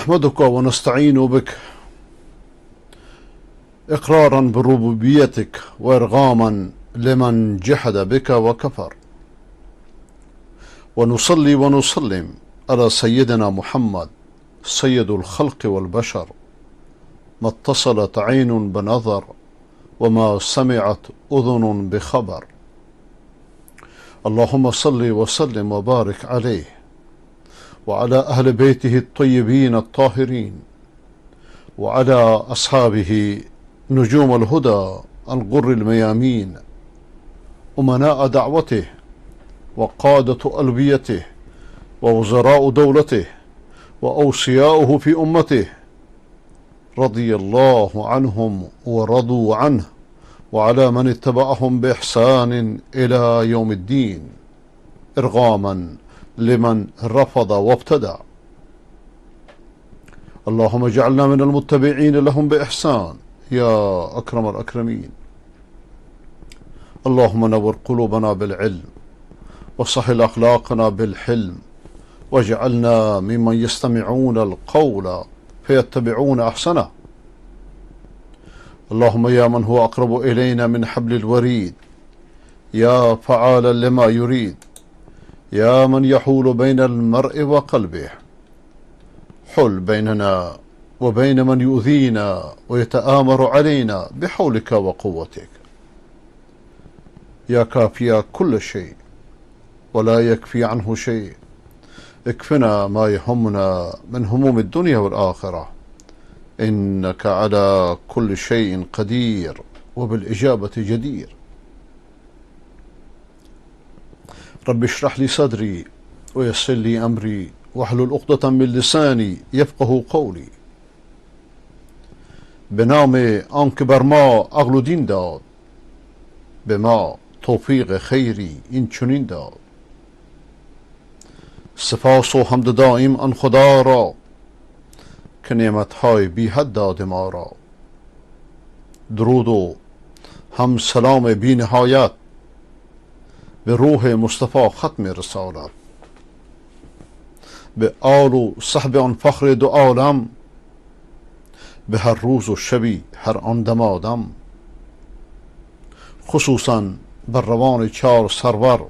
نحمدك ونستعين بك إقرارا بربوبيتك وإرغاما لمن جحد بك وكفر، ونصلي ونسلم على سيدنا محمد سيد الخلق والبشر، ما اتصلت عين بنظر وما سمعت أذن بخبر. اللهم صل وسلم وبارك عليه وعلى أهل بيته الطيبين الطاهرين وعلى أصحابه نجوم الهدى الغر الميامين، أمناء دعوته وقادة ألبيته ووزراء دولته وأوصياؤه في أمته، رضي الله عنهم ورضوا عنه، وعلى من اتبعهم بإحسان إلى يوم الدين، إرغاما لمن رفض وابتدع. اللهم اجعلنا من المتبعين لهم بإحسان يا أكرم الأكرمين. اللهم نور قلوبنا بالعلم وصحل أخلاقنا بالحلم، واجعلنا ممن يستمعون القول فيتبعون أحسنه. اللهم يا من هو أقرب إلينا من حبل الوريد، يا فعالا لما يريد، يا من يحول بين المرء وقلبه، حل بيننا وبين من يؤذينا ويتآمر علينا بحولك وقوتك، يا كافيا كل شيء ولا يكفي عنه شيء. اكفنا ما يهمنا من هموم الدنيا والآخرة، إنك على كل شيء قدير وبالإجابة جدير. رب اشرح لي صدري ويسر لي أمري واحلل عقدة من لساني يفقه قولي. به نام آنکه بر ما عقل و دین داد، به ما توفیق خیری این چنین داد. سپاس و حمد دائم آن خدا را که نعمتهای بی حد داد ما را. درود و هم سلام بی نهایت به روح مصطفی ختم رسالت، به آل و صحب آن فخر دو عالم، به هر روز و شبی هر آن دم آدم، خصوصا بر روان چار سرور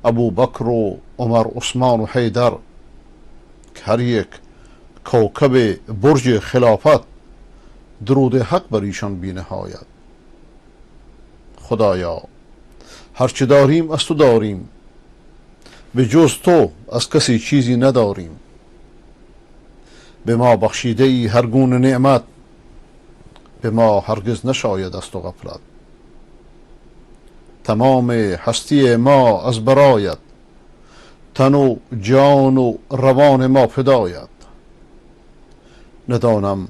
ابو بکر و عمر عثمان و حیدر که هر یک کوکب برج خلافت درود حق بر ایشان بی نهایت. خدایا هرچه داریم از تو داریم، به جز تو از کسی چیزی نداریم. به ما بخشیده ای هر گونه نعمت، به ما هرگز نشاید از تو غفلت. تمام هستی ما از برایت، تن و جان و روان ما فدایت. ندانم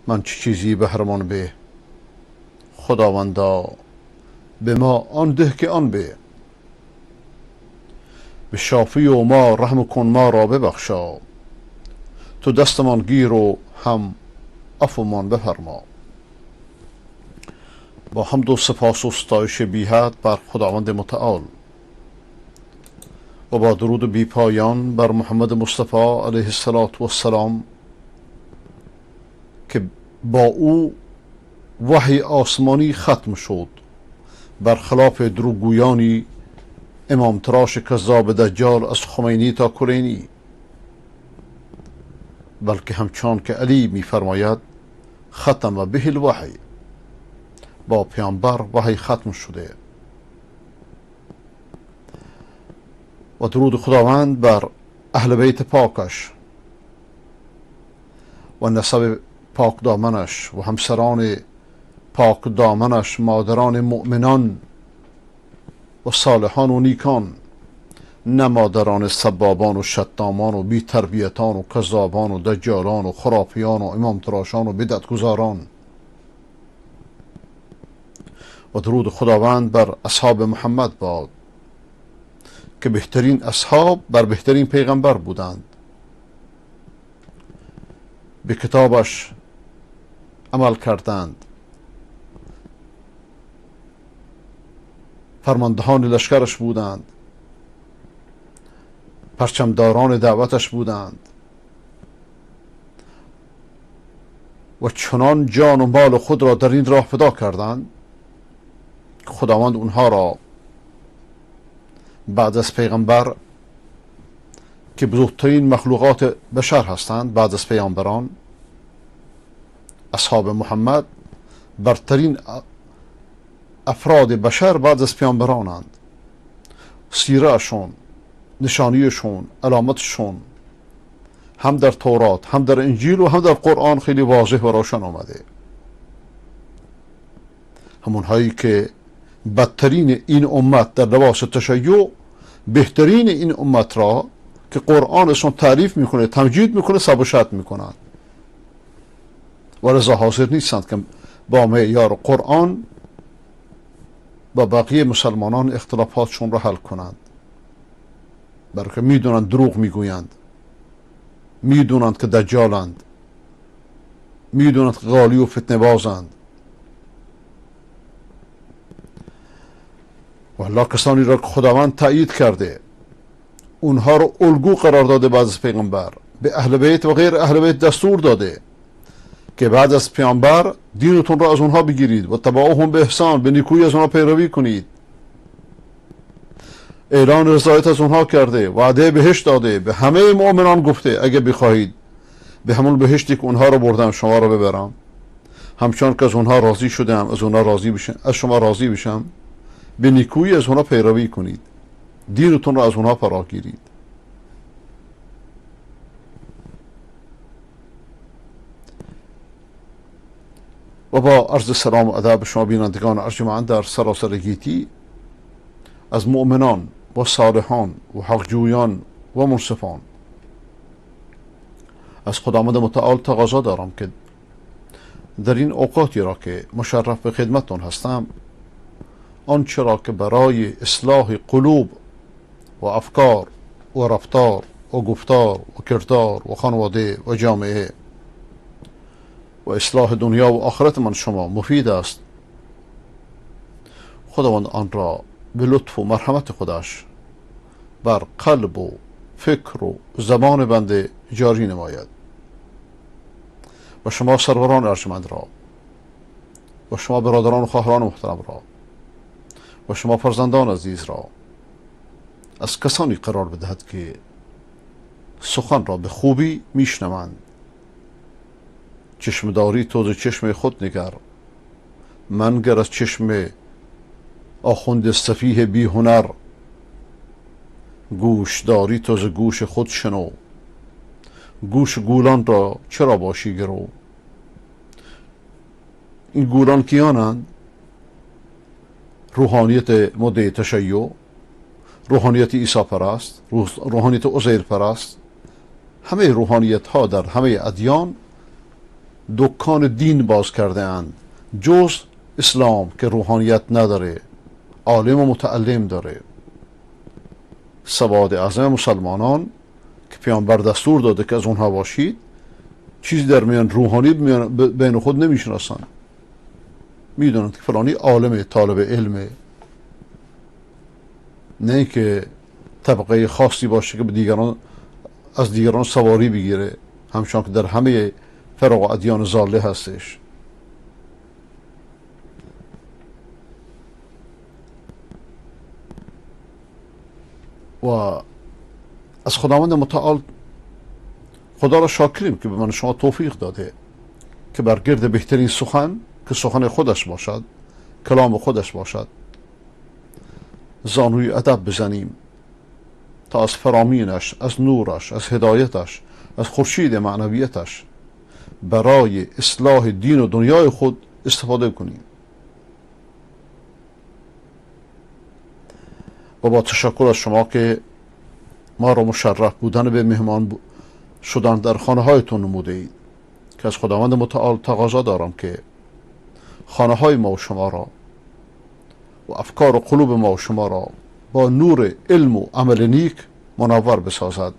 من چه چیزی بهرمان به، خداوندا به ما آن ده که آن به. به شافی و ما رحم کن ما را ببخشا، تو دستمان گیر و هم عفومان بفرما. با حمد و سپاس و ستایش بی حد بر خداوند متعال و با درود بی پایان بر محمد مصطفی علیه السلام که با او وحی آسمانی ختم شد، برخلاف دروغگویانی امام تراش کذاب دجال از خمینی تا کلینی، بلکه همچون که علی می فرماید ختم به الوحی، با پیامبر وحی ختم شده. و درود خداوند بر اهل بیت پاکش و نسب پاک دامنش و همسران پاک دامنش، مادران مؤمنان و صالحان و نیکان، نه مادران سبابان و شتامان و بی تربیتان و کذابان و دجالان و خرافیان و امام تراشان و بدعتگزاران. و درود خداوند بر اصحاب محمد باد که بهترین اصحاب بر بهترین پیغمبر بودند، به کتابش عمل کردند، فرماندهان لشکرش بودند، پرچمداران دعوتش بودند، و چنان جان و مال خود را در این راه فدا کردند که خداوند اونها را بعد از پیغمبر که بزرگترین مخلوقات بشر هستند، بعد از پیامبران اصحاب محمد برترین افراد بشر بعد از پیامبرانند. سیرهشون، نشانیشون، علامتشون هم در تورات، هم در انجیل و هم در قرآن خیلی واضح و روشن آمده. همون هایی که بدترین این امت در لباس تشیع بهترین این امت را که قرآنشون تعریف میکنه، تمجید میکنه، سب و شتم میکنند و لذا حاضر نیستند که با معیار قرآن با بقیه مسلمانان اختلافاتشون را حل کنند، برای که میدونند دروغ میگویند، میدونند که دجالند، میدونند که غالی و فتنه بازند. و الله کسانی را که خداوند تأیید کرده، اونها رو الگو قرار داده بعد از پیغمبر، به اهل بیت و غیر اهل بیت دستور داده که بعد از پیامبر دینتون را از اونها بگیرید و تبعهم به احسان، به نیکویی از اونها پیروی کنید. اعلان رضایت از اونها کرده، وعده بهشت داده، به همه مؤمنان گفته اگه بخواهید به همون بهشتی که اونها رو بردم شما رو ببرم، همچنان که از اونها راضی شدم از اونها راضی بشم، از شما راضی بشم، به نیکویی از اونها پیروی کنید، دینتون را از اونها فرا گیرید. و با عرض سلام و ادب شما بینندگان ارجمند در سراسر گیتی، از مؤمنان و صالحان و حقجویان و منصفان از خداوند متعال تقاضا دارم که در این اوقاتی را که مشرف به خدمتتون هستم، آنچه را که برای اصلاح قلوب و افکار و رفتار و گفتار و کردار و خانواده و جامعه و اصلاح دنیا و آخرت من شما مفید است، خداوند آن را به لطف و مرحمت خودش بر قلب و فکر و زبان بنده جاری نماید. و شما سروران ارجمند را و شما برادران و خواهران محترم را و شما فرزندان عزیز را از کسانی قرار بدهد که سخن را به خوبی میشنوند. چشمداری توز چشم خود نگر، منگر از چشم آخوند سفیه بی هنر. گوشداری توز گوش خود شنو، گوش گولان را چرا باشی گرو. این گولان کیانند؟ روحانیت مدعی تشیع، روحانیت عیسی پرست، روحانیت عزیر پرست. همه روحانیت ها در همه ادیان دکان دین باز کرده اند، جز اسلام که روحانیت نداره، عالم و متعلم داره. سواد اعظم مسلمانان که پیامبر دستور داده که از اونها باشید، چیزی در میان روحانی بین خود نمیشناسند. میدونند که فلانی عالم، طالب علمه، نه که طبقه خاصی باشه که به دیگران از دیگران سواری بگیره، همچنان که در همه فرق و ادیان ضاله هستش. و از خداوند متعال خدا را شاکریم که به من شما توفیق داده که بر گرد بهترین سخن که سخن خودش باشد، کلام خودش باشد، زانوی ادب بزنیم تا از فرامینش، از نورش، از هدایتش، از خورشید معنویتش برای اصلاح دین و دنیای خود استفاده کنیم. و با تشکر از شما که ما را مشرف بودن به مهمان شدن در خانه هایتون نموده اید، که از خداوند متعال تقاضا دارم که خانه های ما و شما را و افکار و قلوب ما و شما را با نور علم و عمل نیک منور بسازد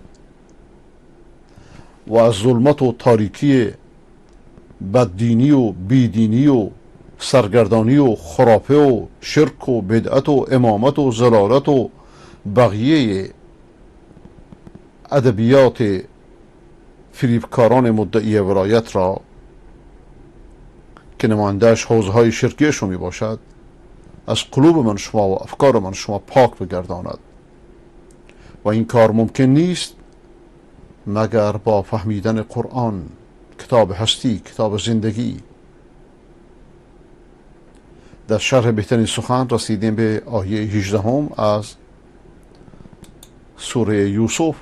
و از ظلمت و تاریکی بددینی و بیدینی و سرگردانی و خرافه و شرک و بدعت و امامت و ضلالت و بقیه ادبیات فریبکاران مدعی ولایت را که نمایندهش حوزه‌های شرکیش می باشد از قلوب من شما و افکار من شما پاک بگرداند و این کار ممکن نیست مگر با فهمیدن قرآن، کتاب هستی، کتاب زندگی. در شرح بهترین سخن رسیدیم به آیه 18 از سوره یوسف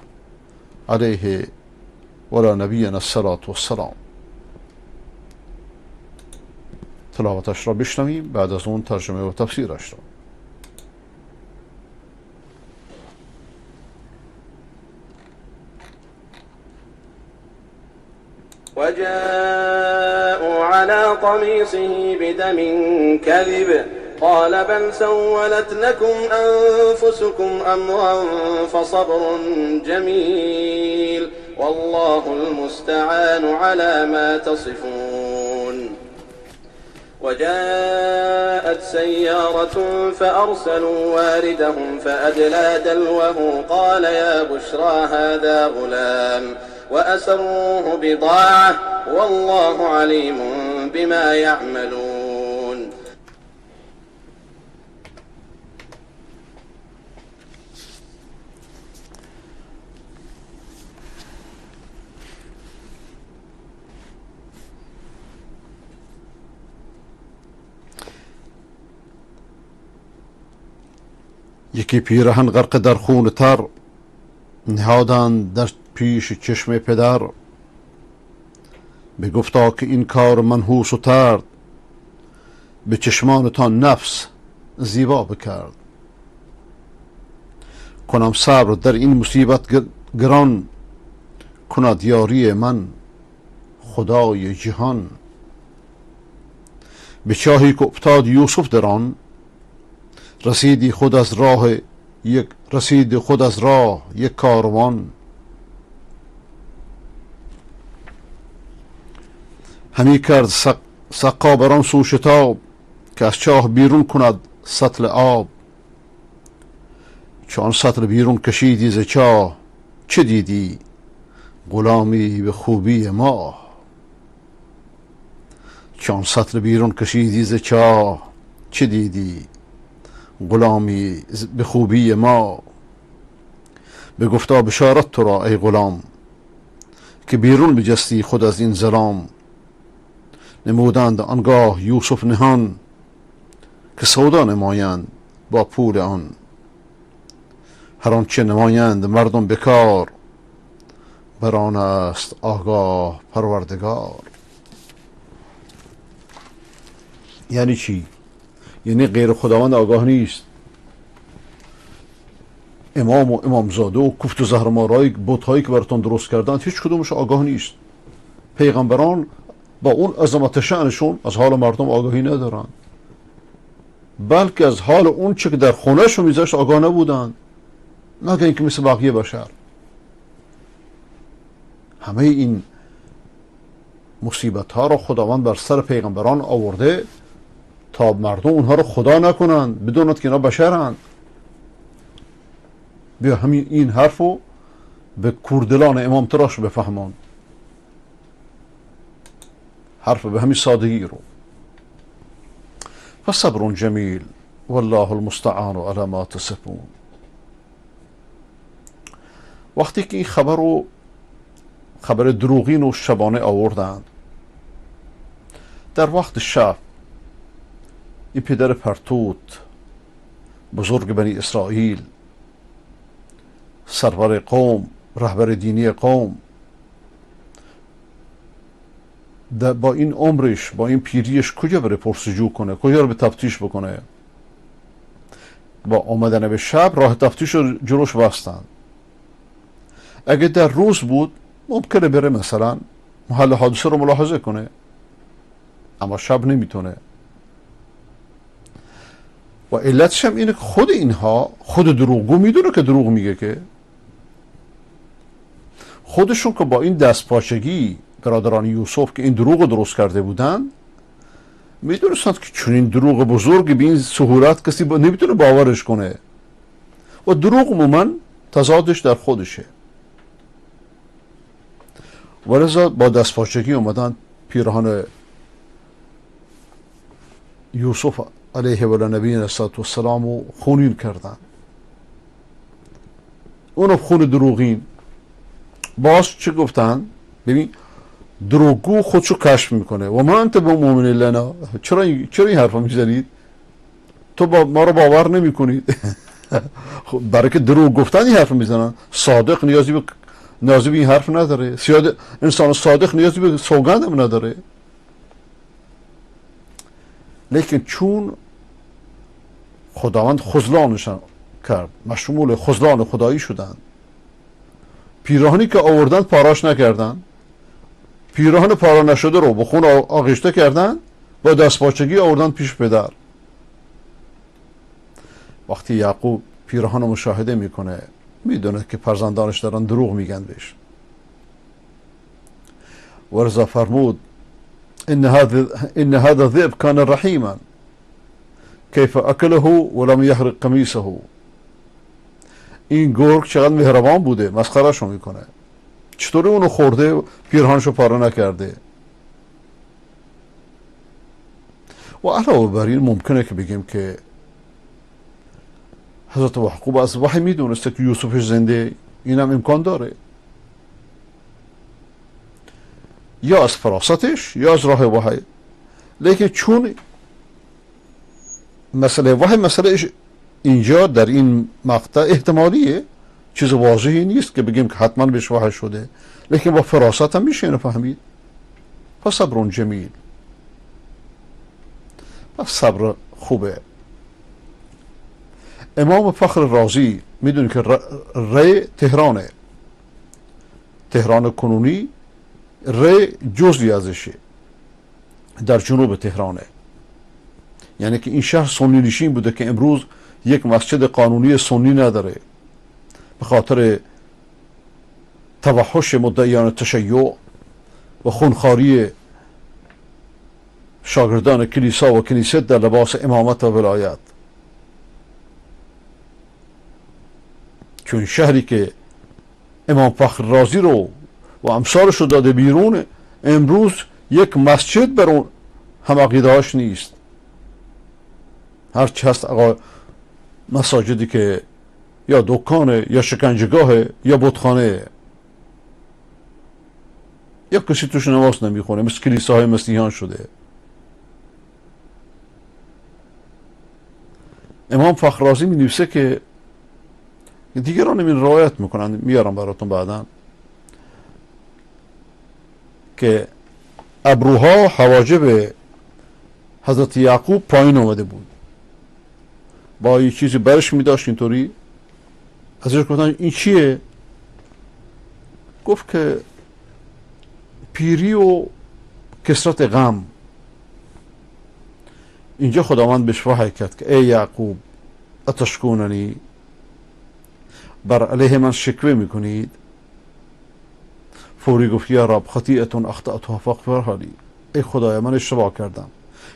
علیه ولا نبینا الصلاة والسلام. تلاوتش را بشنویم، بعد از اون ترجمه و تفسیرش را. وجاءوا على قميصه بدم كذب قال بل سولت لكم أنفسكم أمرا فصبر جميل والله المستعان على ما تصفون. وجاءت سيارة فأرسلوا واردهم فأدلى دلوه قال يا بشرى هذا غلام وأسروه بضاعة والله عليم بما يعملون. یکی پیرهن غرق در خون تر نهادند در پیش چشم پدر، بگفتا که این کار منحوس و ترد، به چشمانتان نفس زیبا بکرد. کنم صبر در این مصیبت گران، کند یاری من خدای جهان. به چاهی که افتاد یوسف در آن، رسید خود از راه یک کاروان. همی کرد سقا بر آن سو شتاب، که از چاه بیرون کند سطل آب. چون سطل بیرون کشیدی ز چاه، چه دیدی غلامی به خوبی ما. چون سطل بیرون کشیدی ز چاه، چه دیدی غلامی به خوبی ما. بگفتا بشارت تو را ای غلام، که بیرون بجستی خود از این ظلام. نمودند آنگاه یوسف نهان، که سودا نمایند با پول آن. هر آنچه نمایند مردم بکار، بر آن است آگاه پروردگار. یعنی چی؟ یعنی غیر خداوند آگاه نیست. امام و امامزاده و کوفت و زهرمارای بت‌هایی که براتون درست کردند هیچ کدومش آگاه نیست. پیغمبران با اون عظمت شأنشون از حال مردم آگاهی ندارن، بلکه از حال اون چه که در خونهشون میذاشت آگاه نبودن، مگر اینکه مثل بقیه بشر. همه این مصیبت ها را خداوند بر سر پیغمبران آورده تا مردم اونها رو خدا نکنند، بدونند که اینا بشرند. بیا همین این حرفو به کوردلان امام تراش بفهمان، حرف به همین سادگی رو. فصبر جمیل والله المستعان علی ما تصفون. وقتی که این خبر دروغین و شبانه آوردند در وقت شب، این پدر پرتوت، بزرگ بنی اسرائیل، سرور قوم، رهبر دینی قوم، با این عمرش، با این پیریش کجا بره پرسجو کنه؟ کجا رو به تفتیش بکنه؟ با آمدن به شب راه تفتیش رو جلوش بستن. اگه در روز بود ممکنه بره مثلا محل حادثه رو ملاحظه کنه، اما شب نمیتونه. و علتش هم اینه که خود اینها، خود دروغگو میدونه که دروغ میگه، که خودشون که با این دستپاچگی برادران یوسف که این دروغ درست کرده بودن، میدونستند که چون این دروغ بزرگ به این سهولت کسی نمیتونه باورش کنه. و دروغ عموما تضادش در خودشه. ولذا با دستپاچگی اومدن پیرهان یوسف علیه و نبینا السلام رو خونین کردن، اونو خون دروغین. باز چه گفتن؟ ببین دروغگو خودشو کشف میکنه. و ما انت به مؤمن لنا، چرا این حرفا میزنید؟ تو ما رو باور نمی کنید. برای که دروغ گفتن این حرف میزنن. صادق نیازی به این حرف نداره. انسان صادق نیازی به سوگند هم نداره. لیکن چون خداوند خذلانشان کرد، مشمول خذلان خدایی شدن، پیراهنی که آوردن پاراش نکردن، پیراهن پارا نشده رو به خون آغشته کردن، با دستپاچگی آوردن پیش پدر. وقتی یعقوب پیراهن رو مشاهده میکنه، میدونه که فرزندانش دارن دروغ میگن بهش. ورزا فرمود ان هذا الذئب كان رحيما كيف اكله ولم يحرق قميصه. این گرگ چقدر مهربان بوده، مسخرهشو میکنه. چطوری اونو خورده پیراهنشو پاره نکرده؟ و علاوه بر این ممکنه که بگیم که حضرت یعقوب از وحی میدونسته که یوسفش زنده، اینم امکان داره، یا از فراستش یا از راه وحی. لیکن چون مسئله وحی مسئله اینجا در این مقطع احتمالیه، چیز واضحی نیست که بگیم که حتما بهش وحی شده، لیکن با فراست هم میشه اینو فهمید. پس صبر جمیل، پس صبر خوبه. امام فخر رازی میدونی که ری تهرانه، تهران کنونی ری جزئی ازشه، در جنوب تهرانه. یعنی که این شهر سنی نشین بوده که امروز یک مسجد قانونی سنی نداره به خاطر توحش مدعیان تشیع و خونخواری شاگردان کلیسا و کنیست در لباس امامت و ولایت. چون شهری که امام فخر رازی رو و امثالش رو داده بیرون، امروز یک مسجد بر اون هم عقیده هاش نیست. هرچی هست مساجدی که یا دکانه یا شکنجهگاهه یا بتخانه، یا کسی توش نماز نمیخونه، مثل کلیساهای مسیحیان شده. امام فخر رازی می نویسه که دیگران این روایت میکنن، میارم براتون بعداً، که ابروها حواجب حضرت یعقوب پایین اومده بود، با یه چیزی برش میداشت اینطوری. ازش گفتن این چیه؟ گفت که پیری و کسرت غم. اینجا خداوند بهش وحی کرد که ای یعقوب اتشکوننی، بر علیه من شکوه میکنید؟ فوری گفت یا رب خطیئتون اخطأتها فاغفرها لی، ای خدایا من اشتباه کردم،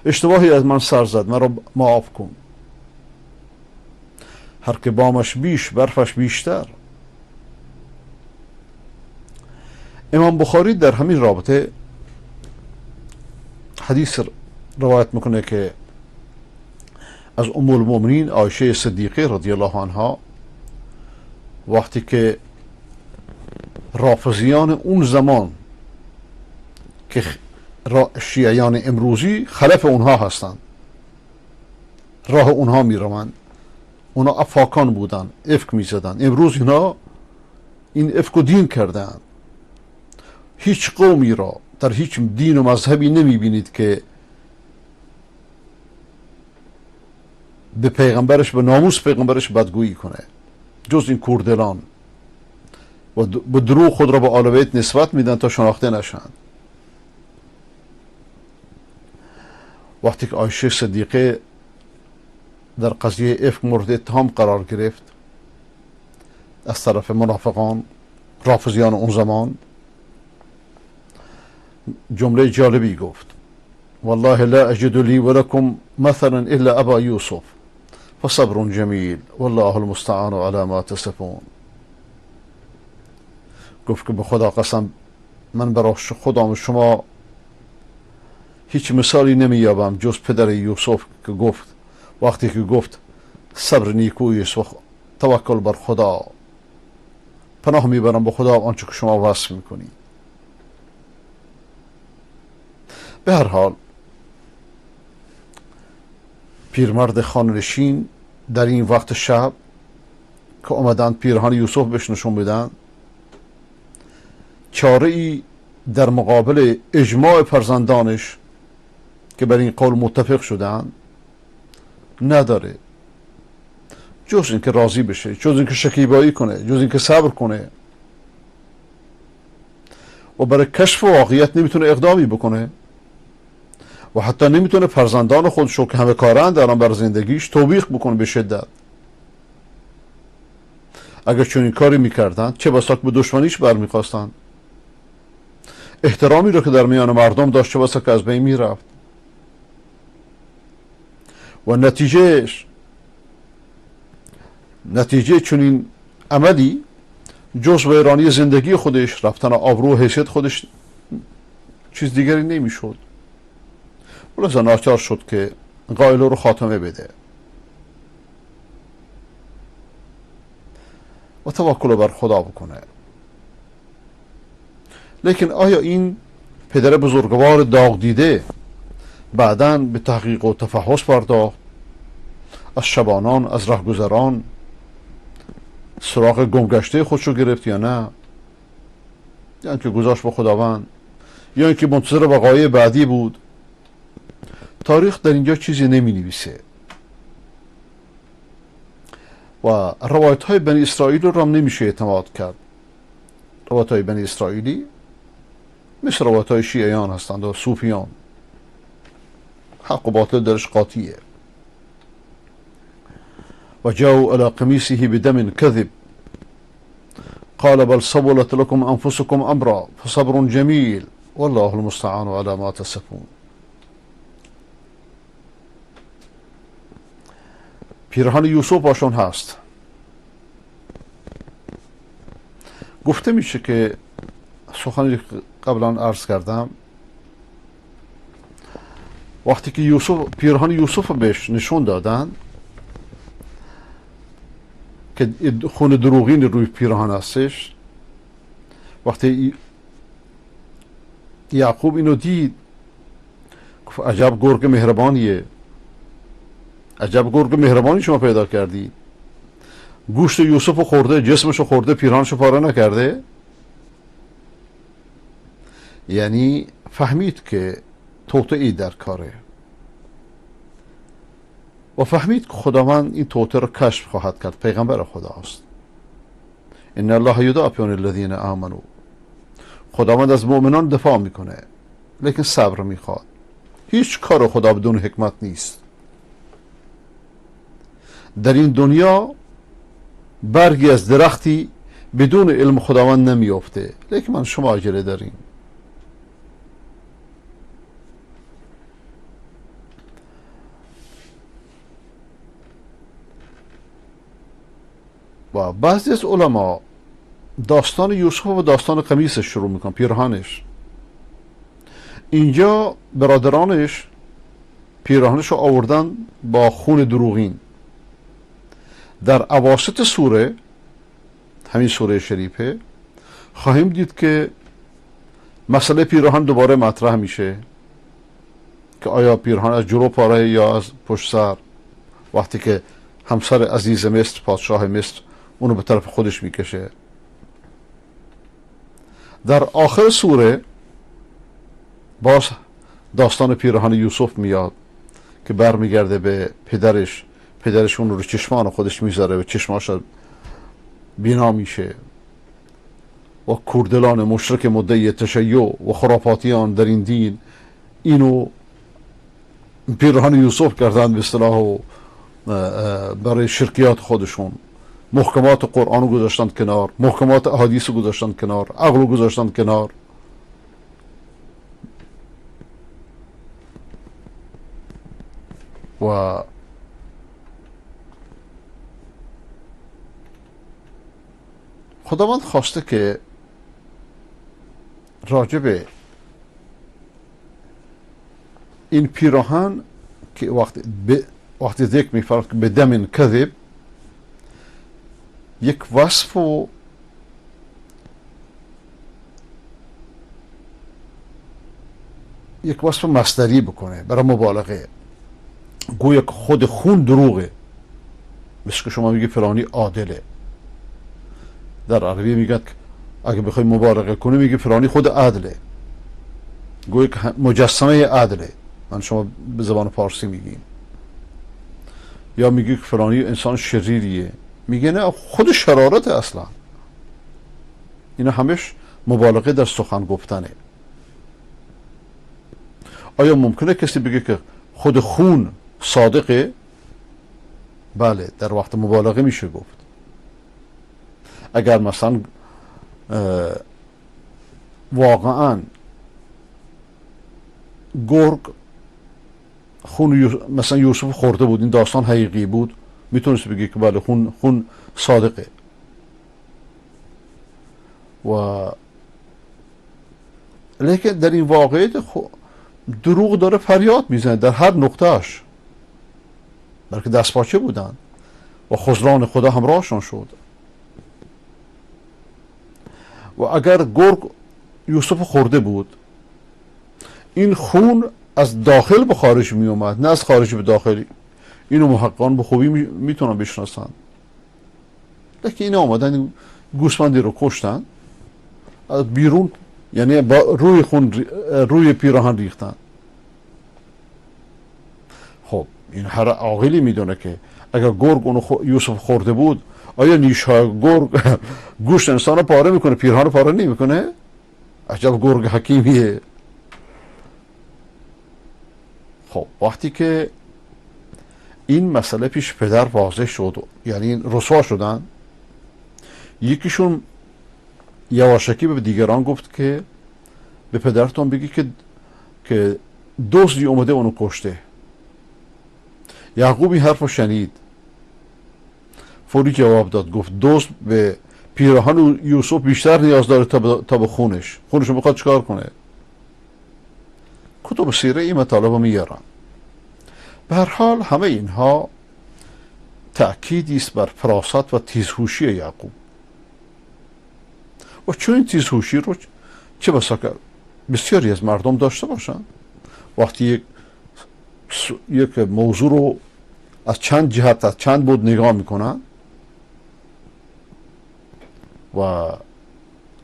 اشتباهی از من سر زد، من رو معاف کن. هر که بامش بیش برفش بیشتر. امام بخاری در همین رابطه حدیث روایت میکنه که از ام المؤمنین عایشه صدیقه رضی الله عنها، وقتی که رافضیان اون زمان که شیعیان امروزی خلف اونها هستند، راه اونها میروند، اونا افاکان بودن، افک میزدن. امروز اینا این افک و دین کردن. هیچ قومی را در هیچ دین و مذهبی نمیبینید که به پیغمبرش، به ناموس پیغمبرش بدگویی کنه، جز این کردلان. و به دروغ خود را به آل بیت نسبت میدن تا شناخته نشن. وقتی که عایشه صدیقه در قضیه افک مورد اتهام قرار گرفت از طرف منافقان رافضیان اون زمان، جمله جالبی گفت: والله لا اجد لي ولكم مثلا الا ابا يوسف فصبر جمیل والله المستعان على ما تصفون. گفت که به خدا قسم من برای خدام شما هیچ مثالی نمییابم جز پدر یوسف که گفت وقتی که گفت صبر نیکویست و توکل بر خدا، پناه میبرم به خدا آنچه که شما وصف میکنید. به هر حال پیرمرد خانه‌نشین در این وقت شب که آمدن پیرهن یوسف بهش نشون بدن، چاره ای در مقابل اجماع فرزندانش که بر این قول متفق شدن نداره جز اینکه راضی بشه، جز اینکه شکیبایی کنه، جز اینکه صبر کنه و برای کشف واقعیت نمیتونه اقدامی بکنه و حتی نمیتونه فرزندان خودشو که همه کارند دارن بر زندگیش توبیخ بکنه به شدت. اگر چون این کاری میکردن چه بسا که به دشمنیش برمیخواستن، احترامی رو که در میان مردم داشت چه بسا که از بین میرفت و نتیجه چنین عملی جز ویرانی زندگی خودش، رفتن آبرو و حیثیت خودش، چیز دیگری نمیشد. ولذا ناچار شد که قائله رو خاتمه بده و توکل بر خدا بکنه. لیکن آیا این پدر بزرگوار داغ دیده بعداً به تحقیق و تفحص پرداخت، از شبانان، از رهگذران سراغ گمگشته خودشو گرفت یا نه؟ یا اینکه گذاشت به خداوند، یا اینکه منتظر وقایع بعدی بود؟ تاریخ در اینجا چیزی نمی نویسه و روایت های بنی اسرائیل رو هم نمیشه اعتماد کرد. روایت های بنی اسرائیلی مثل روایت های شیعیان هستند و صوفیان، حق و باطل درش قاطیه. و جاءوا على قمیصه بدم كذب قال بل سولت لكم انفسكم امرا فصبر جمیل والله المستعان على ما تصفون. پیرهن یوسف باشون هست. گفته میشه که سخنی قبلا عرض کردم، وقتی که پیرهن یوسف بهش نشون دادن که خون دروغین روی پیرهن هستش، وقتی یعقوب اینو دید گفت عجب گرگ مهربانیه، عجب گرگ مهربانی شما پیدا کردی، گوشت یوسف خورده، جسمش خورده، پیرهنش پاره نکرده. یعنی فهمید که توطئه‌ای در کاره و فهمید که خداوند این توطئه رو کشف خواهد کرد. پیغمبر خداست. ان الله یدافع عن الذین آمنوا، خداوند از مؤمنان دفاع میکنه لیکن صبر میخواد. هیچ کار خدا بدون حکمت نیست. در این دنیا برگی از درختی بدون علم خداوند نمیافته، لیکن من شما عجله داریم. و بعضی از علما داستان یوسف و داستان قمیصش شروع میکنن، پیرهنش. اینجا برادرانش پیرهنش رو آوردن با خون دروغین. در اواسط سوره، همین سوره شریفه، خواهیم دید که مسئله پیرهن دوباره مطرح میشه که آیا پیرهن از جلو پاره یا از پشت سر، وقتی که همسر عزیز مصر، پادشاه مصر، اونو به طرف خودش میکشه. در آخر سوره باز داستان پیرهن یوسف میاد که برمیگرده به پدرش اون رو چشمان خودش میذاره و چشماش بینا میشه و کوردلان مشرک مدعی تشیع و خرافاتیان در این دین اینو پیرهن یوسف کردن به اصطلاح و برای شرکیات خودشون. محکمات قرآن رو گذاشتن کنار، محکمات احادیث رو گذاشتن کنار، عقل رو گذاشتن کنار. و خداوند خواسته که راجب این پیراهن که وقتی ذکر می‌فرماید که به دم کذب، یک وصف مصدری بکنه برای مبالغه، گویا که خود خون دروغه. مثل که شما میگی فلانی عادله، در عربی میگن اگه بخوای مبالغه کنی میگی فلانی خود عدله، گویا که مجسمه عدله. من شما به زبان فارسی میگین. یا میگی که فلانی انسان شریریه، میگه نه خود شرارت اصلا. اینا همش مبالغه در سخن گفتنه. آیا ممکنه کسی بگه که خود خون صادقه؟ بله، در وقت مبالغه میشه گفت. اگر مثلا واقعا گرگ خون مثلا یوسف خورده بود، این داستان حقیقی بود، میتونست بگه که بله خون صادقه. و لیکن در این واقعیت دروغ داره فریاد میزنه در هر نقطهش، بلکه دستپاچه بودن و خذلان خدا همراهشون شد. و اگر گرگ یوسف خورده بود، این خون از داخل به خارج می اومد، نه از خارج به داخل. اینو محققان به خوبی میتونن بشناسن. لیکن اینا آمدن گوسفندی رو کشتن، از بیرون یعنی با روی پیراهن ریختن. خب این هر عاقلی میدونه که اگر گرگ اونو یوسف خورده بود، آیا نیش‌های گرگ گوشت انسان رو پاره میکنه، پیراهن رو پاره نمیکنه؟ عجب گرگ حکیمیه. خب وقتی که این مسئله پیش پدر واضح شد، یعنی رسوا شدن، یکیشون یواشکی به دیگران گفت که به پدرتون بگی که دزدی اومده اونو کشته. یعقوب این حرف رو شنید، فوری جواب داد، گفت دزد به پیراهن یوسف بیشتر نیاز داره تا به خونش رو بخواد چکار کنه. کتب سیره این مطالب رو میارن. به هر حال همه اینها تأکیدی است بر فراست و تیزهوشی یعقوب. و چون این تیزهوشی رو چه بسا که بسیاری از مردم داشته باشن، وقتی یک موضوع رو از چند جهت، از چند بود نگاه میکنن و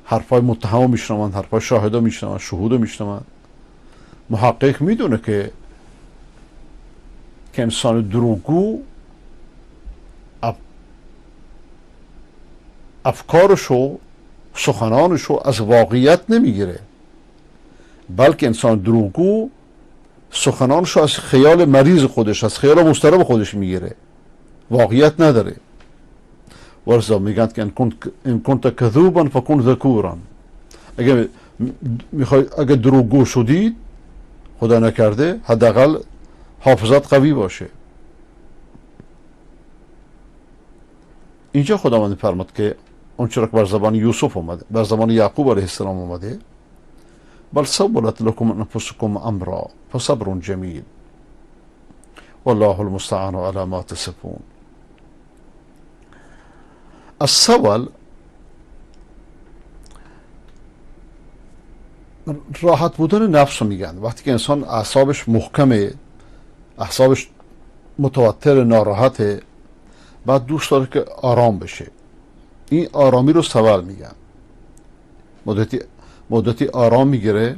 حرفای متهم میشنون، حرفای شاهدا میشنون، شهودا میشنون، محقق میدونه که انسان دروغگو افکارشو، سخنانشو از واقعیت نمیگیره، بلکه انسان دروغگو سخنانشو از خیال مریض خودش، از خیال مضطرب خودش میگیره، واقعیت نداره. ورزا میگن که ان کنت کذوبا فکن ذکورا. اگر دروغگو شدید، خدا نکرده، حداقل حافظت قوی باشه. اینجا خداوند فرمود که اون چرا که بر زبان یوسف اومده، بر زبان یعقوب علیه السلام اومده، بل سولت لكم انفسكم امرا فصبر جمیل والله المستعان على ما تصفون. السول راحت بودن نفس رو میگن. وقتی که انسان اعصابش محکمه، اعصابش متوتر، ناراحته، بعد دوست داره که آرام بشه، این آرامی رو سول میگن. مدتی آرام میگیره،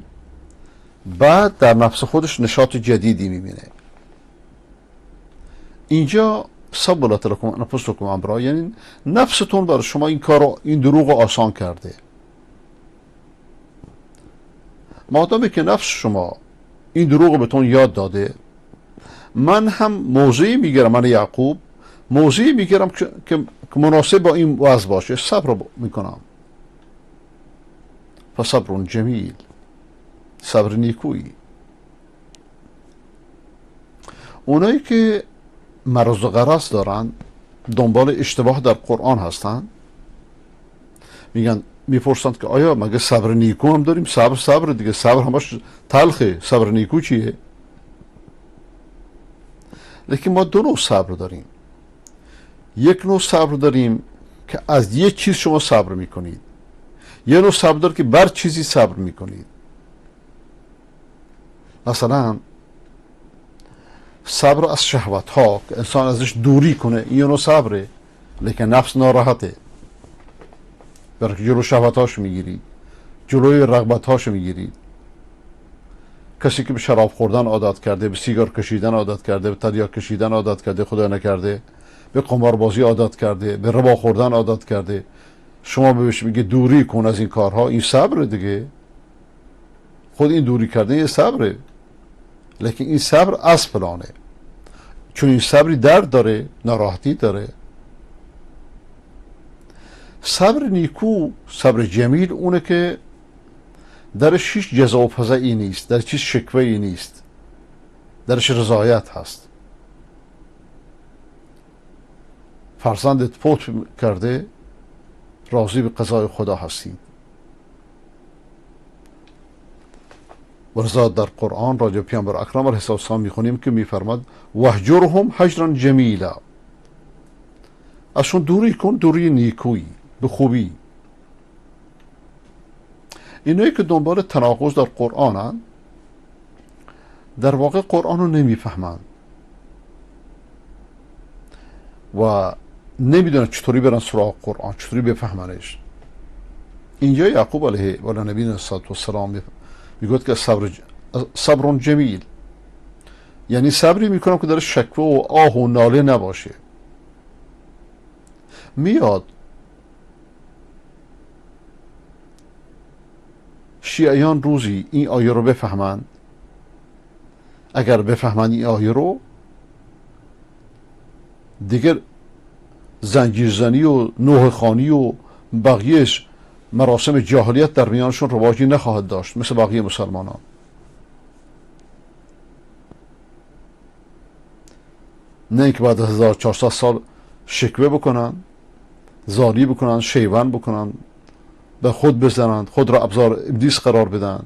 بعد در نفس خودش نشاط جدیدی میبینه. اینجا سبولت لکم انفسکم امرا، یعنی نفستون برای شما این دروغ رو آسان کرده. مادامی که نفس شما این دروغ رو بهتون یاد داده، من هم موضعی میگیرم، من یعقوب موضعی میگیرم که مناسب با این وضع باشه، صبر میکنم. فصبر جمیل، صبر نیکویی. اونایی که مرض و غرض دارن، دنبال اشتباه در قرآن هستن، میپرسند که آیا مگه صبر نیکو هم داریم؟ صبر دیگه، صبر همش تلخه، صبر نیکو چیه؟ لیکن ما دو نوع صبر داریم. یک نوع صبر داریم که از یک چیز شما صبر میکنید، یه نوع صبر دارید که بر چیزی صبر میکنید. مثلا صبر از شهوت ها که انسان ازش دوری کنه، این نوع صبره، لیکن نفس ناراحته، برای که جلو شهوت هاش میگیرید، جلوی رغبت هاش میگیرید. کسی که به شراب خوردن عادت کرده، به سیگار کشیدن عادت کرده، به تریاک کشیدن عادت کرده، خدا نکرده به قماربازی عادت کرده، به ربا خوردن عادت کرده، شما بهش میگه دوری کن از این کارها، این صبر دیگه. خود این دوری کرده یه صبره، لیکن این صبر از فلانه، چون این صبری درد داره، ناراحتی داره. صبر نیکو، صبر جمیل اونه که درش هیچ جزا و فضایی نیست، درش هیچ شکوه‌ای نیست، درش رضایت هست. فرزندت فوت کرده، راضی به قضای خدا هستید. ولذا در قرآن راجع به پیامبر اکرم علیه السلام میخونیم که میفرماد وهجرهم هجرا جمیلا، ازشون دوری کن، دوری نیکویی، به خوبی. اینایی که دنبال تناقض در قرآنن، در واقع قرآن رو نمیفهمند و نمیدونن چطوری برن سراغ قرآن، چطوری بفهمنش. اینجا یعقوب علیه و نبینا السلام میگوید که صبر جمیل، یعنی صبری میکنم که در شکوه و آه و ناله نباشه. میاد شیعیان روزی این آیه رو بفهمند، اگر بفهمند این آیه رو، دیگر زنجیرزنی و نوح خانی و بقیهش مراسم جاهلیت در میانشون رواجی نخواهد داشت مثل بقیه مسلمانان. نه اینکه بعد از 1400 سال شکوه بکنن، زاری بکنن، شیون بکنن، به خود بزنند، خود را ابزار ابلیس قرار بدن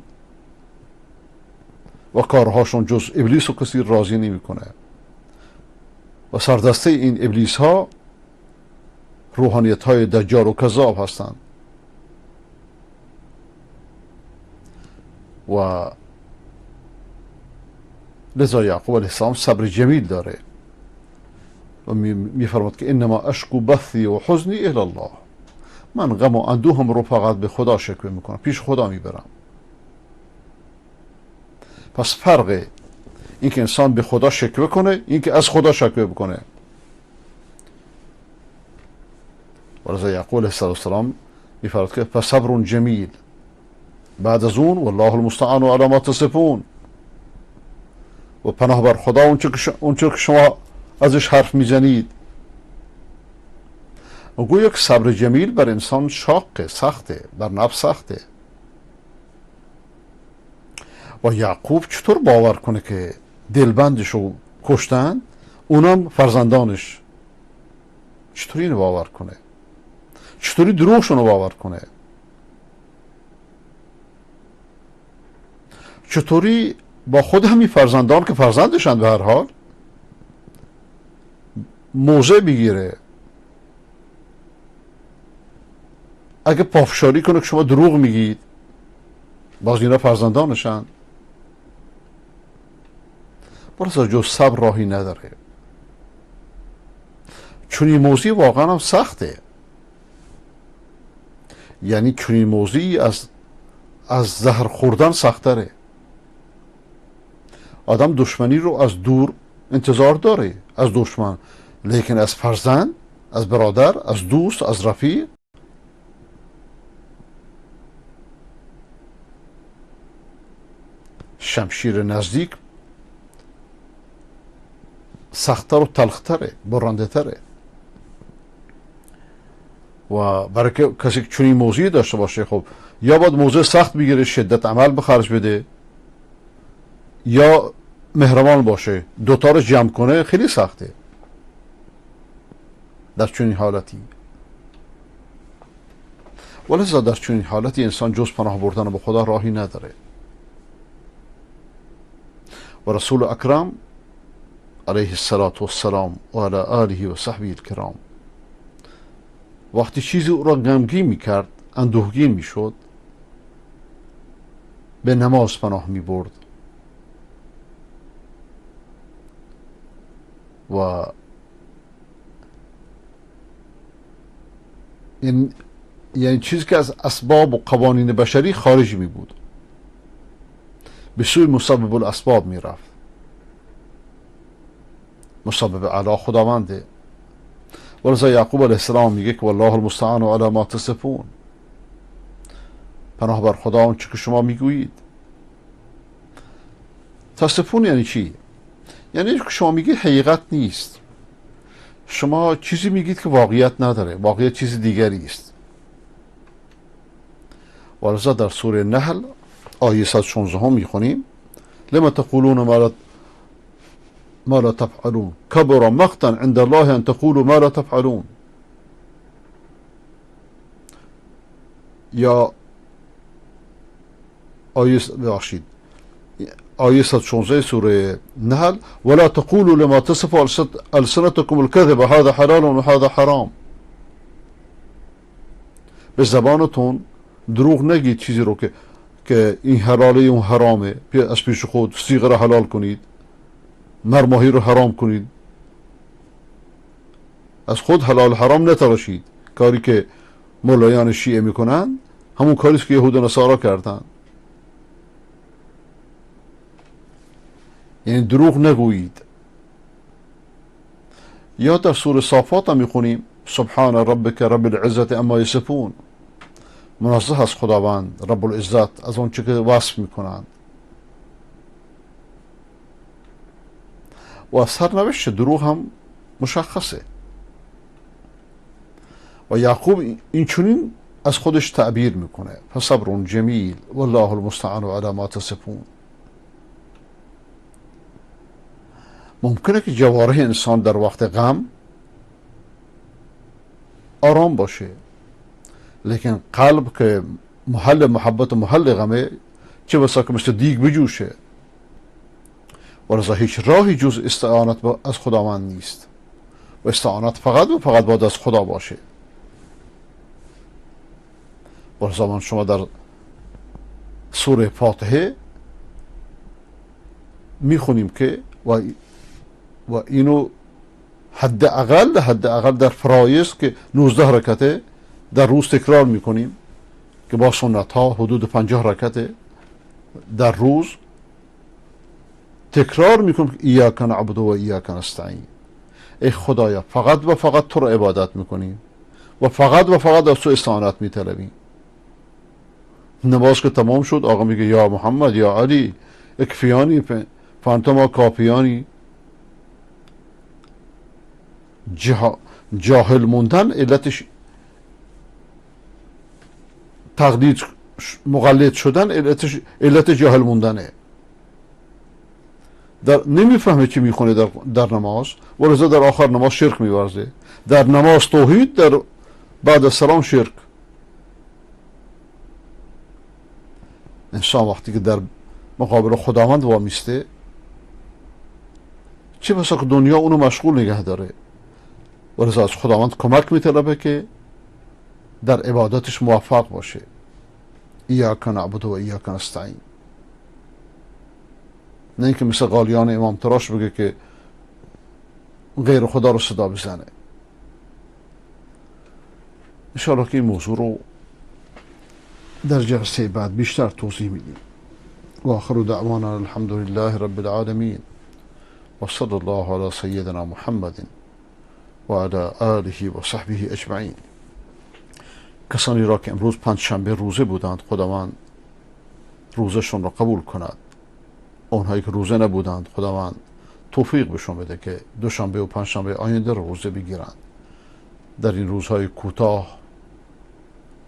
و کارهاشون جز ابلیس و کسی راضی نمیکنه. و سردسته این ابلیس ها روحانیت های دجال و کذاب هستند. و لذا یعقوب علیه السلام صبر جمیل داره و میفرماد که انما اشکو بثی و حزنی الی الله، من غم و اندوهم رو فقط به خدا شکوه میکنم، پیش خدا میبرم. پس فرق این که انسان به خدا شکوه کنه، این که از خدا شکوه بکنه. ولذا یعقوب علیه السلام میفرماد که فصبر جمیل، بعد از اون والله المستعان علی ما تصفون، و پناه بر خدا اونچه که شما ازش حرف میزنید. و گویا که صبر جمیل بر انسان شاقه، سخته، بر نفس سخته. و یعقوب چطور باور کنه که دلبندش رو کشتن، اونم فرزندانش؟ چطوری اینو باور کنه؟ چطوری دروغشون رو باور کنه؟ چطوری با خود همین فرزندان که فرزندشن به هر حال موضع بگیره؟ اگه پافشاری کنه که شما دروغ میگید، باز اینا فرزندانشن. برای جز صبر راهی نداره. چون این موضوع واقعا هم سخته، یعنی چون این موضوعی از زهر خوردن سختره. آدم دشمنی رو از دور انتظار داره، از دشمن، لیکن از فرزند، از برادر، از دوست، از رفیق، شمشیر نزدیک سخت‌تر و تلختره، برنده تره. و برای که کسی که چنین موضوعی داشته باشه، خب یا باید موضوع سخت بگیره، شدت عمل به خرج بده، یا مهربان باشه. دوتا رو جمع کنه خیلی سخته در چنین حالتی. ولذا در چنین حالتی انسان جز پناه بردن به خدا راهی نداره. و رسول اکرم علیه السلام و علی آله و صحبه الکرام وقتی چیزی او را غمگین میکرد، اندوهگین میشد، به نماز پناه میبرد و یعنی چیزی که از اسباب و قوانین بشری خارج می بود، به سوی مسبب الاسباب می رفت. مسبب اعلی خداونده. ولذا یعقوب علیه السلام میگه که والله المستعان علی ما تصفون، پناه بر خدا آنچه که شما میگویید. تصفون یعنی چی؟ یعنی که شما میگید حقیقت نیست، شما چیزی میگید که واقعیت نداره، واقعیت چیز دیگری است. ولذا در سوره نحل آیه 116 هم میخونیم لما تقولون ما لا تفعلون كبر مقتا عند الله ان تقولوا ما لا تفعلون. یا آیه 116 سوره نحل ولا تقولوا لما تصف ألسنتكم الكذب هذا حلال و هذا حرام. به زبانتون دروغ نگید چیزی رو که این حلاله اون حرامه، از پیش خود صیغه رو حلال کنید، مرماهی رو حرام کنید، از خود حلال حرام نتراشید. کاری که مولایان شیعه میکنن همون کاریست که یهود و نصارا کردن. یعنی دروغ نگویید. یا در سوره صافات هم میخونیم سبحان ربک رب العزت اما یصفون، منزه از خداوند رب العزت از اون چه که وصف میکنند. و از سرنوشت دروغ هم مشخصه. و یعقوب این چنین از خودش تعبیر میکنه فصبر جمیل والله المستعان علی ما تصفون. ممکنه که جوارح انسان در وقت غم آرام باشه، لیکن قلب که محل محبت و محل غمه چه بسا که مثل دیگ بجوشه. ولذا هیچ راهی جز استعانت از خداوند نیست و استعانت فقط و فقط باید از خدا باشه. ولذا من شما در سوره فاتحه میخونیم که و اینو حد اقل در فرایض که 19 رکعته در روز تکرار میکنیم که با سنت ها حدود 50 رکعته در روز تکرار میکنیم که ایاک نعبد و ایاک نستعین. ای خدایا فقط و فقط تو رو عبادت میکنیم و فقط از تو استعانت میطلبیم. نماز که تمام شد آقا میگه یا محمد یا علی اکفیانی فانتما کافیانی. جاهل موندن علتش تقلید، مقلد شدن علت جاهل موندنه. نمیفهمه چی میخونه در نماز، ولذا در آخر نماز شرک میورزه. در نماز توحید، در بعد از سلام شرک. انسان وقتی که در مقابل خداوند وامیسته چه بسا که دنیا اونو مشغول نگه داره، ولذا از خداوند کمک میطلبه که در عبادتش موفق باشه. ایاک نعبد و ایاک نستعین. نه اینکه مثل قالیان امام تراش بگه که غیر خدا رو صدا بزنه. انشاءالله که این موضوع رو در جلسه بعد بیشتر توضیح میدیم. و آخر دعوانا الحمد لله رب العالمین و صلی الله علی سیدنا محمد و علی آله و صحبه اجمعین. کسانی را که امروز پنجشنبه روزه بودند خداوند روزشون را قبول کند. اونهایی که روزه نبودند خداوند توفیق بهشون بده که دوشنبه و پنجشنبه آینده روزه بگیرند. در این روزهای کوتاه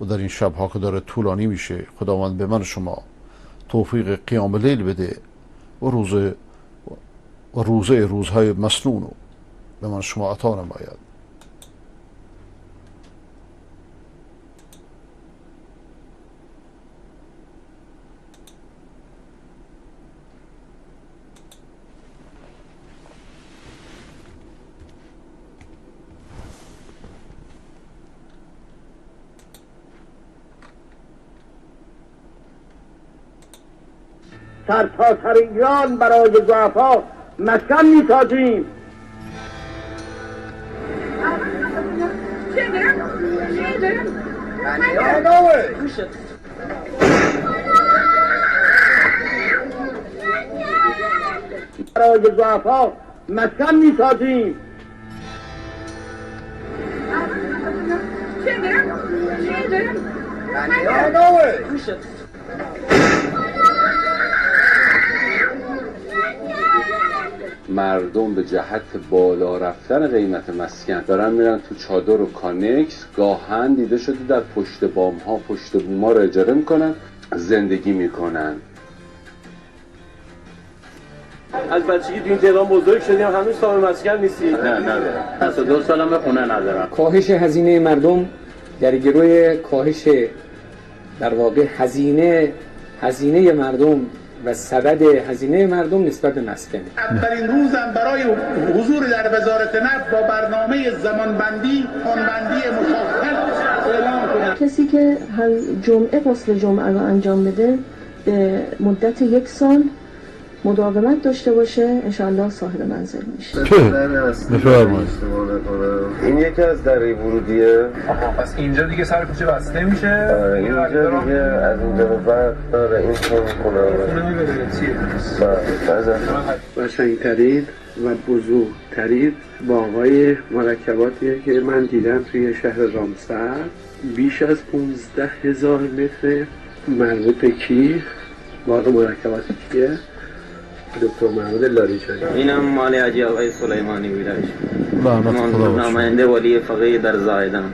و در این شبها که داره طولانی میشه خداوند به من شما توفیق قیام لیل بده و روزه روزهای مسنون رو به من شما عطا نماید. سرتاسر ایران برای ضعفا مسکن میسازیم. برای ضعفا مسکن میسازیم. مردم به جهت بالا رفتن قیمت مسکن دارن میرن تو چادر و کانکس، گاهن دیده شده در پشت بام ها پشت بوم ها رو اجاره میکنن، زندگی میکنن. از بچگی تو این تهران بزرگ شدیم، هنوز صاحب مسکن نیستی؟ نه 2 سالم خونه ندارم. کاهش هزینه مردم در گروه کاهش در واقع هزینه مردم و سبد هزینه مردم نسبت به مسکن. اولین روزم برای حضور در وزارت نفت با برنامه زمانبندی مشخص اعلام کنم. کسی که هر جمعه غسل جمعه رو انجام بده به مدت 1 سال مداومت داشته باشه، انشاءالله صاحب منزل میشه. بفرمایید. این یکی از دره ورودیه. پس اینجا دیگه سر کوچه بسته میشه. اینجا دیگه از اینجا به بعد داره این خونه میبره چیه؟ قشنگ‌ترین و بزرگترین باغ‌های مرکباتیه که من دیدم توی شهر رامسر. بیش از 15,000 متر مربوط به کی؟ باغ مرکبات کیه؟ دکتر محمد لاریجانی. اینم مال حاجی آقای سلیمانی ویرش. لعنت خدا باشه. نماینده ولی فقیه در زایدان.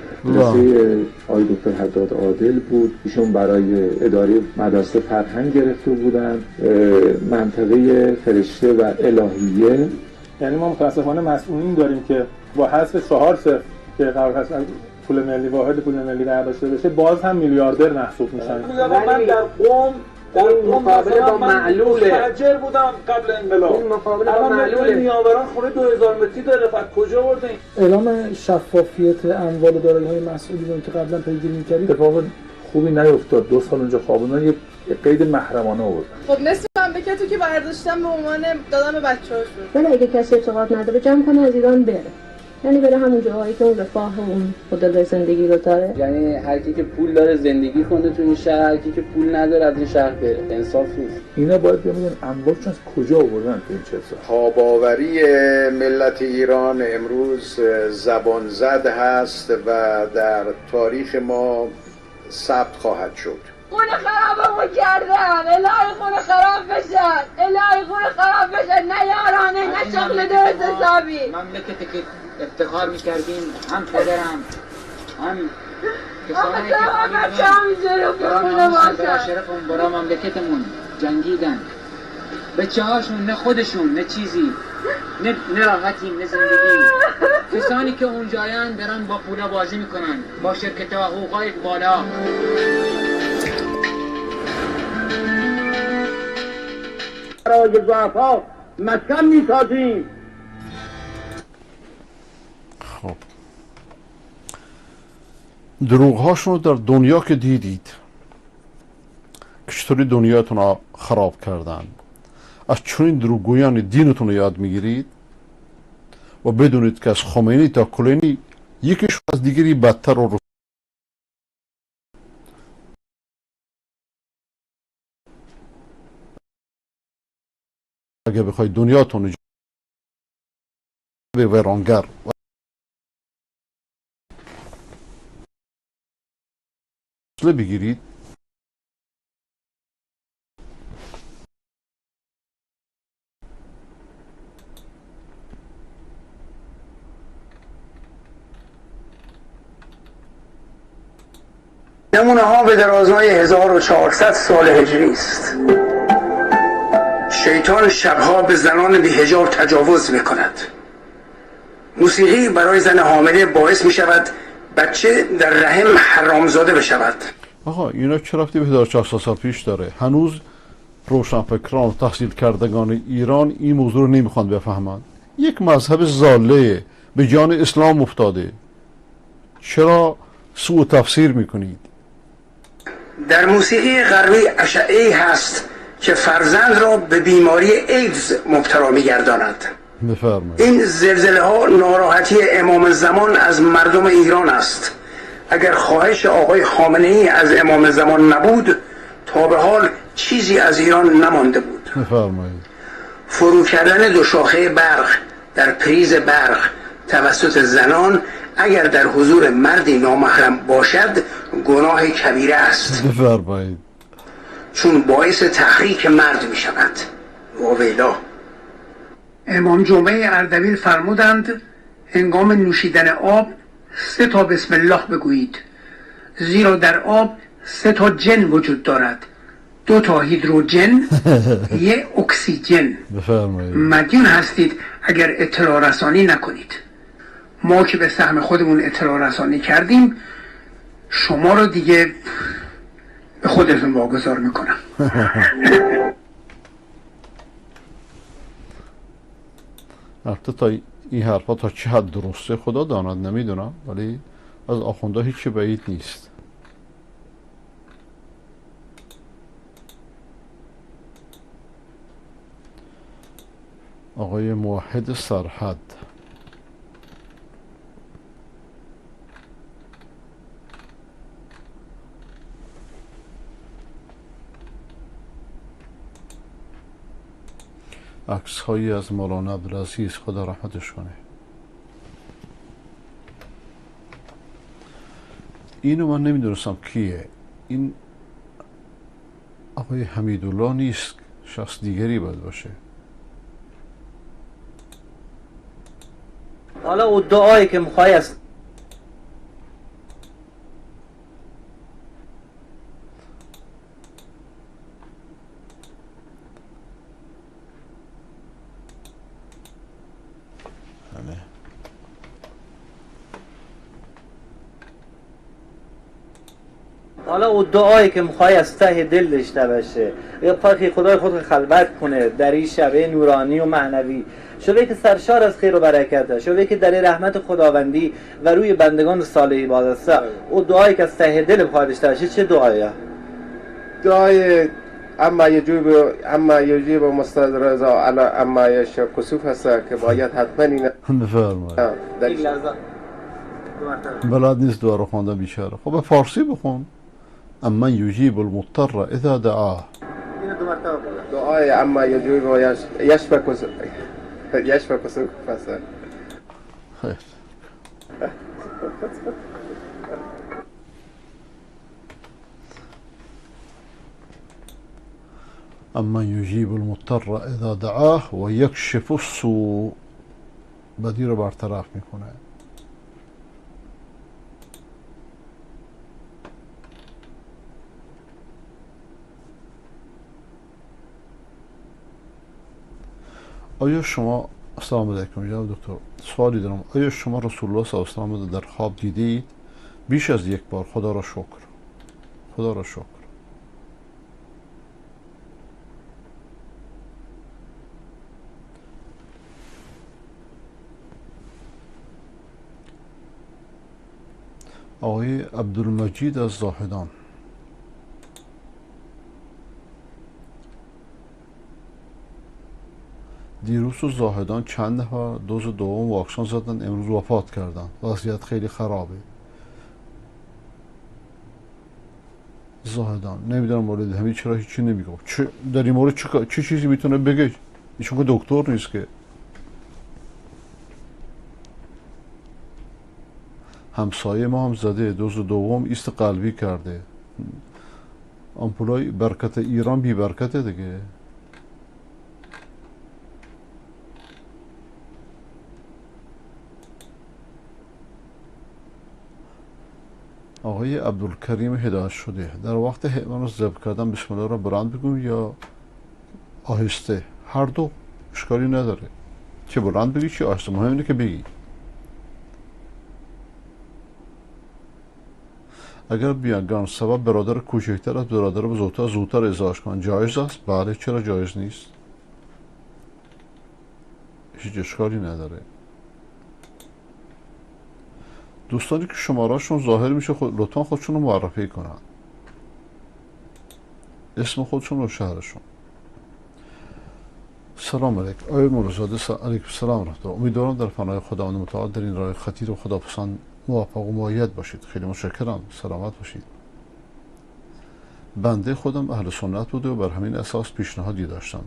آقای دکتر حداد عادل بود. ایشون برای اداره مدرسه فرهنگ گرفته بودن، منطقه فرشته و الهیه. یعنی ما متاسفانه مسئولین داریم که با حذف 4 صفر که قرار هست پول ملی واحد پول ملی برداشته بشه باز هم میلیاردر محسوب میشن. من در قم مقابله با معلوله مستاجر بودم قبل انقلاب. این مقابله با معلوله. نیاوران خونه 2000 متری داره. فقط کجا بردین؟ اعلام شفافیت اموال و دارایی‌های مسئولین که قبلا پیگیری می‌کردید اتفاق خوبی نیفتاد. 2 سال اونجا خوابوندن، یه قید محرمانه آوردن. خب نصف مملکتو که برداشتن به عنوان دادن به بچه‌هاشون. ولی اگه کسی اعتقاد نداره جمع کنه از ایران بره. یعنی بره همون جاهایی که اون رفاه و اون مدل زندگی رو داره. یعنی هر کی که پول داره زندگی کنه تو این شهر، هر کی که پول نداره از این شهر بره. انصاف نیست. اینا باید ببینن اموالشون از کجا آوردن تو این 40 سال. تاب‌آوری ملت ایران امروز زبان زد هست و در تاریخ ما ثبت خواهد شد. خونه خرابمون کردن، الهی خونه خراب بشن، الهی خونه خراب بشن، نه یارانه نه شغل درست حسابی. مملکتی که افتخار میکردیم، هم پدرم هم کسانی که برای شرفمون برای مملکتمون جنگیدن، بچه هاشون نه خودشون نه چیزی، نه راحتی نه زندگی. کسانی که اونجایان دارن با پولا بازی میکنن، با شرکت ها حقوقای بالا. برای ضعفا مسکن میسازیم. خب دروغ‌هاشون در دنیا که دیدید که چطوری دنیاتون رو خراب کردن، از چنین دروغگویان دینتون رو یاد میگیرید و بدونید که از خمینی تا کلینی یکیشون از دیگری بدتر و اگه بخوای دنیاتون به ویرانگر بگیرید، نمونه ها به درازای 1400 سال هجری است. شیطان شبها به زنان بی حجاب تجاوز میکند. موسیقی برای زن حامله باعث می شود بچه در رحم حرامزاده بشود. آقا اینا چه رفتی به 1400 سال پیش داره؟ هنوز روشنفکران و تحصیل کردگان ایران این موضوع رو نمیخوان بفهمند. یک مذهب ضاله به جان اسلام افتاده، چرا سوء تفسیر میکنید؟ در موسیقی غربی اشعه‌ای هست که فرزند را به بیماری ایدز مبتلا می‌گرداند. بفرمایید. این زلزله ها ناراحتی امام زمان از مردم ایران است. اگر خواهش آقای خامنه ای از امام زمان نبود تا به حال چیزی از ایران نمانده بود. بفرمایید. فرو کردن دو شاخه برق در پریز برق توسط زنان اگر در حضور مردی نامحرم باشد گناه کبیره است، بفرمایید. چون باعث تحریک مرد می شود. واویلا. امام جمعه اردبیل فرمودند هنگام نوشیدن آب 3 تا بسم الله بگویید، زیرا در آب 3 تا جن وجود دارد، 2 تا هیدروژن، 1 اکسیژن. بفرمایید. مدیون هستید اگر اطلاع رسانی نکنید. ما که به سهم خودمون اطلاع رسانی کردیم، شما رو دیگه به خودتون واگذار میکنم. البته تا این حرفا تا چه حد درسته خدا داند، نمیدونم، ولی از آخونده هیچی بعید نیست. آقای موحد سرحد. عکس هایی از مولانا عبدالعزیز، خدا رحمتش کنه. اینو من نمیدونستم کیه. این آقای حمیدالله نیست، شخص دیگری باید باشه. حالا او دعایی که میخوای است حالا او دعایی که میخوای از ته دل داشته باشه، یا پاکی خدای خود خلوت کنه در این شبه نورانی و معنوی، شبه که سرشار از خیر و برکته، شبه که در رحمت خداوندی و روی بندگان صالحی بازسته، او دعایی که از ته دل میخوای داشته باشه چه دعاییه؟ دعای اما یجیب و مستعد رضا علا اما یشا کسوف هست که باید حتما این بفرمایید. بلد نیست دعا رو خوندن بیچاره. خب به فارسی بخون. اما یجیب المضطر اذا دعاه. دعای اما یجیب و یشفا کسوف هست. خیر. اما یجیب المضطر اذا دعاه و یکشف السوء، بدی رو برطرف میکنه. آیا شما، السلام علیکم جناب دکتر، سوالی دارم. آیا شما رسول الله صلی الله علیه و آله در خواب دیدید؟ بیش از یک بار. خدا را شکر. خدا را شکر. آقای عبدالمجید از زاهدان. دیروز تو زاهدان چند نفر دوز دوم واکسن زدن، امروز وفات کردن. وضعیت خیلی خرابه. زاهدان نمیدونم مورد همین چرا هیچی نمیگه. در این مورد چه چیزی میتونه بگه؟ ایشون که دکتر نیست که. همسایه ما هم زده، دوز دوم ایست قلبی کرده. آمپولای برکت ایران بی برکته دیگه. آقای عبدالکریم هدایت شده، در وقت حیوان رو ذبح کردن بسم الله را بلند بگویم یا آهسته؟ هر دو اشکالی نداره، چه بلند بگی چه آهسته، مهم اینه که بگی. اگر بیان سبب برادر کوچکتر از برادر بزرگتر زودتر ازدواج کنن جایز است؟ بله، چرا جایز نیست؟ هیچ اشکالی نداره. دوستانی که شماره‌شون ظاهر میشه لطفا خودشون رو معرفی کنن، اسم خودشون و شهرشون. سلام علیکم. آقای مولازاده علیکم السلام ورحمت الله. امیدوارم در فنای خداوند متعال در این راه خطیر و خداپسند موفق و مؤید باشید. خیلی متشکرم. سلامت باشید. بنده خودم اهل سنت بوده و بر همین اساس پیشنهادی داشتم.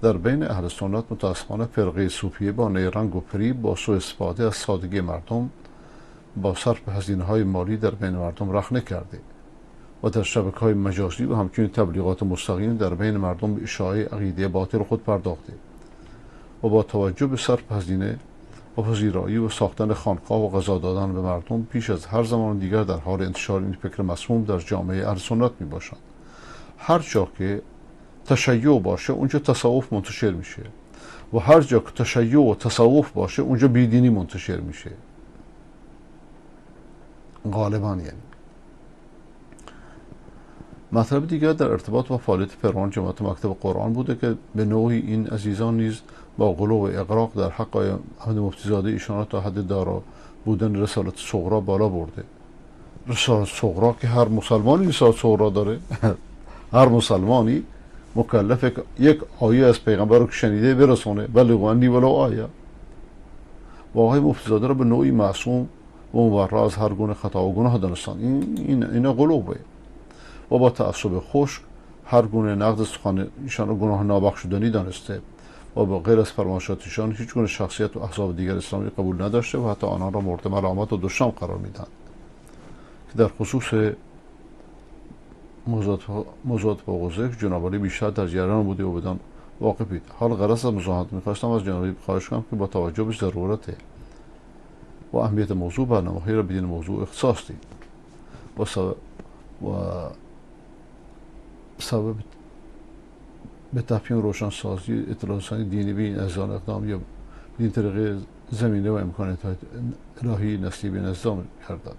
در بین اهل سنت متاسفانه فرقه صوفیه با نیرنگ و فریب با سوء استفاده از سادگی مردم با صرف هزینه‌های مالی در بین مردم رخنه کرده و در شبکه‌های مجازی و همچنین تبلیغات مستقیم در بین مردم به اشاعه عقیده باطل خود پرداخته و با توجه به صرف هزینه و پذیرایی و ساختن خانقاه و غذا دادن به مردم پیش از هر زمان دیگر در حال انتشار این فکر مسموم در جامعه اهل سنت می باشند. هر جا که تشیع باشه اونجا تصوف منتشر میشه و هر جا که تشیع و تصوف باشه اونجا بیدینی منتشر میشه غالبا. یعنی مطلب دیگر در ارتباط با فعالیت پیروان جماعت مکتب قرآن بوده که به نوعی این عزیزان نیز با غلو و اغراق در حق آقای احمد مفتی زاده ایشان تا حد دارا بودن رسالت صغرا بالا برده. رسالت صغرا که هر مسلمانی رسالت صغرا داره هر مسلمانی مکلف یک آیه از پیغمبر رو که شنیده برسونه بلغوا عنی ولو آیه و آقای مفتی زاده را به نوعی معصوم و مبرا از هر گونه خطا و گناه دانستن. این غلوه و با تعصب خشک هر گونه نقد سخن ایشان را گناه نابخشودنی دانسته و با غیر از فرمایشات ایشان هیچ گونه شخصیت و احزاب دیگر اسلامی قبول نداشته و حتی آنان را مورد ملامت و دشنام قرار میدن که در خصوص موضوعات فوق ذکر جناب عالی بیشتر در جریان بوده و بدان واقفید. حال غرض از مزاحمت میخواستم از جناب عالی خواهش کنم که با توجه به ضرورت و اهمیت موضوع برنامه‌هایی را بدین موضوع اختصاص دید و سبب به تفهیم روشنسازی اطلاع رسانی دینی به این عزیزان اقدام یا بدین طریق زمینه و امکانات الهی نصیب نظام کردن.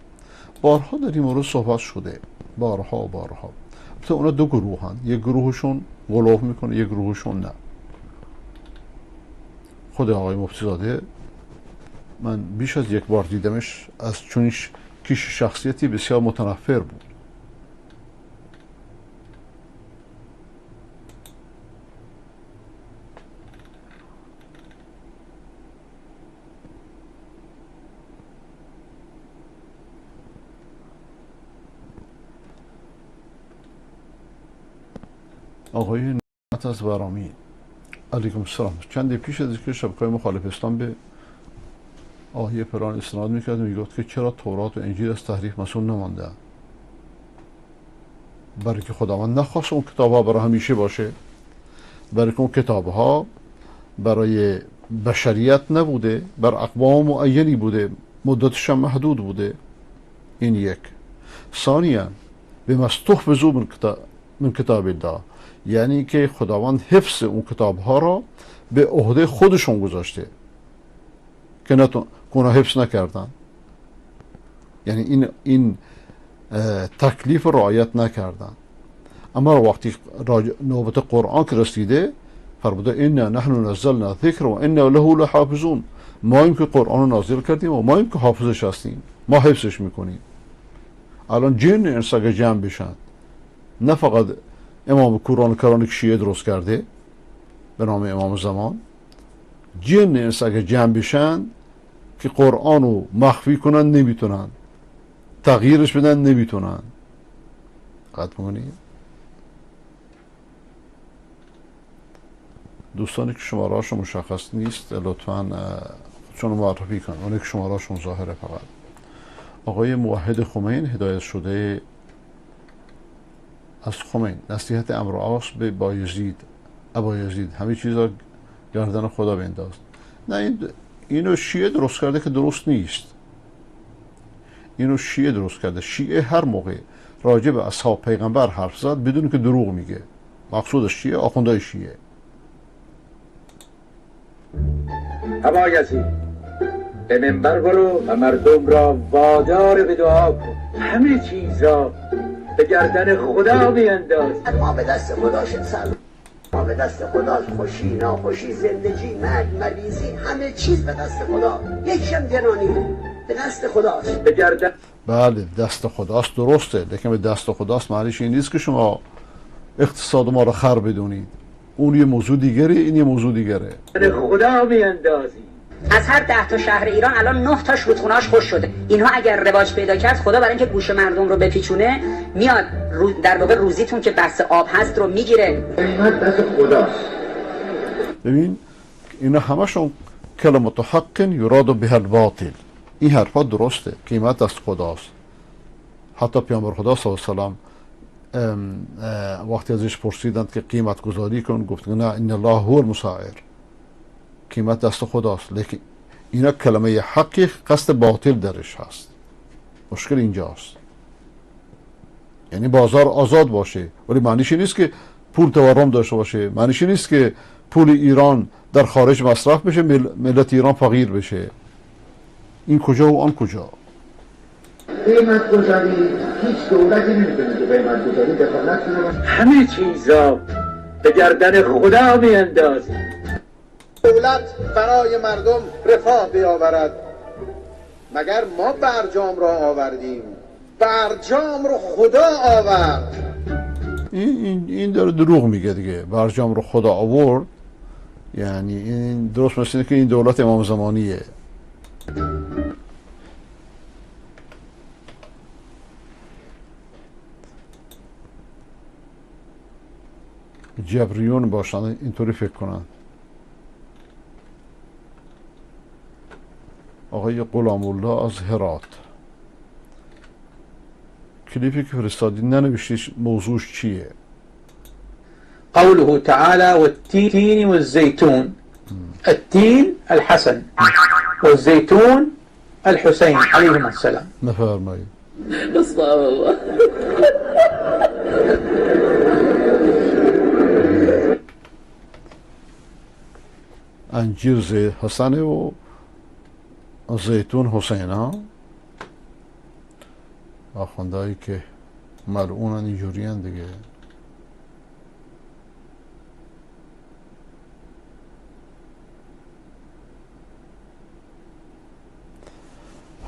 بارها در این مورد صحبت شده، بارها البته اونا دو گروه هن، یک گروهشون غلو میکنه یک گروهشون نه. خود آقای مفتی زاده من بیش از یک بار دیدمش از چون کیش شخصیتی بسیار متنفر بود. آقای نعمت از برامی علیکم السلام. چند پیش از اینکه شبکه‌های مخالف اسلام به آیه قرآن استناد میکرد و میگفت که چرا تورات و انجیل از تحریف مسئول نمانده؟ برای که خداوند نخواست اون کتاب‌ها برای همیشه باشه، برای که اون کتاب‌ها برای بشریت نبوده، بر اقوام معینی بوده، مدتش هم محدود بوده. این یک. ثانیاً بما استحفظوا من کتاب الله، یعنی که خداوند حفظ اون کتاب‌ها را به عهده خودشون گذاشته که اونا حفظ نکردن. یعنی این تکلیف رعایت نکردن. اما وقتی نوبت قرآن که رسیده فرموده انا نحن نزلنا ذکر و انا له لحافظون، ما این که قرآن رو نازل کردیم و ما این که حافظش هستیم، ما حفظش میکنیم. الان جن انس اگه جمع بشن، نه فقط امام قرآن کرانی که شیعه درست کرده به نام امام زمان، جن انس اگه جمع بشن که قرآن رو مخفی کنن نمیتونن، تغییرش بدن نمیتونن. قطع میکنید دوستانی که شماره هاشون مشخص نیست لطفاً خودشون معرفی کنن، اونی که شماره هاشون ظاهره. فقط آقای موحد خمین هدایت شده از خمین، نصیحت امر و عاص به ابا یزید همه چیزا گردن خدا بنداز. نه اینو شیعه درست کرده که درست نیست. اینو شیعه درست کرده. شیعه هر موقع راجع به اصحاب پیغمبر حرف زد بدون که دروغ میگه. مقصود شیعه آخوندهای شیعه. ابا یزید به منبر برو و مردم را وادار به دعا کن، همه چیزا به گردن خدا بینداز. ما به دست خداش سلام، ما به دست خداش، خوشی ناخوشی زندگی مرگ مریضی همه چیز به دست خدا، یکم گرانی به دست خداست. به گردن بله دست خداست، درسته، لیکن به دست خداست معنیش این نیست که شما اقتصاد ما رو خر بدونید. اون یه موضوع دیگره، این یه موضوع دیگره. خدا میاندازی. از هر 10 تا شهر ایران الان 9 تاش رودخونه‌اش خوش شده. اینها اگر رواج پیدا کرد، خدا برای اینکه گوش مردم رو بپیچونه میاد در واقع روزیتون که بحث آب هست رو میگیره. قیمت دست خداست. ببین اینا همشون کلمت حق یراد به الباطل. این حرفا درسته، قیمت دست خداست. حتی پیامبر خدا صلی الله علیه و سلم وقتی ازش پرسیدند که قیمت گذاری کن، گفت نه ان الله هو المسعر، قیمت دست خداست. لیکن اینا کلمه حقی قصد باطل درش هست. مشکل اینجاست. یعنی بازار آزاد باشه، ولی معنیش نیست که پول تورم داشته باشه، معنیش نیست که پول ایران در خارج مصرف بشه، ملت ایران فقیر بشه. این کجا و آن کجا؟ قیمت گذاری هیچ دولتی نمیتونه که قیمت گذاری دخالت کنه. همه چیزا به گردن خدا میاندازی. دولت برای مردم رفاه بیاورد. مگر ما برجام را آوردیم؟ برجام رو خدا آورد. این داره دروغ میگه دیگه. برجام رو خدا آورد، یعنی این درست مثل که این دولت امام زمانیه. جبریون باشن اینطوری فکر کنن. آقای غلام الله از هرات، کلیپی که فرستادی ننوشتیش موضوعش چیه؟ قوله تعالى والتين والزيتون. التين الحسن والزيتون الحسين عليهما السلام. نفرمایید. الله. انجیر حسن و زیتون حسین ها. آخوندهایی که ملعونن اینجوری هن دیگه.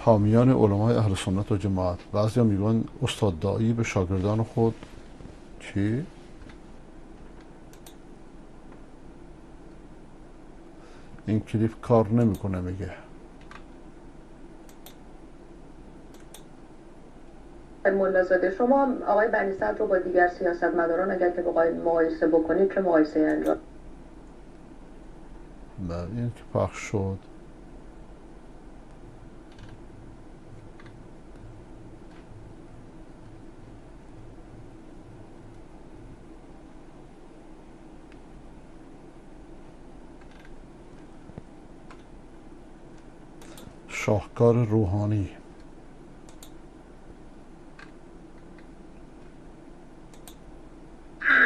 حامیان علمای اهل سنت و جماعت، بعضی ها میگن استاد دایی به شاگردان خود چی؟ این کلیپ کار نمیکنه میگه. ملازده شما آقای بنی صدر رو با دیگر سیاستمداران اگر که بخواید مقایسه بکنید چه مقایسه انجام؟ بله این که پخش شد. شاهکار روحانی.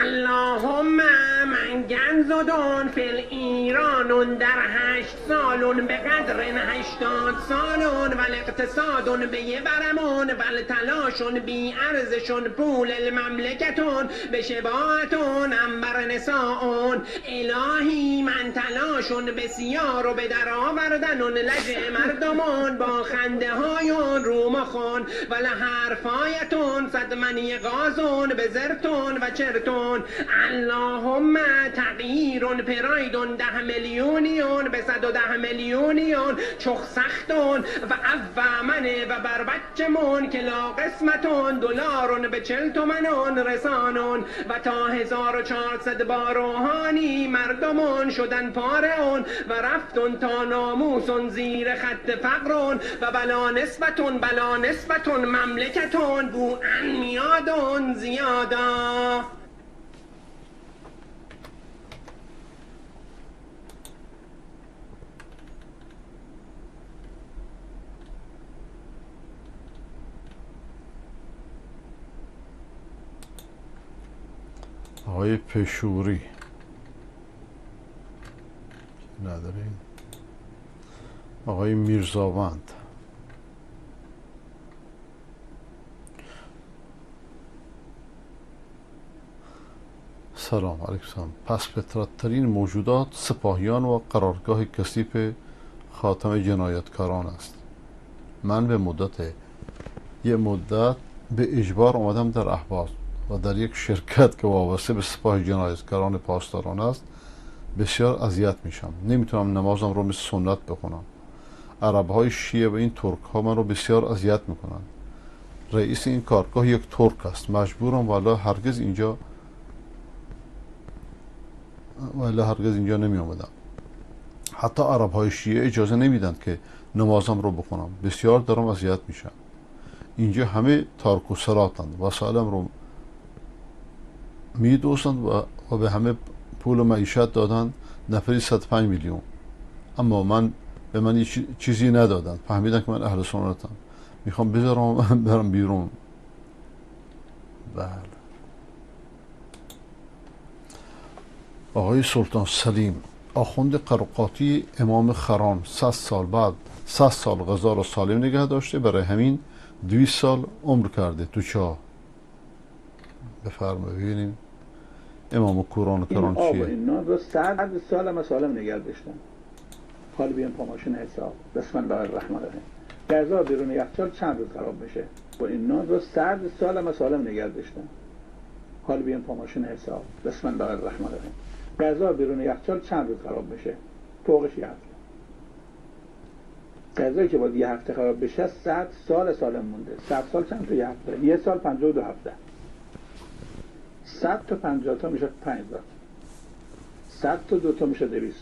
اللهم من گنزدون فی ایرانون در 8 سالون به قدر 80 سالون و الاقتصادون به یه برمون و تلاشون بی ارزشون پول المملکتون به شباعتون انبر نساون. الهی من تلاشون بسیار و به در آوردنون لجع مردمون با خنده هایون رومخون و لحرفایتون صدمنی غازون به زرتون و چرتون. اللهم تغییرون پرایدون 10 میلیونیون به 110 میلیونیون چخ سختون و منه و بر بچمون که لا قسمتون دلارون به 40 تومنون رسانون و تا 1400 با روحانی مردمون شدن پاره اون و رفتون تا ناموسون زیر خط فقرون و بلا نسبتون مملکتون بو ان میادون زیادا. آقای پشوری نداریم. آقای میرزاوند، سلام علیکم. پس فطرت‌ترین موجودات سپاهیان و قرارگاه کثیف خاتم جنایتکاران است. من به مدت به اجبار آمدم در اهواز و در یک شرکت که وابسته به سپاه جنایتکاران پاسداران است بسیار اذیت میشم. نمیتونم نمازم رو مثل سنت بخونم. عرب های شیعه و این ترک ها من رو بسیار اذیت میکنن. رئیس این کارگاه یک ترک است. مجبورم والا هرگز اینجا نمی آمدم. حتی عرب های شیعه اجازه نمیدن که نمازم رو بخونم. بسیار دارم اذیت میشم. اینجا همه تارک و صلاتند. وسایلم رو میدوزند و به همه پول معیشت دادن، نفری 105 میلیون. اما به من چیزی ندادن. فهمیدن که من اهل سنتم. میخوام بذارم برم بیرون. بله. آقای سلطان سلیم، آخوند قرقاتی امام خران 100 سال بعد 100 سال غذا را سالم نگه داشته، برای همین 200 سال عمر کرده تو چاه. بفرمایید. ببینیم امام قرآن کران چیه؟ اینا رو 100 سال هم سالم نگه داشتن. حال بیان پا ماشین حساب. بسم الله الرحمن الرحیم. غذا بیرون یخچال چند روز خراب میشه؟ و اینا رو 100 سال هم سالم نگه داشتن. حال بیان پا ماشین حساب. بسم الله الرحمن الرحیم. غذا بیرون یخچال چند روز خراب میشه؟ فوقش یه هفته. غذایی که باید یه هفته خراب بشه 100 سال سالم مونده. 100 سال چند تا یه هفته؟ یه سال 52 هفته. 100 تا 50 تا میشه 5000. 100 تا 2 تا میشه 200.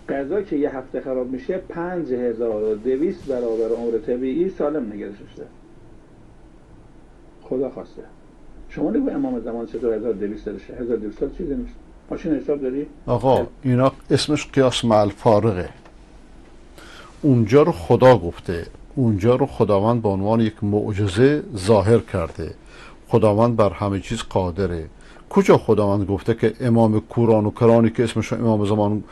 غذا که یه هفته خراب میشه 5200 برابر عمر طبیعی سالم نگه داشته. خدا خواسته. شما نگو امام زمان چطور 1200 داشته؟ 1200 سال چیزی نیست. ماشین حساب داری؟ آقا اینا اسمش قیاس مع الفارقه. اونجا رو خدا گفته، اونجا رو خداوند به عنوان یک معجزه ظاهر کرده. خداوند بر همه چیز قادره. کجا خداوند گفته که امام قرآن و کرانی که اسمش امام زمان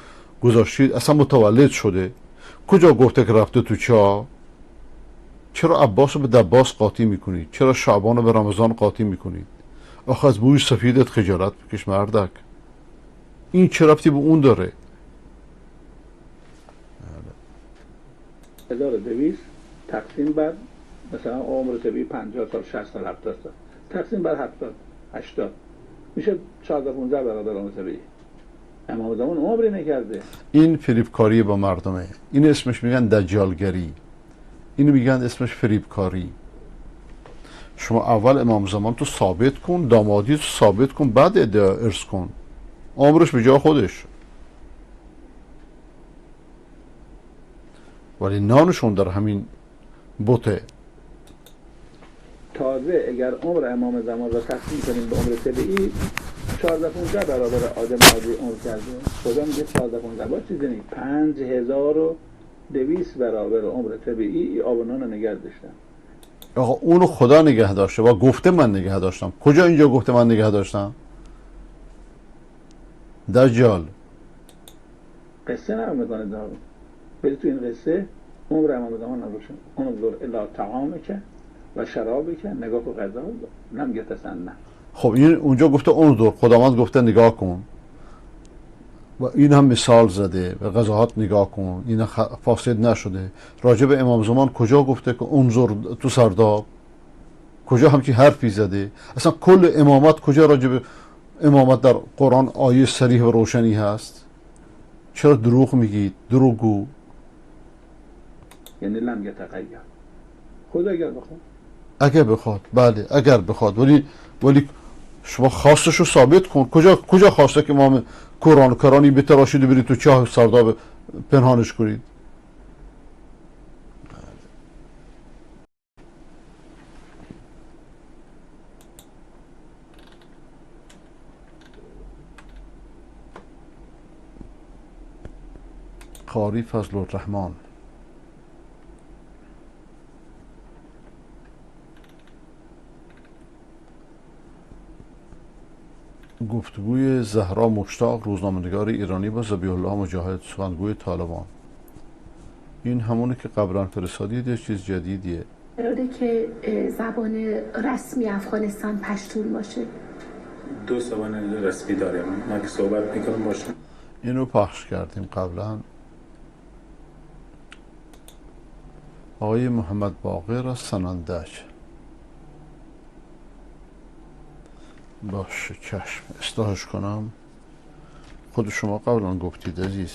گذاشتید اصلا متولد شده؟ کجا گفته که رفته تو چاه؟ چرا عباس رو به دباس قاطی میکنید؟ چرا شعبان رو به رمضان قاطی میکنید؟ آخه از بوی سفیدت خجالت بکش مردک. این چه ربطی به اون داره؟ 1200 تقسیم بر مثلا عمر طبیعی 50 سال 60 سال 70 سال تقسیم بر 70 80 میشه 14 15 برابر عمر طبیعی. امام زمان عمری نکرده. این فریبکاری با مردمه. این اسمش میگن دجالگری. اینو میگن اسمش فریبکاری. شما اول امام زمان تو ثابت کن، دامادی تو ثابت کن، بعد ادعا ارث کن. عمرش به جا خودش. ولی نانشون در همین بوته. تازه اگر عمر امام زمان را تقسیم کنیم به عمر طبیعی 14 15 برابر آدم عادی عمر کرده. خدا میگه 14 15 با چیزی نیست. 5200 برابر عمر طبیعی آب و نان نگه داشتن. آقا اونو خدا نگه داشته و گفته من نگه داشتم. کجا اینجا گفته من نگه داشتم؟ دجال. قصه نمیکنه دارو. ولی تو این قصه عمر امام زمان نروشن. انظر الی طعامک و شرابک، نگاه کو غذا نمیگه تسنن. خب این اونجا گفته انظر، خداوند گفته نگاه کن. و این هم مثال زده به غذاهات نگاه کن، این فاسد نشده. راجع به امام زمان کجا گفته که انظر تو سرداب؟ کجا همچین حرفی زده؟ اصلا کل امامت کجا راجع به امامت در قرآن آیه صریح و روشنی هست؟ چرا دروغ میگید؟ دروغگو. یعنی لم یتغیر. خدا اگر بخواد. اگر بخواد، بله اگر بخواد. ولی شما خواستش رو ثابت کن. کجا خواسته که امام قرآن کرانی بتراشید و برید تو چاه سرداب پنهانش کنید؟ قاری فضل الرحمن. گفتگوی زهرا مشتاق، روزنامه‌نگار ایرانی، با ذبیح الله مجاهد، سخنگوی طالبان. این همونه که قبلا فرستادید یا چیز جدیدیه؟ قراره که زبان رسمی افغانستان پشتون باشه. 2 زبان رسمی داره. من که صحبت میکنم باشه. اینو پخش کردیم قبلا. آقای محمد باقر از سنندج. باشه چشم اصلاحش کنم. خود شما قبلا گفتید عزیز.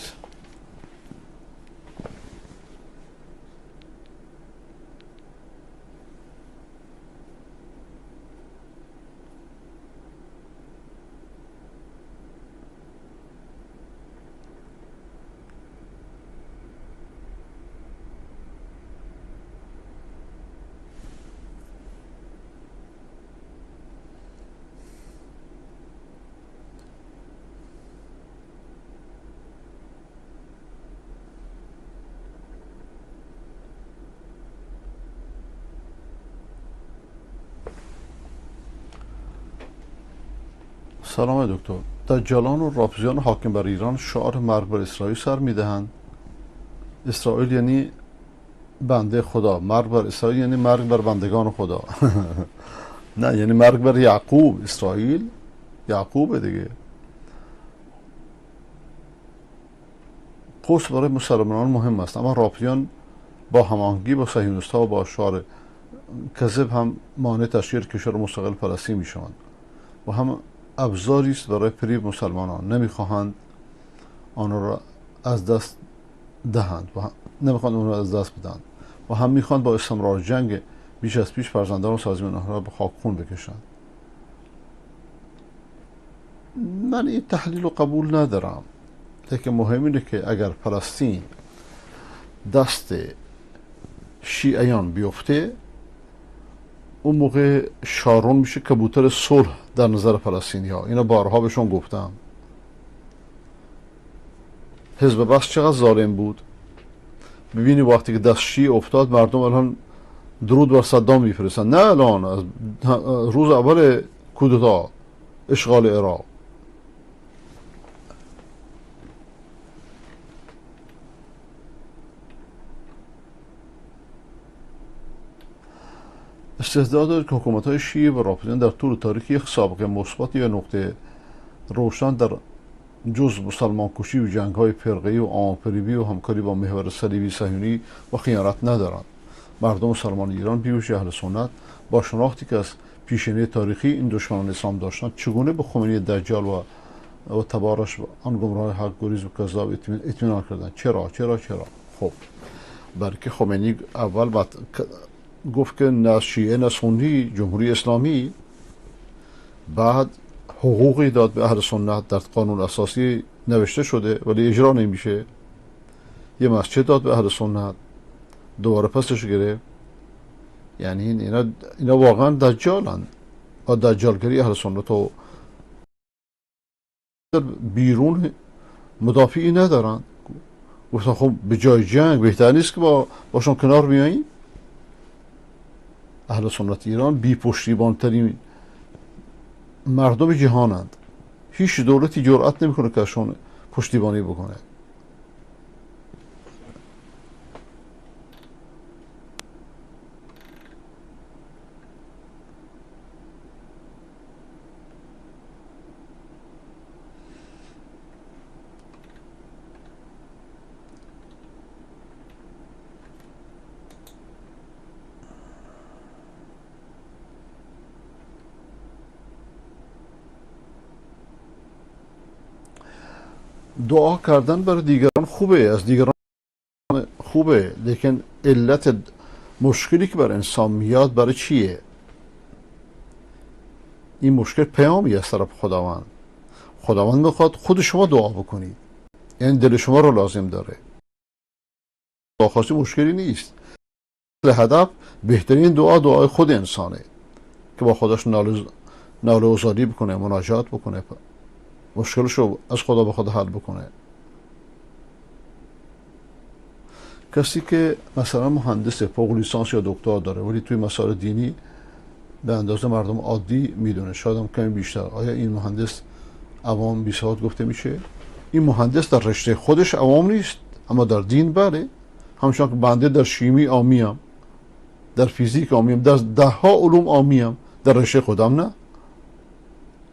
سلام دکتر. دجالان و رافضیان حاکم بر ایران شعار مرگ بر اسرائیل سر میدهند. اسرائیل یعنی بنده خدا، مرگ بر اسرائیل یعنی مرگ بر بندگان خدا. نه یعنی مرگ بر یعقوب. اسرائیل یعقوب دیگه. قدس برای مسلمانان مهم است، اما رافضیان با هماهنگی با صهیونیست‌ها و با شعار کذب هم مانع تشکیل کشور مستقل فلسطین میشوند و هم ابزاری است برای فریب مسلمانان. نمیخواهند آن را از دست دهند و نمیخواهند آن را از دست بدهند و هم میخواهند با استمرار جنگ بیش از پیش فرزندان و سازمان آنها را به خاک خون بکشند. من این تحلیل رو قبول ندارم، لیکن مهم اینه که اگر فلسطین دست شیعیان بیفته اون موقع شارون میشه کبوتر صلح در نظر فلسطینی ها. اینا بارها بهشون گفتم. حزب بس چقدر ظالم بود. ببینی وقتی که دست شیعه افتاد مردم الان درود بر صدام میفرستن. نه الان از روز اول کودتا اشغال عراق. استدلال دارد که حکومت‌های شیعه و رافضیان در طول تاریخ یک سابقه مثبت یا نقطه روشن در جز مسلمان کشی و جنگ‌های فرقه‌ای و آمرفریبی و همکاری با محور صلیبی صهیونی و خیانت ندارند. مردم مسلمان ایران بیوش اهل سنت با شناختی که از پیشینه تاریخی این دشمنان اسلام داشتند چگونه به خمینی دجال و تبارش آن گمراه حق گریز و کذاب اطمینان کردند؟ چرا؟ خب برای که خمینی اول گفت که نه شیعه نه سنی جمهوری اسلامی، بعد حقوقی داد به اهل سنت در قانون اساسی نوشته شده ولی اجرا نمیشه. یه مسجد داد به اهل سنت دوباره پسش گرفت. یعنی اینا واقعا دجالن و دجالگری اهل سنت و بیرون مدافعی ندارن. گفتن خب به جای جنگ بهتر نیست که باشون کنار بیاییم؟ اهل سنت ایران بی پشتیبان ترین مردم جهانند. هیچ دولتی جرأت نمیکنه که ازشون پشتیبانی بکنه. دعا کردن برای دیگران خوبه، از دیگران خوبه، لیکن علت مشکلی که برای انسان میاد برای چیه؟ این مشکل پیامی از طرف خداوند. خداوند میخواد خود شما دعا بکنید، یعنی دل شما رو لازم داره. دعاخواستی مشکلی نیست. هدف بهترین دعای خود انسانه که با خودش ناله و زاری بکنه، مناجات بکنه، مشکلش رو از خدا به خدا حل بکنه. کسی که مثلا مهندس فوق لیسانس یا دکترا داره ولی توی مسائل دینی به اندازه مردم عادی میدونه، شاید هم کمی بیشتر، آیا این مهندس عوام بی سواد گفته میشه؟ این مهندس در رشته خودش عوام نیست، اما در دین بله. همچنان که بنده در شیمی عامیم، در فیزیک عامیم، در 10 علوم عامیم، در رشته خودم نه.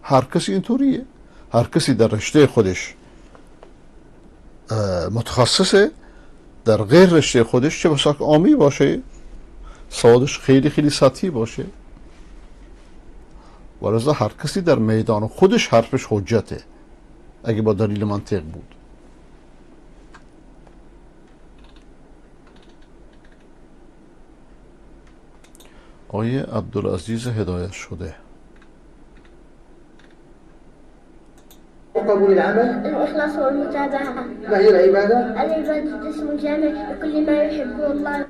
هر کسی اینطوریه. هر کسی در رشته خودش متخصصه، در غیر رشته خودش چه بسا که عامی باشه، سوادش خیلی خیلی سطحی باشه. ولذا هر کسی در میدان خودش حرفش حجته اگه با دلیل منطق بود. آیه عبدالعزیز هدایت شده. قبول العمل الإخلاص والمتابعة. ما هي العبادة؟ العبادة اسم جامع لكل ما يحبه الله.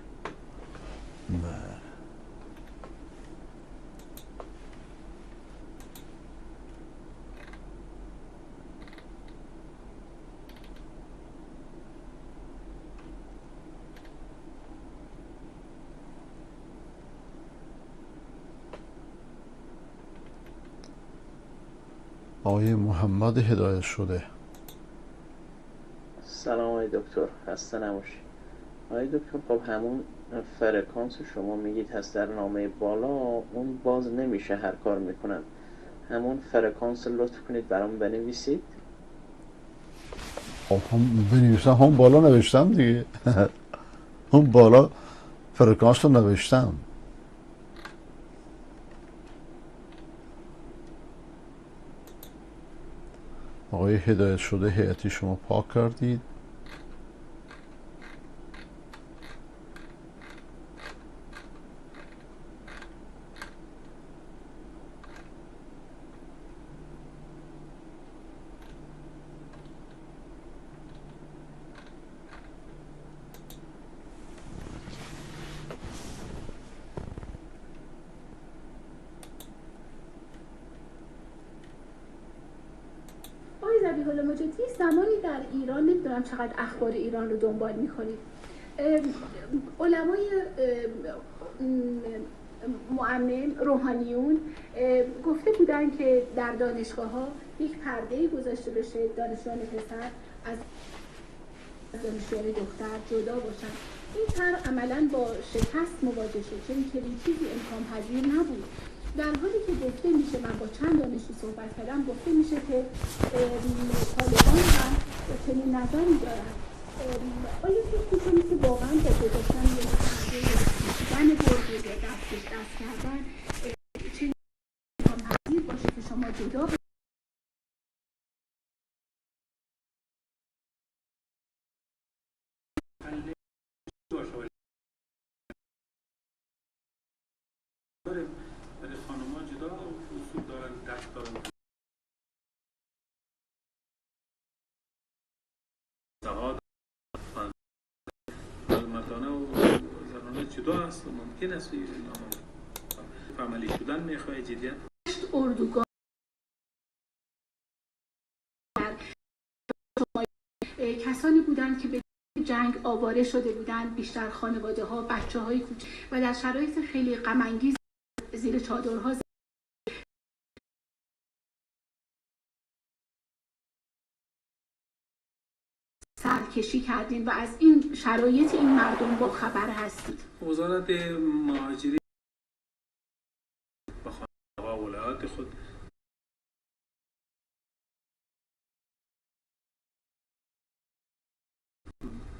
آقای محمد هدایت شده. سلام آقای دکتر، خسته نباشید. آقای دکتر خب همون فرکانس شما میگید هست در نامه بالا، اون باز نمیشه هر کار میکنن. همون فرکانس لطف کنید برام بنویسید. خب هم بنویسم، هم بالا نوشتم دیگه. هم بالا فرکانس رو نوشتم. آقای هدایت شده، هیئتی شما پاک کردید. ذبیح الله مجدی زمانی در ایران، نمیدونم چقدر اخبار ایران رو دنبال میکنید، علمای مؤمن روحانیون گفته بودن که در دانشگاه ها یک پرده‌ای گذاشته بشه، دانشجویان پسر از دانشجویان دختر جدا باشن. این طرح عملاً با شکست مواجه شد، چون که چیزی امکان پذیر نبود. در حالی که گفته میشه، من با چند دانشجو صحبت کردم، گفته میشه که طالبان هم چنین نظری دارن. آیا فکر میکنید که واقعا با گذاشتن یه پرده برد یا دست کردن چنین امکان پذیر باشه که شما جدا برای خانوما جدا اصول دارن، دست دارن، سواد مردانه و زنانه جدا هست. ممکن است عملی شدن میخواه جدیت. اردوگاه کسانی بودند که به جنگ آواره شده بودند، بیشتر خانواده ها، بچه های کوچک، و در شرایط خیلی غم انگیز زیر چادرها سرکشی کردین و از این شرایط این مردم با خبر هستید. وزارت مهاجرین با خانواده و ولایات خود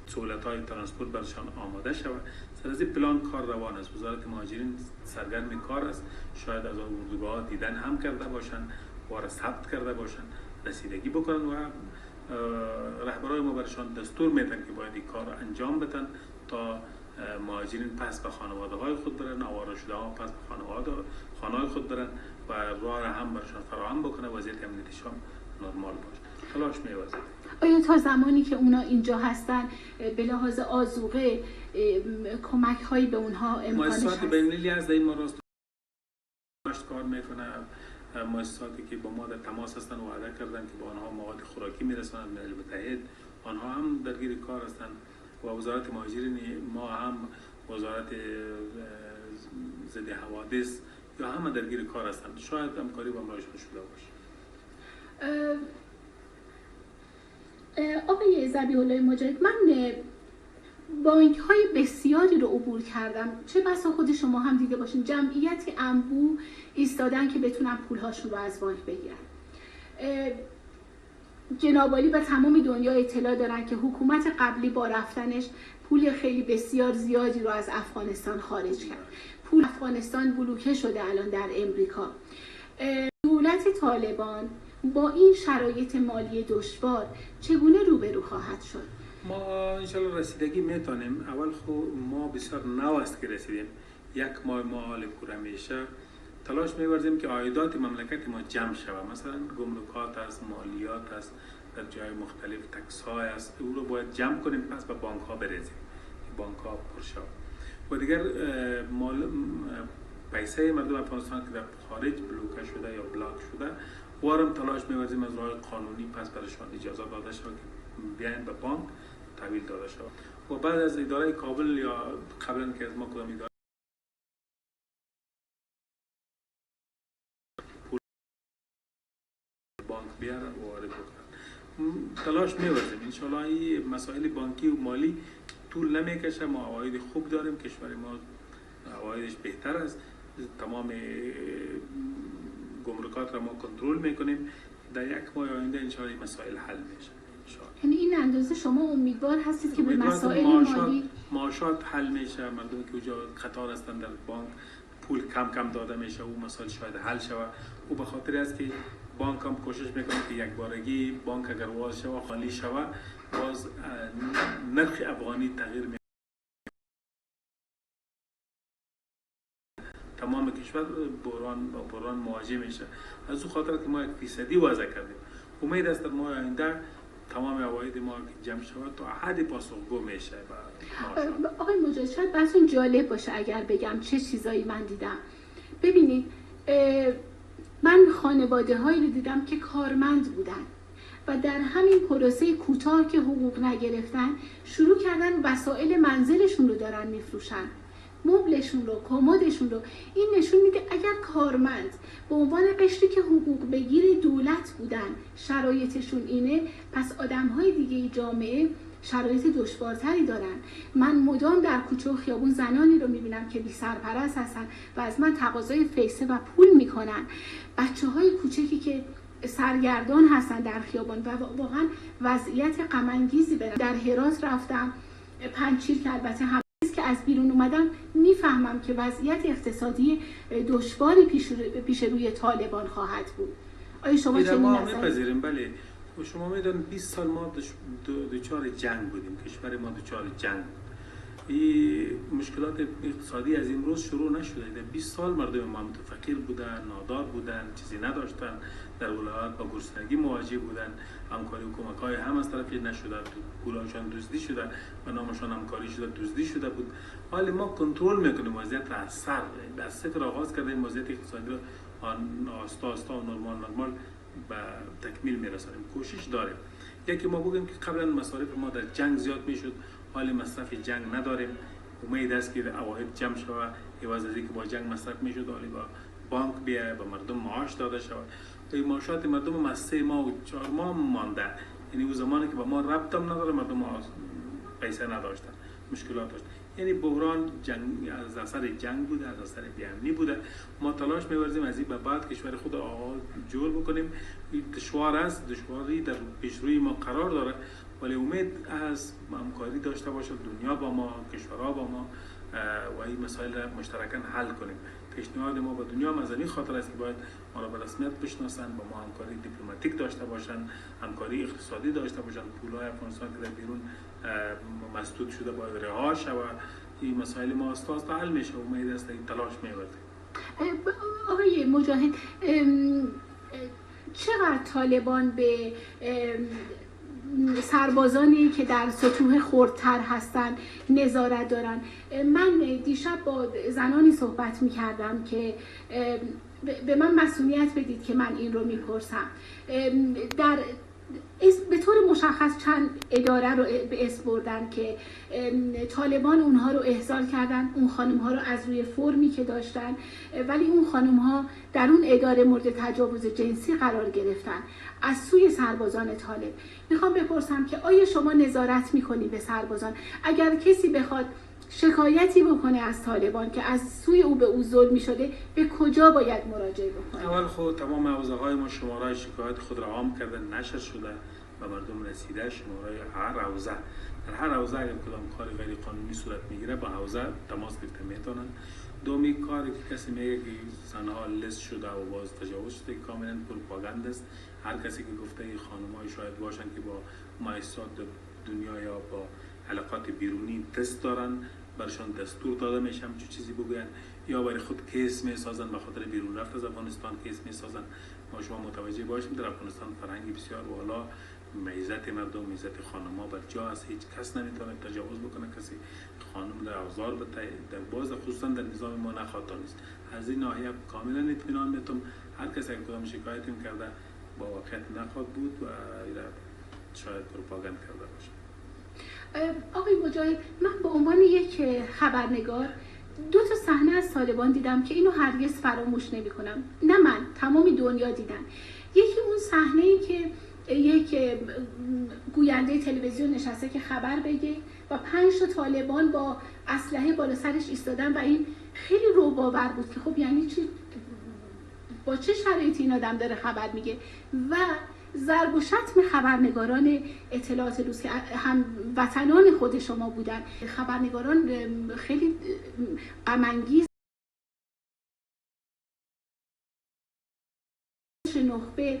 سهولت‌های ترانسپورت برشان آماده شود. سر از این پلان کار روان است. وزارت مهاجرین سرگرم کار است. شاید از اردوگاه دیدن هم کرده باشند و را ثبت کرده باشند، رسیدگی بکنن و رهبرای ما برشان دستور میدن که باید این کار را انجام بدن تا مهاجرین پس به خانواده های خود برن، آواره شده ها پس به خانه خود برن و راه را هم برشان فراهم بکنه، وضعیت امنیتیشان نرمال باشه. تلاش می‌ورزد. آیا تا زمانی که اونا اینجا هستن به لحاظ آذوقه کمک هایی به اونها امکانش هست؟ مؤسسات بین‌المللی از این ما راست کار میکنه. مؤسساتی که با ما در تماس هستن و وعده کردن که با آنها مواد خوراکی میرسونند، ملل متحد، آنها هم درگیر کار هستند و وزارت مهاجرین ما هم وزارت ضد حوادث یا همه درگیر کار هستند. شاید همکاری با ما شده باشه. آقای ذبیح الله مجاهد، من بانک های بسیاری رو عبور کردم، چه بسا خود شما هم دیده باشین، جمعیتی انبوه ایستادن که بتونن پولهاشون رو از بانک بگیرن. جناب عالی و تمام دنیا اطلاع دارن که حکومت قبلی با رفتنش پول خیلی بسیار زیادی رو از افغانستان خارج کرد. پول افغانستان بلوکه شده الان در امریکا. دولت طالبان با این شرایط مالی دشوار چگونه روبرو خواهد شد؟ ما انشالله رسیدگی میتونیم. اول خود ما بسیار نو است که رسیدیم. یک ماه حال پوره میشه. تلاش می‌ورزیم که عایدات مملکت ما جمع شود. مثلا گمرکات است، مالیات است، در جای مختلف تکس های است، او رو باید جمع کنیم، پس به بانک ها بریزیم، بانک ها پر شود. و دیگر پیسه مردم افغانستان که در خارج بلوکه شده یا بلاک شده، وارم تلاش می‌ورزیم از راه قانونی پس برشان اجازه داده شود که بیاین به بانک تحویل داده شود. و بعد از اداره کابل یا قبلا که از ما کدام اداره بانک بیارن و وارد بکنن. تلاش می‌ورزیم انشالله این مسائل بانکی و مالی طول نمیکشه. ما عواید خوب داریم، کشور ما عوایدش بهتر است، تمام گمرکات را ما کنترل میکنیم. در یک ماه آینده انشالله مسائل حل میشه. یعنی این اندازه شما امیدوار هستید که به مسائل مالی معاشات حل میشه، مردم که اونجا قطار هستند در بانک پول کم کم داده میشه، اون مسائل شاید حل شود. و به خاطر است که بانک هم کوشش میکنه که یک بارگی بانک اگر واز شود خالی شود، باز نرخ افغانی تغییر میکنه. تمام کشور بحران مواجه میشه. از اون خاطر که ما 1% وضع کردیم. امید است در ماه آینده تمام عواید ما که جمع شود تا حد پاسخگو میشه. آقای مجاهد شاید براتون جالب باشه اگر بگم چه چیزایی من دیدم. ببینید من خانواده هایی رو دیدم که کارمند بودن و در همین پروسه کوتاه که حقوق نگرفتن شروع کردن وسایل منزلشون رو دارن میفروشن، مبلشون رو، کمدشون رو. این نشون میده اگر کارمند به عنوان قشری که حقوق بگیر دولت بودن شرایطشون اینه، پس آدم‌های دیگه جامعه شرایط دشوارتری دارن. من مدام در کوچه و خیابون زنانی رو میبینم که بی سرپرست هستن و از من تقاضای فیسه و پول میکنن. بچه‌های کوچکی که سرگردان هستن در خیابان و واقعا وضعیت غم انگیزی برن. در هرات رفتم پنچیر که البته هم که از بیرون اومدم میفهمم که وضعیت اقتصادی دشواری پیش روی طالبان خواهد بود. آیا شما چنین نظری؟ میپذیریم. بله، و شما میدونید 20 سال ما دچار جنگ بودیم، کشور ما دچار جنگ بود. این مشکلات اقتصادی از امروز شروع نشده. در 20 سال مردم ما متفقر بودن، نادار بودن، چیزی نداشتن، در ولایات با گرسنگی مواجه بودن، همکاری و کمک‌های هم از طرف نشده، پولاشان دزدی شده و نامشان همکاری شده دزدی شده بود. حالا ما کنترل میکنیم وضعیت را از صفر آغاز کردیم، وضعیت اقتصادی را آستا و نرمال به تکمیل میرسانیم. کوشش داریم. یکی ما بگیم که قبلا مصارف ما در جنگ زیاد میشد، حال مصرف جنگ نداریم. امید است که عواید جمع شود، عوض از اینکه با جنگ مصرف میشد حالی با بانک بیاید، به مردم معاش داده شود. این معاشات مردم از 3 ماه و 4 ماه مانده. یعنی اون زمانی که با ما ربط هم نداره، مردم پیسه نداشتن، مشکلات داشتن. یعنی بحران جنگ از اثر جنگ بوده، از اثر بی‌امنی بوده. ما تلاش می‌ورزیم از این به بعد کشور خود جور بکنیم. دشوار است، دشواری در پیشروی ما قرار داره، ولی امید از همکاری داشته باشه دنیا با ما، کشورها با ما و این مسائل را مشترکاً حل کنیم. پیشنهاد ما با دنیا مزنی خاطر است که باید ما را به رسمیت بشناسن، با ما همکاری دیپلماتیک داشته باشن، همکاری اقتصادی داشته باشن، پولهای افغانستان که در بیرون مسدود شده باید رها شود. این مسائل ما استاست حل میشه. امید است این تلاش می‌ورزیم. آقای مجاهد، چقدر طالبان به سربازانی که در سطوح خردتر هستند نظارت دارن؟ من دیشب با زنانی صحبت می‌کردم که به من مسئولیت بدید که من این رو میپرسم. به طور مشخص چند اداره رو به اسم بردن که طالبان اونها رو احضار کردن، اون خانم ها رو از روی فرمی که داشتن، ولی اون خانم ها در اون اداره مورد تجاوز جنسی قرار گرفتن از سوی سربازان طالب. میخوام بپرسم که آیا شما نظارت میکنید به سربازان؟ اگر کسی بخواد شکایتی بکنه از طالبان که از سوی او به او ظلمی شده، به کجا باید مراجعه بکنه؟ اول خود تمام حوزه‌های ما شماره شکایت خود را عام کردن، نشر شده، به مردم رسیده. شماره هر حوزه، در هر حوزه اگر کدام کار غیر قانونی صورت میگیره با حوزه تماس گرفته میتونن. دومی کاری که کسی میگه که زنها لست شده و باز تجاوز شده کاملا پروپاگاند است. هر کسی که گفته این خانم‌های شاید باشن که با مؤسسات دنیا یا با علاقات بیرونی دست دارن، برشان دستور داده میشه همچون چیزی بگوین، یا برای خود کیس میسازن به خاطر بیرون رفت از افغانستان کیس میسازن. ما شما متوجه باشیم در افغانستان فرهنگی بسیار بالا، عزت مردم، عزت خانم‌ها بر جا است، هیچ کس نمیتونه تجاوز بکنه، کسی خانم در آزار بده، در باز خصوصا در نظام ما نخواهد نیست. از این ناحیه کاملا اطمینان میتونم هر کسی که کدام شکایتی میکرده با واقعیت نخواهد بود و شاید پروپاگاند کرده باشه. آقای مجاهد، من به عنوان یک خبرنگار 2 تا صحنه از طالبان دیدم که اینو هرگز فراموش نمی‌کنم. نه من، تمام دنیا دیدن. یکی اون صحنه‌ای که یک گوینده تلویزیون نشسته که خبر بگه و 5 تا طالبان با اسلحه بالا سرش ایستادن و این خیلی رعب‌آور بود که خب یعنی چی، با چه شرایطی این آدم داره خبر میگه. و ضرب و شتم خبرنگاران اطلاعات روز که هم وطنان خود شما بودن، خبرنگاران خیلی غم انگیز نخبه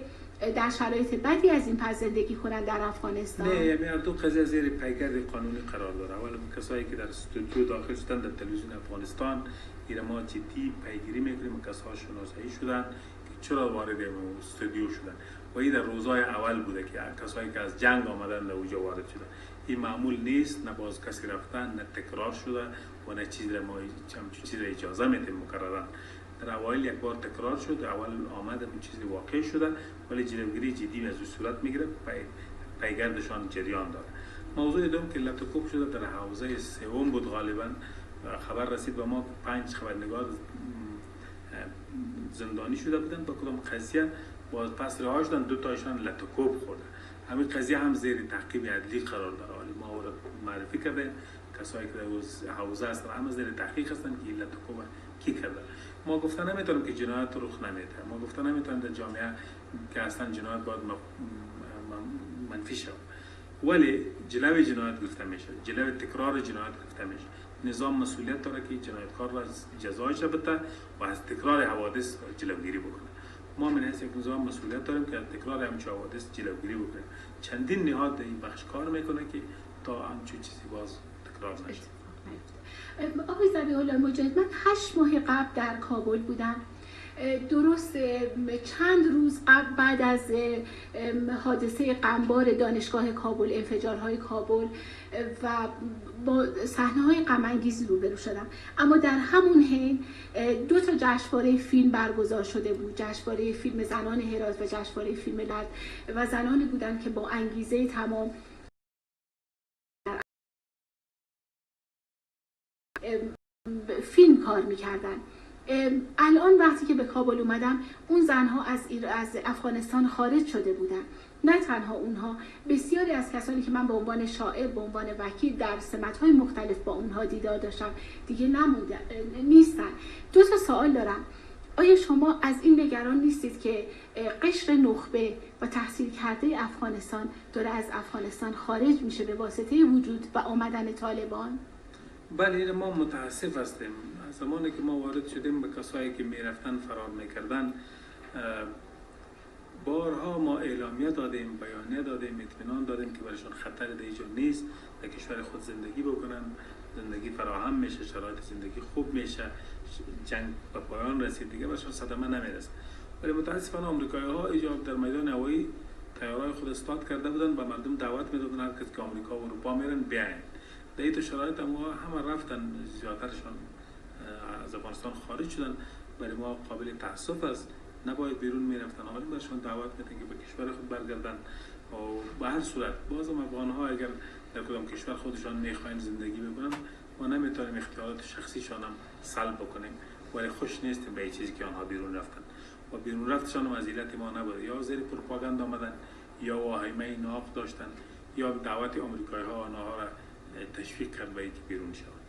در شرایط بدی از این پس زندگی کنند در افغانستان. نه، یعنی هر دو قضیه زیر پیگرد قانونی قرار داره. اول کسایی که در استودیو داخل شدن در تلویزیون افغانستان، اینا ما جدی پیگیری میکنیم، کسها شناسایی شدن که چرا وارد استودیو شدن و این در روزهای اول بوده که کسایی که از جنگ آمدن در اونجا وارد شدن. این معمول نیست، نه باز کسی رفتن، نه تکرار شده و نه چیزی را ما چیزی اجازه میدیم مکررن. در اوایل یک بار تکرار شد، اول آمد اون چیزی واقع شده، ولی جلوگیری جدی از صورت میگیره، پیگردشان جریان داره. موضوع دوم که لطکوب شده در حوزه سوم بود غالبا، خبر رسید به ما 5 خبرنگار زندانی شده بودن با کدام قضیه، باز پس رها شدن 2 تایشان لطکوب خورده. همین قضیه هم زیر تعقیب عدلی قرار داره. ما او را معرفی کردیم، کسایی که در حوزه هستن همه زیر تحقیق هستن که لطکوب کی کرده. ما گفتن نمیتونیم که جنایت رخ نمیده، ما گفتن نمیتونیم در جامعه که اصلا جنایت باید منفی شود، ولی جلوی جنایت گرفته میشه، جلوی تکرار جنایت گرفته میشه. نظام مسئولیت داره که جنایتکار را جزایش بده و از تکرار حوادث جلوگیری بکنه. ما من حیث یک نظام مسئولیت داریم که از تکرار همچون حوادث جلوگیری بکنه. چندین نهاد این بخش کار میکنه که تا همچون چیزی باز تکرار نشه. آقای ذبیح الله مجاهد، من 8 ماه قبل در کابل بودم. درست چند روز قبل بعد از حادثه غمبار دانشگاه کابل، انفجارهای کابل و با صحنه‌های غم انگیزی روبرو شدم. اما در همون حین 2 تا جشنواره فیلم برگزار شده بود، جشنواره فیلم زنان هرات و جشنواره فیلم لرد، و زنانی بودند که با انگیزه تمام فیلم کار می‌کردن. الان وقتی که به کابل اومدم، اون زنها از افغانستان خارج شده بودن. نه تنها اونها، بسیاری از کسانی که من به عنوان شاعر، به عنوان وکیل در سمت‌های مختلف با اونها دیدار داشتم دیگه نیستن. 2 تا سوال دارم. آیا شما از این نگران نیستید که قشر نخبه و تحصیل کرده افغانستان داره از افغانستان خارج میشه به واسطه وجود و آمدن طالبان؟ بله، ما متاسف هستیم. زمانی که ما وارد شدیم به کسایی که میرفتن فرار میکردن، بارها ما اعلامیه دادیم، بیانیه دادیم، اطمینان دادیم که برایشان خطر در اینجا نیست، در کشور خود زندگی بکنن، زندگی فراهم میشه، شرایط زندگی خوب میشه، جنگ به پایان رسید، دیگه برایشان صدمه نمیرسه. ولی متاسفانه آمریکایی‌ها اینجا در میدان هوایی طیاره‌های خود استارت کرده بودن، به مردم دعوت میدادن هر کس که آمریکا و اروپا میرن بیاین. در این شرایط ما همه رفتن، زیادترشان از افغانستان خارج شدن. برای ما قابل تاسف است، نباید بیرون میرفتن، ولی برشون دعوت میدن که به کشور خود برگردن. و به هر صورت بازم افغان‌ها اگر در کدام کشور خودشان میخواین زندگی بکنن، ما نمیتونیم اختیارات شخصیشان هم سلب بکنیم، ولی خوش نیستیم به این چیزی که آنها بیرون رفتن و بیرون رفتشان هم از علت ما نبوده، یا زیر پروپاگاند آمدن، یا واهمه ناق داشتن، یا دعوت آمریکایی‌ها آنها را تشویق کرد به اینکه بیرون شوند.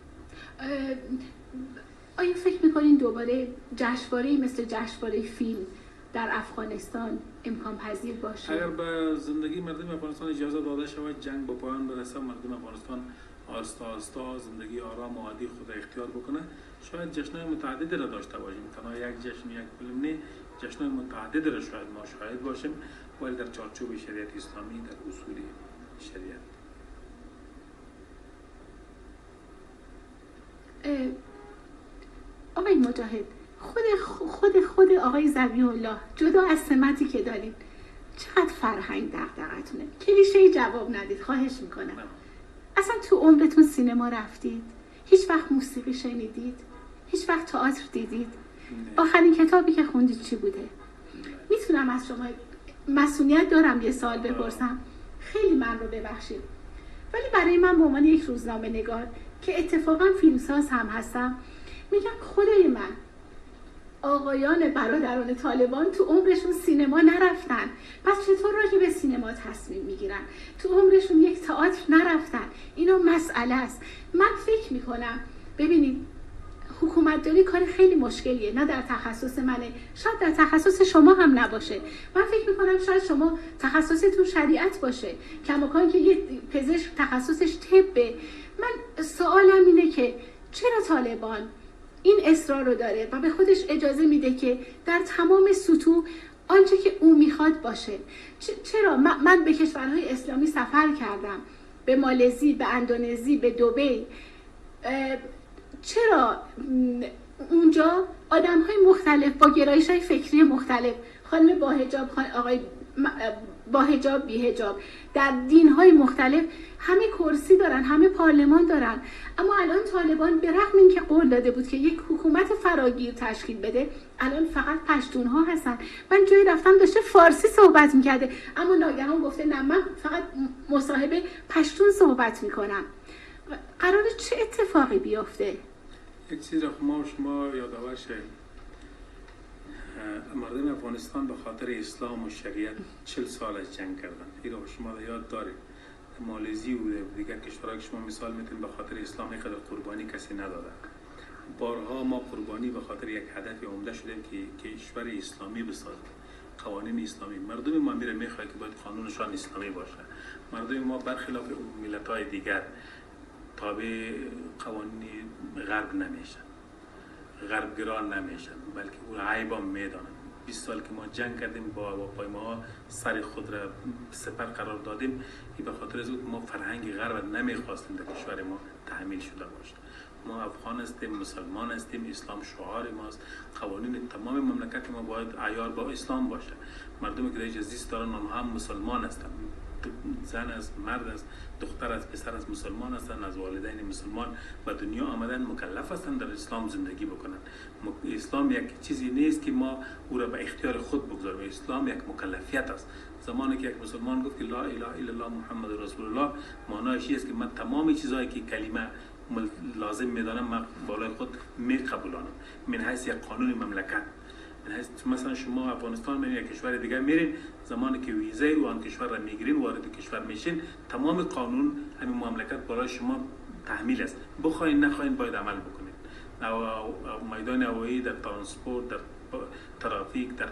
آیا فکر میکنین دوباره جشنواره‌ای مثل جشنواره فیلم در افغانستان امکان پذیر باشه؟ اگر به زندگی مردم افغانستان اجازه داده شود، جنگ به پایان برسه، مردم افغانستان آستا زندگی آرام و عادی خود را اختیار بکنه. شاید جشن‌های متعددی را داشته باشیم، تنها یک جشن یک فیلم نه، جشن‌های متعددی را شاید ما شاهد باشیم، ولی در چارچوب شریعت اسلامی، در اصول شریعت. آقای مجاهد، خود آقای ذبیح الله جدا از سمتی که دارید چقدر فرهنگ دغدغه‌تونه؟ کلیشه‌ای جواب ندید، خواهش میکنم. اصلا تو عمرتون سینما رفتید؟ هیچ وقت موسیقی شنیدید؟ هیچ وقت تئاتر دیدید؟ آخرین کتابی که خوندید چی بوده؟ میتونم از شما مسئولیت دارم یه سوال بپرسم؟ خیلی من رو ببخشید، ولی برای من به عنوان یک روزنامه نگار که اتفاقا فیلمساز هم هستم میگم خدای من، آقایان برادران طالبان تو عمرشون سینما نرفتن، پس چطور راجع به سینما تصمیم میگیرن؟ تو عمرشون یک تئاتر نرفتن. اینا مسئله است. من فکر میکنم ببینید، حکومتداری کار خیلی مشکلیه، نه در تخصص منه، شاید در تخصص شما هم نباشه. من فکر میکنم شاید شما تخصصتون شریعت باشه، کماکان که یه پزشک تخصصش طبه. من سوالم اینه که چرا طالبان این اصرار رو داره و به خودش اجازه میده که در تمام سطوح آنچه که او میخواد باشه؟ چرا من به کشورهای اسلامی سفر کردم، به مالزی، به اندونزی، به دبی. چرا اونجا آدم‌های مختلف با گرایش‌های فکری مختلف، خانم با حجاب، آقای با حجاب، بی حجاب، در دین‌های مختلف همه کرسی دارن، همه پارلمان دارن، اما الان طالبان به رغم اینکه قول داده بود که یک حکومت فراگیر تشکیل بده، الان فقط پشتون‌ها هستن. من جایی رفتم داشته فارسی صحبت می‌کرده، اما ناگهان گفته نه، من فقط مصاحبه پشتون صحبت می‌کنم. قراره چه اتفاقی بیفته؟ یک چیز را شما یادآور شید، مردم افغانستان به خاطر اسلام و شریعت 40 سال از جنگ کردن. این را شما یاد دارید. مالزی و دیگر کشورها که شما مثال میتونید به خاطر اسلام اینقدر قربانی کسی نداده. بارها ما قربانی به خاطر یک هدف عمده شدیم که کشور اسلامی بسازیم، قوانین اسلامی. مردم ما میخواد که باید قانونشان اسلامی باشه. مردم ما برخلاف ملت‌های دیگر تابع قوانین غرب نمیشن، غربگران نمیشن، بلکه او عیب هم میدانن. 20 سال که ما جنگ کردیم، با هواپیماها سر خود را سپر قرار دادیم، این به خاطر از ما فرهنگ غرب نمیخواستیم در کشور ما تحمیل شده باشه. ما افغان هستیم، مسلمان هستیم، اسلام شعار ماست، قوانین تمام مملکت ما باید عیار با اسلام باشه. مردمی که در زیست دارن آنها هم مسلمان هستند، زن است، مرد است، دختر است، پسر است، مسلمان هستند، از والدین مسلمان به دنیا آمدن، مکلف هستند در اسلام زندگی بکنند. اسلام یک چیزی نیست که ما او را به اختیار خود بگذاریم. اسلام یک مکلفیت است. زمانی که یک مسلمان گفت که لا اله الا الله محمد رسول الله، معنایش است که من تمام چیزایی که کلمه لازم میدانم من بالای خود میقبولانم، من حیث یک قانون مملکت. مثلا شما افغانستان میرین، یک کشور دیگر میرین، زمانی که ویزه او آن کشور را میگیرین، وارد کشور میشین، تمام قانون همین مملکت برای شما تحمیل است. بخواین نخواین باید عمل بکنید. میدان هوایی، در ترانسپورت، در ترافیک، در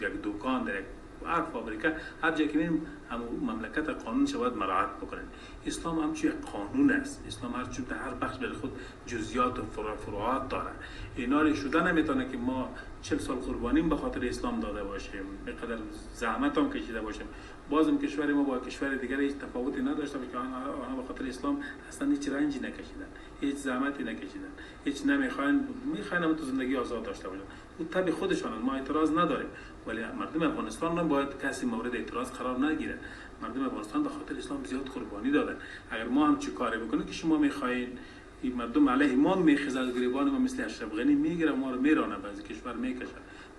یک دکان، در یک هر فابریکه، هر جایی که میریم مملکت قانون شود مراعات بکنید. اسلام همچون یک قانون است. اسلام هرچون در هر بخش بر خود جزئیات و فروعات داره. اینا رو شده نمیتونه که ما 40 سال قربانیم به خاطر اسلام داده باشیم، بقدر زحمت هم کشیده باشیم، بازم کشور ما با کشور دیگر هیچ تفاوتی نداشته باشه که آنها به خاطر اسلام اصلا هیچ رنجی نکشیدن، هیچ زحمتی نکشیدن، هیچ میخواین تو زندگی آزاد داشته باشن. اون طبع خودشان، ما اعتراض نداریم، ولی مردم افغانستان هم باید کسی مورد اعتراض قرار نگیره. مردم افغانستان به خاطر اسلام زیاد قربانی دادن. اگر ما هم چه کاری بکنیم که شما میخواین این مردم علیه ما میخزه، از گریبان ما مثل اشرف غنی میگیره، ما رو میرانه، بعضی کشور میکشه.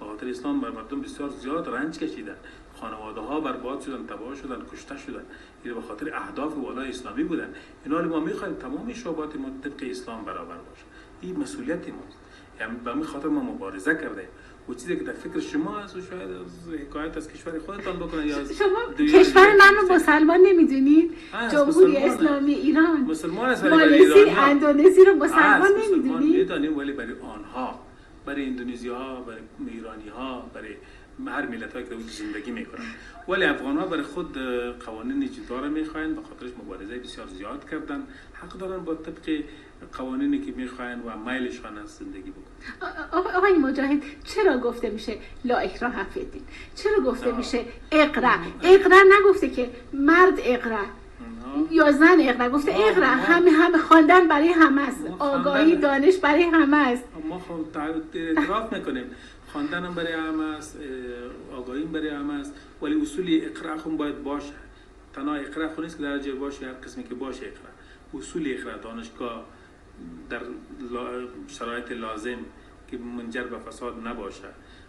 به خاطر اسلام بر مردم بسیار زیاد رنج کشیدن، خانواده ها برباد شدن، تباه شدن، کشته شدن. این به خاطر اهداف والای اسلامی بودن. اینا رو ما میخوایم تمام شعبات ما طبق اسلام برابر باشه. این مسئولیت ماست. یعنی به همین خاطر ما مبارزه کردیم. و چیزی که در فکر شما هست و شاید از حکایت از کشور خودتان بکنن یا از شما کشور من رو مسلمان نمیدونید؟ جمهوری اسلامی ایران مسلمان است، مالزی، اندونزی رو مسلمان نمیدونید؟ میدانیم، ولی برای آنها، برای اندونزی ها، برای ایرانی ها، برای هر ملت‌هایی که زندگی میکنن. ولی افغان‌ها برای خود قوانین جدا را میخواین، به خاطرش مبارزه بسیار زیاد کردن. حق دارن با طبق قوانینی که میخواین و میلشان از زندگی بکنن. آقای مجاهد، چرا گفته میشه لا اکراه فی الدین؟ چرا گفته میشه اقرا؟ اقرا نگفته که مرد اقرا یا زن اقرا، گفته اقرا. همه خواندن برای همه است، آگاهی دانش برای همه است. ما خب اعتراف میکنیم خواندن هم برای همه است، آگاهی برای همه است، ولی اصول اقرا هم باید باشه. تنها اقرا خود نیست که در جای باشه، هر قسمی که باشه اقرا. اصول اقرا دانشگاه در شرایط لازم که منجر به فساد نباشه.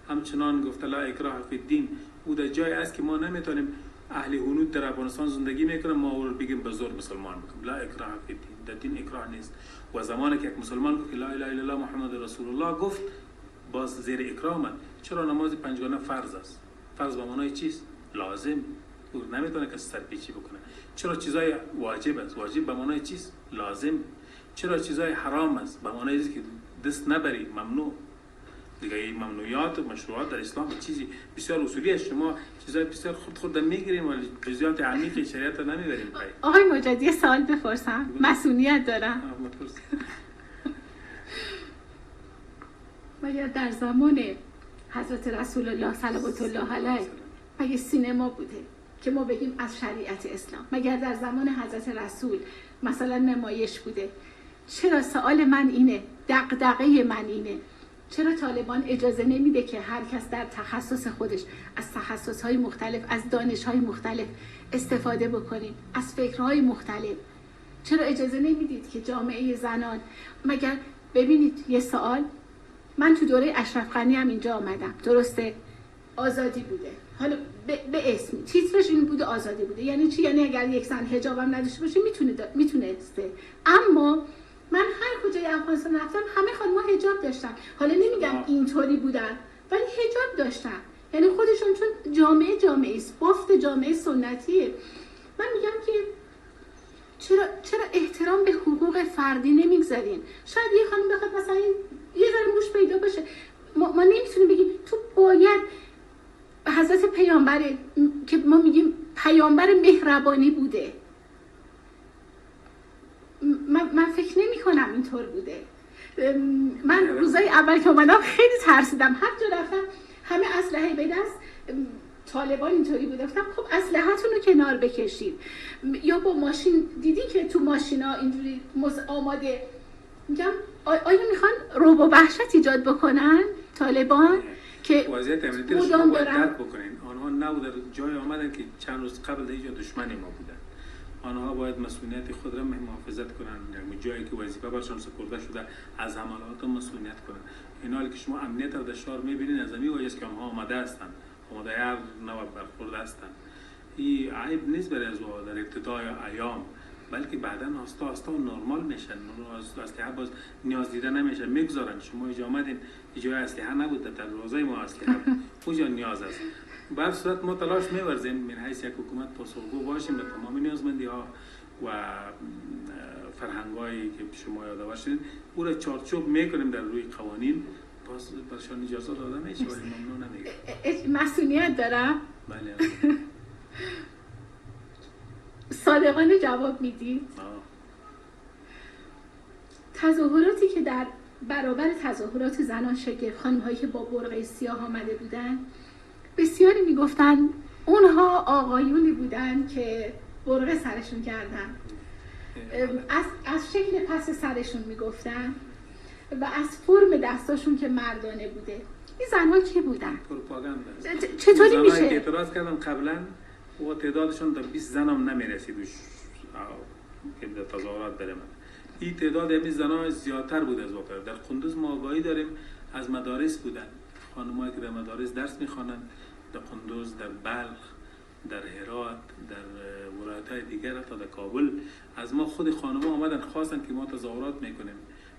همچنان گفته لا اکراه فی الدین، او در جای است که ما نمیتونیم اهل هنود در افغانستان زندگی میکنن ما اول بگیم به زور مسلمان بکنیم. لا اکراه فی الدین، در دین اکراه نیست. و زمانی که یک مسلمان گفت که لا اله الا الله محمد رسول الله گفت، باز زیر اکراه من. چرا نماز پنجگانه فرض است؟ فرض به معنای چیست؟ لازم. او نمیتونه که سرپیچی بکنه. چرا چیزای واجب است؟ واجب به معنای چیست؟ لازم. چرا چیزای حرام است؟ به معنای که دست نبری، ممنوع. دیگه این ممنوعات و مشروعات در اسلام چیزی بسیار اصولی است. شما چیزای بسیار خود میگیریم ولی جزئیات عمیق شریعت رو نمیبریم پای. آقای مجاهد یه سوال بپرسم، مسئولیت دارم. مگر در زمان حضرت رسول الله صلوات الله علیه مگه سینما بوده که ما بگیم از شریعت اسلام؟ مگر در زمان حضرت رسول مثلا نمایش بوده؟ چرا سوال من اینه، دغدغه من اینه، چرا طالبان اجازه نمیده که هر کس در تخصص خودش از تخصصهای مختلف، از دانشهای مختلف استفاده بکنیم، از فکرهای مختلف؟ چرا اجازه نمیدید که جامعه زنان، مگر ببینید یه سوال، من تو دوره اشرف غنی هم اینجا آمدم، درسته آزادی بوده، حالا به اسم تیترش این بوده آزادی بوده، یعنی چی؟ یعنی اگر یک زن حجابم نداشته باشه میتونسته. اما من هر کجای افغانستان رفتم همه خانم‌ها حجاب داشتن. حالا نمیگم اینطوری بودن ولی حجاب داشتن، یعنی خودشون، چون جامعه است، بافت جامعه سنتیه. من میگم که چرا احترام به حقوق فردی نمیگذارین؟ شاید یه خانم بخواد مثلا یه ذره موش پیدا باشه، ما نمیتونیم بگیم تو باید حضرت پیامبر که ما میگیم پیامبر مهربانی بوده. من فکر نمی کنم اینطور بوده. من روزای اول که اومدم خیلی ترسیدم، هر جا رفتم همه اسلحه به دست. طالبان اینطوری بوده، گفتم خب اسلحه‌تون رو کنار بکشید. یا با ماشین دیدی که تو ماشینا اینجوری آماده، میگم آیا میخوان رعب و وحشت ایجاد بکنن طالبان که وضعیت امنیتی رو شما باید درک بکنین. آنها نبودن جای آمدن که چند روز قبل اینجا دشمن ما بودن. آنها باید مسئولیت خود را محافظت کنن، یعنی جایی که وظیفه برشان سپرده شده از حملات مسئولیت کنن. این حالی که شما امنیت رو در شهر میبینید از همین وجه است که آنها آماده هستند، آماده هر نوع برخورد هستند. این عیب نیست برای از در ابتدای ایام، بلکه بعدا آستا آستا نرمال میشن. اسلحه باز نیاز دیده نمیشه، میگذارن. شما اینجا آمدین اینجا اسلحه نبود، در دروازه ما اسلحه اونجا نیاز است. به هر صورت ما تلاش می‌ورزیم من حیث یک حکومت پاسخگو باشیم به تمام نیازمندی‌ها و فرهنگ‌هایی که شما یادآور شدید، او را چارچوب می‌کنیم در روی قوانین. باز برشان اجازه داده میشه ولی ممنون نمیگه. مسئولیت دارم؟ بله. صادقانه جواب میدید؟ تظاهراتی که در برابر تظاهرات زنان شگفت، خانم‌هایی که با برقع سیاه آمده بودن، بسیاری میگفتن اونها آقایونی بودن که برقع سرشون کردن، از شکل پس سرشون میگفتن و از فرم دستاشون که مردانه بوده. این زنها کی بودن؟ پروپاگاندا. چطوری میشه؟ زنایی که اعتراض کردن قبلا و تعدادشون تا 20 زن هم نمیرسید که در تظاهرات برم. این تعداد همین زنها زیادتر بود از واقع. در قندوز ما آگاهی داریم از مدارس بودن، خانمایی که در مدارس درس میخوانند، در قندوز، در بلخ، در هرات، در ولایت‌های دیگر تا در کابل. از ما خود خانم‌ها آمدن خواستن که ما تظاهرات میکنیم،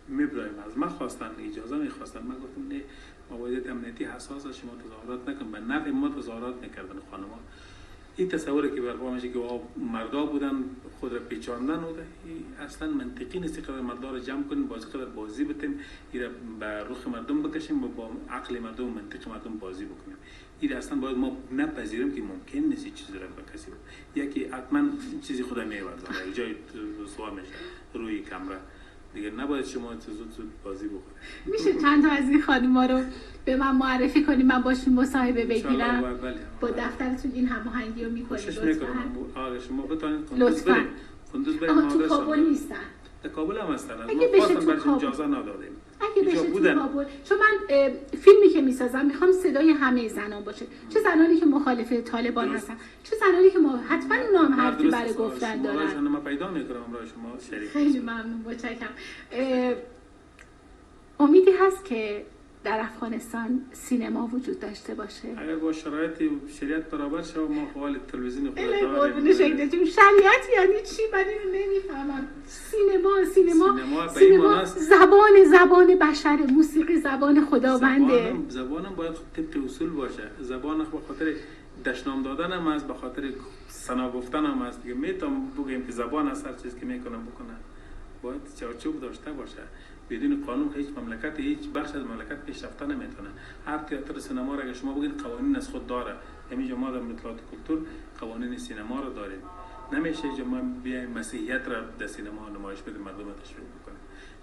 میبرایم. از ما خواستن، اجازه میخواستن. من گفتم نه، موضوعیت امنیتی حساس است، شما تظاهرات نکن. به نفع ما تظاهرات میکردن خانم‌ها. این تصوری که برپا میشه که مردا بودن خود را پیچاندن و اصلا منطقی نیست. قدر مردا رو جمع کنیم، قدر بازی بتیم، این را به رخ مردم بکشیم و با عقل مردم و منطق مردم بازی بکنیم. این اصلا باید ما نپذیریم که ممکن نیست چیزی را به کسی یکی حتما چیزی خدا می‌ورزه جای سوال میشه روی کامرا دیگه نباید شما زود بازی بکنید. میشه چند تا از این خانم‌ها رو به من معرفی کنیم من باشون مصاحبه بگیرم؟ با دفترتون این هماهنگی رو می‌کنید لطفاً. آره شما بتونید کندوز برید. تو کابل نیستن. در کابل هم هستن. اگه بشه تو کابل اجازه ندادیم. اگه بشه تو کابل، چون من فیلمی که میسازم میخوام صدای همه زنان باشه، چه زنانی که مخالف طالبان هستن، چه زنانی که ما حتما اونا هم حرفی برای گفتن دارن. من پیدا میکنم برای شما شریک. خیلی ممنون، متشکرم. امیدی هست که در افغانستان سینما وجود داشته باشه؟ اگر با شرایط شریعت برابر شه ما حوال تلویزیون خود داریم. قربون شکلتون. شریعت یعنی چی؟ من اینو نمیفهمم. سینما زبان بشر، موسیقی زبان خداونده. زبانم باید طبق اصول باشه. زبان به خاطر دشنام دادن هم است، به خاطر ثنا گفتن هم است. دیگه میتونم بگم که زبان از هر چیز که میکنم بکنه باید چارچوب داشته باشه. بدون قانون هیچ مملکت، هیچ بخش از مملکت پیشرفته نمیتونه. هر تئاتر سینما را اگه شما بگین قوانین از خود داره، همینجا ما در اطلاعات کلتور قوانین سینما رو داریم. نمیشه ما بیایم مسیحیت را در سینما نمایش بدیم مردم تشویق بکنیم.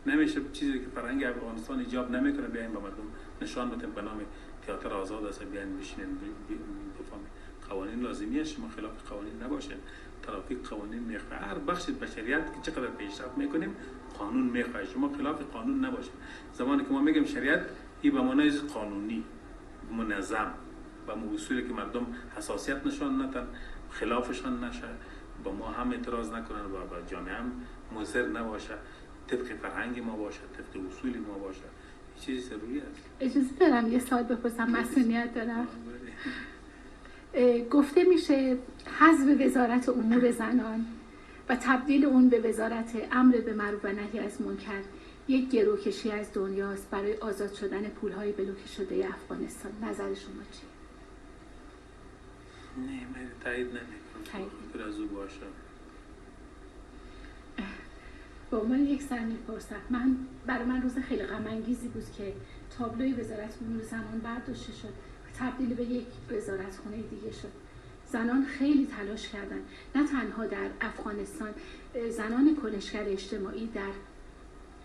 نمیشه چیزی که فرهنگ افغانستان ایجاب نمیکنه بیایم به مردم نشان بدیم به نام تئاتر آزاد است بیاین بشینین بفهمید. قوانین لازمیه شما خلاف قوانین نباشه. ترافیک قوانین میخواه. هر بخش بشریت که چقدر پیشرفت میکنیم قانون میخواه. شما خلاف قانون نباشه. زمانی که ما میگیم شریعت این به معنای قانونی منظم و اصولی که مردم حساسیت نشان ندن، خلافشان نشه، با ما هم اعتراض نکنن و با جامعه هم مضر نباشه، طبق فرهنگ ما باشه، طبق اصول ما باشه. چیزی ضروری است. اجازه دارم یه سوال بپرسم؟ مسئولیت دارم. گفته میشه حذف وزارت امور زنان و تبدیل اون به وزارت امر به معروف و نهی از منکر یک گروکشی از دنیاست برای آزاد شدن پولهای بلوکه شده افغانستان. نظر شما چیه؟ نه من تایید نمیکنم. خاطر از او باشه. با من یک سر میپرسم. برای من روز خیلی غم انگیزی بود که تابلوی وزارت امور زنان برداشته شد تبدیل به یک وزارتخانه دیگه شد. زنان خیلی تلاش کردن، نه تنها در افغانستان، زنان کنشگر اجتماعی در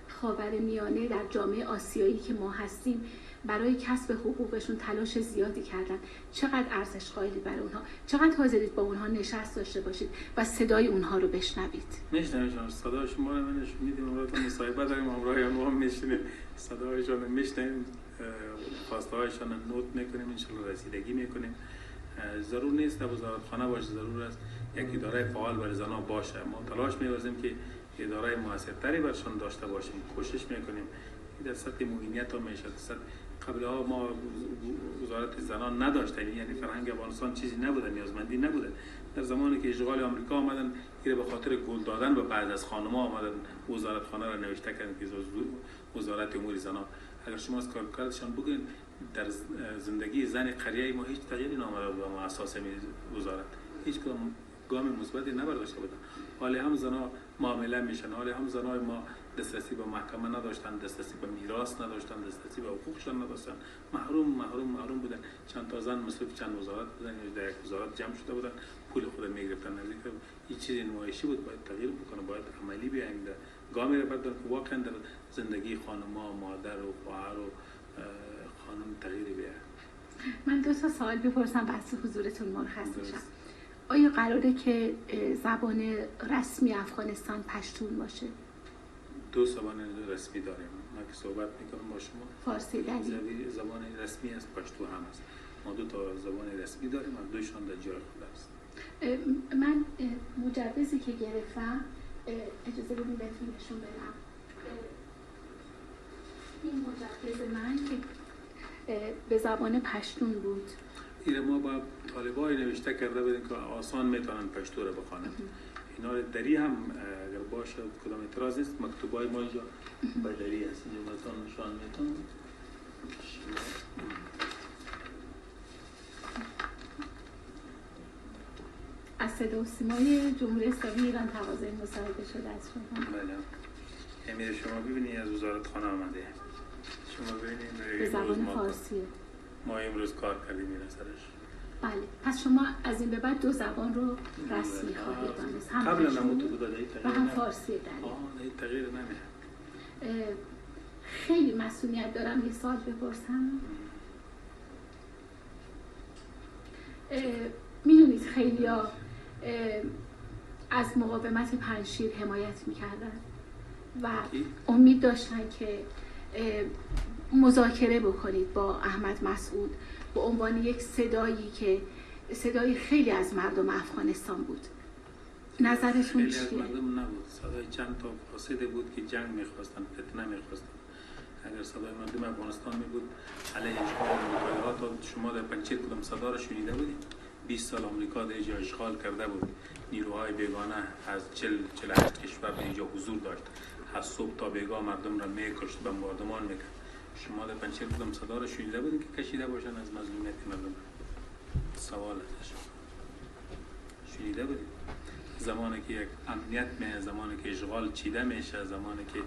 خاورمیانه، در جامعه آسیایی که ما هستیم برای کسب حقوقشون تلاش زیادی کردن. چقدر ارزش قائلی برای اونها، چقدر حاضرید با اونها نشست داشته باشید و صدای اونها رو بشنوید. میشنویم صدای شما رو منش میدیم امروز مصاحبه داریم همراه ما میشنویم صدایشون رو میشنویم خواسته هایشان نوت میکنیم انشالله رسیدگی میکنیم. ضرور نیست در وزارتخانه باشه، ضرور است یک اداره فعال برای زنان باشه. ما تلاش می‌ورزیم که اداره موثرتری برشان داشته باشیم، کوشش میکنیم. در سطح معینیت هم میشه. قبلها ما وزارت زنان نداشتیم، یعنی فرهنگ افغانستان چیزی نبوده، نیازمندی نبوده. در زمانی که اشغال آمریکا آمدن که به خاطر گل دادن به بعض از خانم‌ها آمدن وزارتخانه را نوشته کردن که وزارت امور زنان. اگر شما از کارکردشان بگین در زندگی زن قریه ما هیچ تغییری نامده بود به اساس وزارت، هیچ گام مثبتی نبرداشته بودن. حالا هم زنا معامله میشن، حالا هم زنای ما دسترسی به محکمه نداشتن، دسترسی به میراث نداشتن، دسترسی به حقوقشان نداشتن، محروم بودن. چند تا زن مصرف چند وزارت بودن یا در یک وزارت جمع شده بودن، پول خود میگرفتن. نزدیک این چیز نمایشی بود، باید تغییر بکنه، باید عملی بیایم، گامی رو برداریم که واقعا در زندگی خانم‌ها، مادر و خواهر و خانم تغییری بیاره. من دو تا سوال بپرسم بحث حضورتون مرخص میشم. آیا قراره که زبان رسمی افغانستان پشتون باشه؟ دو زبان رسمی داریم. من که صحبت میکنم با شما فارسی دلی زبان رسمی است، پشتو هم است. ما دو تا زبان رسمی داریم و دویشان در جای خود است. من مجوزی که گرفتم اجازه بدین بهتون نشون بدم. این مجوز من که به زبان پشتون بود. این ما با طالبای نوشته کرده بودیم که آسان میتونن پشتو رو بخوانند. اینا رو دری هم اگر باشه کدام اعتراض نیست، مکتوبای ما اینجا با دری هست، اینجا مثلا نشان میتونن. از صدا و سیمای جمهوری اسلامی ایران تقاضای مصاحبه شده از شما. بله. امیر شما ببینید از وزارتخانه آمده. شما ببینید به زبان فارسیه. ما امروز کار کردیم این سرش. بله، پس شما از این به بعد 2 زبان رو رسمی خواهید دانست، هم قبلا نمود بود و هم فارسی دلیل. تغییر نمیاد. خیلی مسئولیت دارم یه سوال بپرسم. میدونید خیلیا از مقاومت پنجشیر حمایت میکردن و امید داشتن که مذاکره بکنید با احمد مسعود به عنوان یک صدایی که صدای خیلی از مردم افغانستان بود. نظرشون چیه؟ خیلی از مردم نبود، صدای چند تا فاسده بود که جنگ میخواستن، فتنه میخواستن. اگر صدای مردم افغانستان می بود علیه اشغال آمریکایی‌ها، تا شما در پنجشیر کدام صدا را شنیده بودید؟ 20 سال آمریکا در اینجا اشغال کرده بود، نیروهای بیگانه از 48 کشور در اینجا حضور داشت، از صبح تا بیگاه مردم را میکشت، بمباردمان میکرد. شما در پنجشیر کدام صدا را شنیده بودید که کشیده باشن از مظلومیت مردم؟ سوال ازش شنیده بودید؟ زمانی که یک امنیت میه، زمانی که اشغال چیده میشه، زمانی که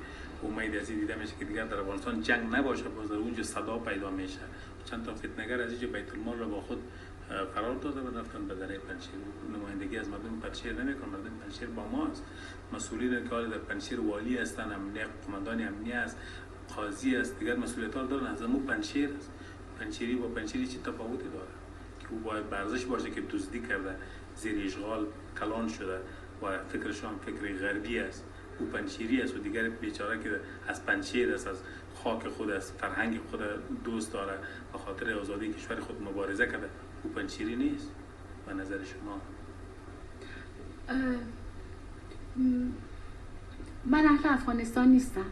امید از این دیده میشه که دیگر در افغانستان جنگ نباشه، باز در اونجا صدا پیدا میشه. چند تا فتنه‌گر از اینجا بیت المال را با خود فرار داده و رفتن به دره پنجشیر. نمایندگی از مردم پنجشیر نمیکنن، مردم پنجشیر با ماست. مسئولین که در پنجشیر والی هستن، قماندان امنیه است، قاضی است، دیگر مسئولیت‌ها دارن. از همون پنجشیر است. پنجشیری با پنجشیری چه تفاوتی داره که او باید ورزش باشه که دزدی کرده، زیر اشغال کلان شده و فکرشان فکر غربی است. او پنجشیری است و دیگر بیچاره که از پنجشیر است، از خاک خود، از فرهنگ خود دوست داره، به خاطر آزادی کشور خود مبارزه کرده. او پنجشیری نیست به نظر شما؟ من اهل افغانستان نیستم،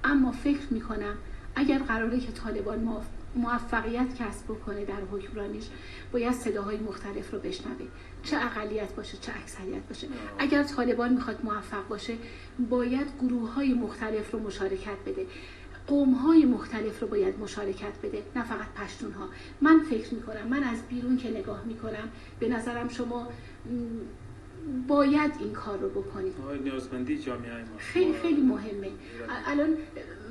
اما فکر میکنم اگر قراره که طالبان موفقیت کسب بکنه در حکمرانیش، باید صداهای مختلف رو بشنوه، چه اقلیت باشه چه اکثریت باشه. اگر طالبان میخواد موفق باشه، باید گروه‌های مختلف رو مشارکت بده، قوم‌های مختلف رو باید مشارکت بده، نه فقط پشتون‌ها. من فکر میکنم، من از بیرون که نگاه میکنم، به نظرم شما باید این کار رو بکنید. نیازمندی جامعه ما خیلی مهمه. الان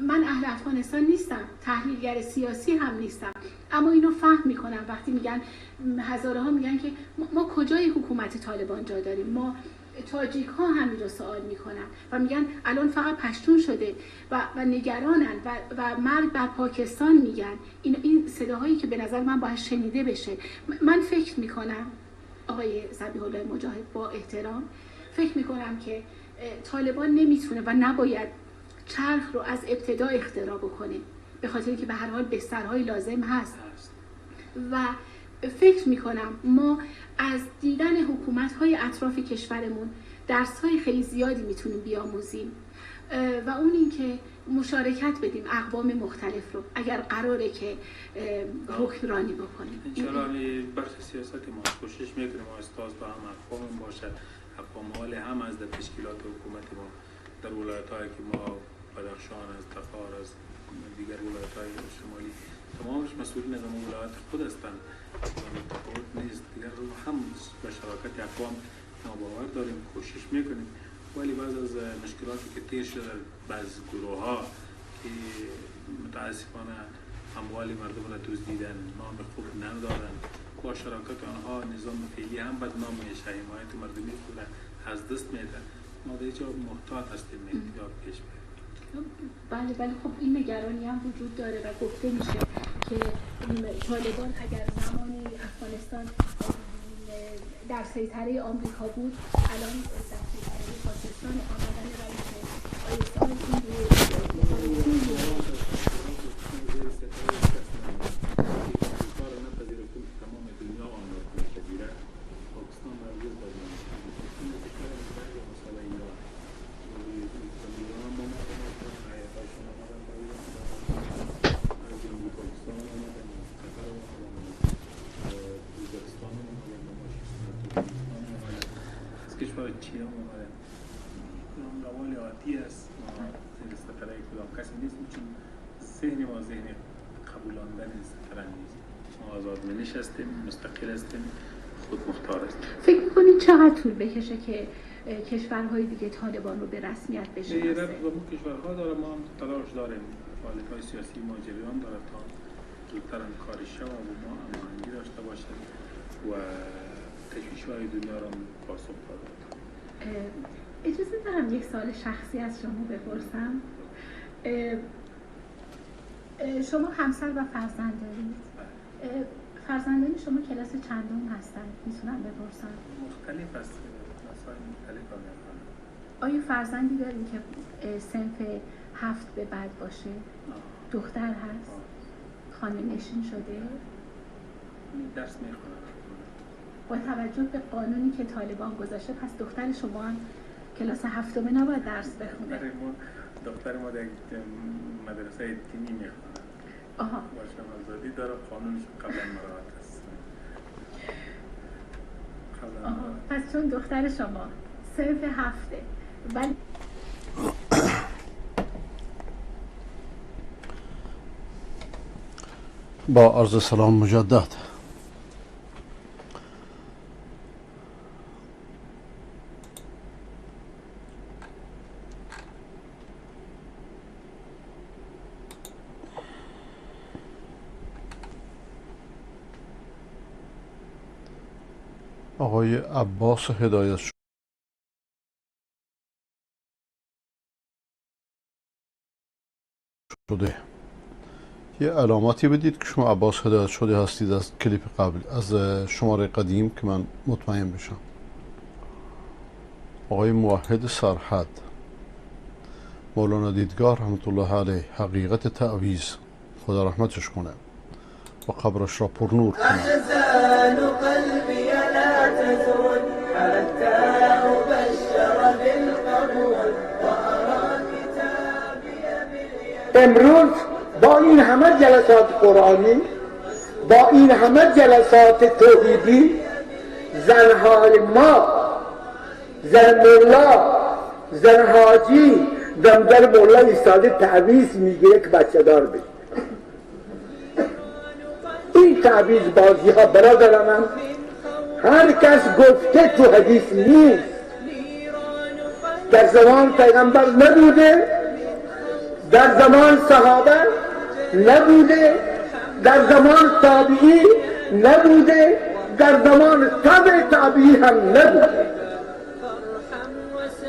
من اهل افغانستان نیستم، تحلیلگر سیاسی هم نیستم، اما اینو فهم میکنم وقتی میگن، هزاره ها میگن که ما کجای حکومت طالبان جا داریم. ما تاجیک ها همین رو سوال میکنن و میگن الان فقط پشتون شده و نگرانن و مرگ بر پاکستان میگن. این صداهایی که به نظر من باید شنیده بشه. من فکر میکنم آقای ذبیح الله مجاهد، با احترام فکر میکنم که طالبان نمیتونه و نباید چرخ رو از ابتدا اختراع بکنه، به خاطر که به هر حال بسترهای لازم هست و فکر میکنم ما از دیدن حکومت‌های اطراف کشورمون درس‌های خیلی زیادی میتونیم بیاموزیم و اون این که مشارکت بدیم اقوام مختلف رو اگر قراره که حکمرانی بکنیم. انشاءالله بخش سیاست ما کوشش میکنیم استاد با هم اقوام باشه، اقوام حال هم از در تشکیلات حکومت ما در ولایت‌هایی که ما بدخشان، از تخار، از دیگر ولایت‌های شمالی، تمامش مسئولین از اون ولایت خود هستند. تفاوت نیست، دیگر رو هم به شراکت اقوام ما باور داریم، کوشش میکنیم. ولی بعض از مشکلاتی که تیر شده در بعض گروه ها که متاسفانه اموال مردم را دزدیدن، نام خوب ندارن، با شراکت آنها نظام فعلی هم بدنام میشه، حمایت مردمی خود از دست میده. ما در اینجا محتاط هستیم احتیاط پیش بریم. بله خب این نگرانی هم وجود داره و گفته میشه که طالبان اگر زمانی افغانستان در سیطره آمریکا بود، الان در سیطره پاکستان. آمدن رئیس آیسان چی هم اومده روال عادی است، ما زیر سفره کدام کسی نیستیم، چون ذهن ما ذهن قبولاندن سفره نیست. ما آزادمنش هستیم، مستقل هستیم، خود مختار هستیم. فکر میکنید چقدر طول بکشه که کشورهای دیگه طالبان رو به رسمیت بشناسه؟ با ما کشورها داره، ما هم تلاش داریم، فعالیت‌های سیاسی ما جریان داره تا زودتر هم کارش شود و ما هماهنگی داشته باشیم و تشویش‌های دنیا را پاسخ داد. اجازه دارم یک سوال شخصی از شما بپرسم؟ شما همسر و فرزند دارید؟ فرزندان شما کلاس چندم هستند؟ میتونم بپرسم؟ مختلف است، مسائل مختلف هم می‌کنم. آیا فرزندی دارید که صنف 7 به بعد باشه؟ دختر هست؟ خانه نشین شده؟ درس میخونم. با توجه به قانونی که طالبان گذاشته پس دختر شما هم کلاس 7 نباید درس بخونه. دختر ما در مدرسه دینی میخونه. آها. باشم آزادی داره، قانونش قبلا مراعات است. آها. پس چون دختر شما صنف 7 ولی با عرض سلام مجدد. آقای عباس هدایت شده، یه علاماتی بدید که شما عباس هدایت شده هستید از کلیپ قبل، از شماره قدیم که من مطمئن بشم. آقای موحد سرحد، مولانا دیدگار رحمت الله علیه، حقیقت تعویض، خدا رحمتش کنه و قبرش را پر نور کنه. أحزان قلبي لا تزول حتى أبشر بالقبول وأرى كتابي باليد. امروز با این همه جلسات قرآنی، با این همه جلسات توحیدی، زنهای ما، زن مولا، زن حاجی دمدر مولا ایستاده تعویض میگیره که بچه دار بید. این تعویض بازی ها برادر من هر کس گفته تو حدیث نیست. در زمان پیغمبر نبوده، در زمان صحابه نبوده، در زمان تابعی نبوده، در زمان تبع تابعی هم نبوده.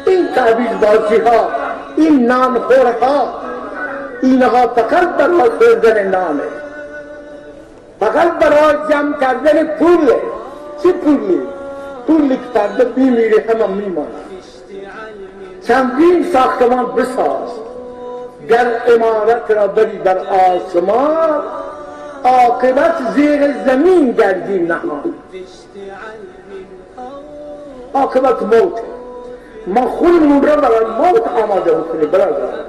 این تعویض بازی ها، این نامخورها، اینها فقط برای خوردن نامه، فقط برای جمع کردن پوله. چه پولی؟ پولی که فردا بیمیره همه میماند. چندین ساختمان بساز، گر امارت را بری در آسمان، عاقبت زیر زمین گردی نهان. عاقبت موت. ما خودمون را برای موت آماده بکنیم برادر.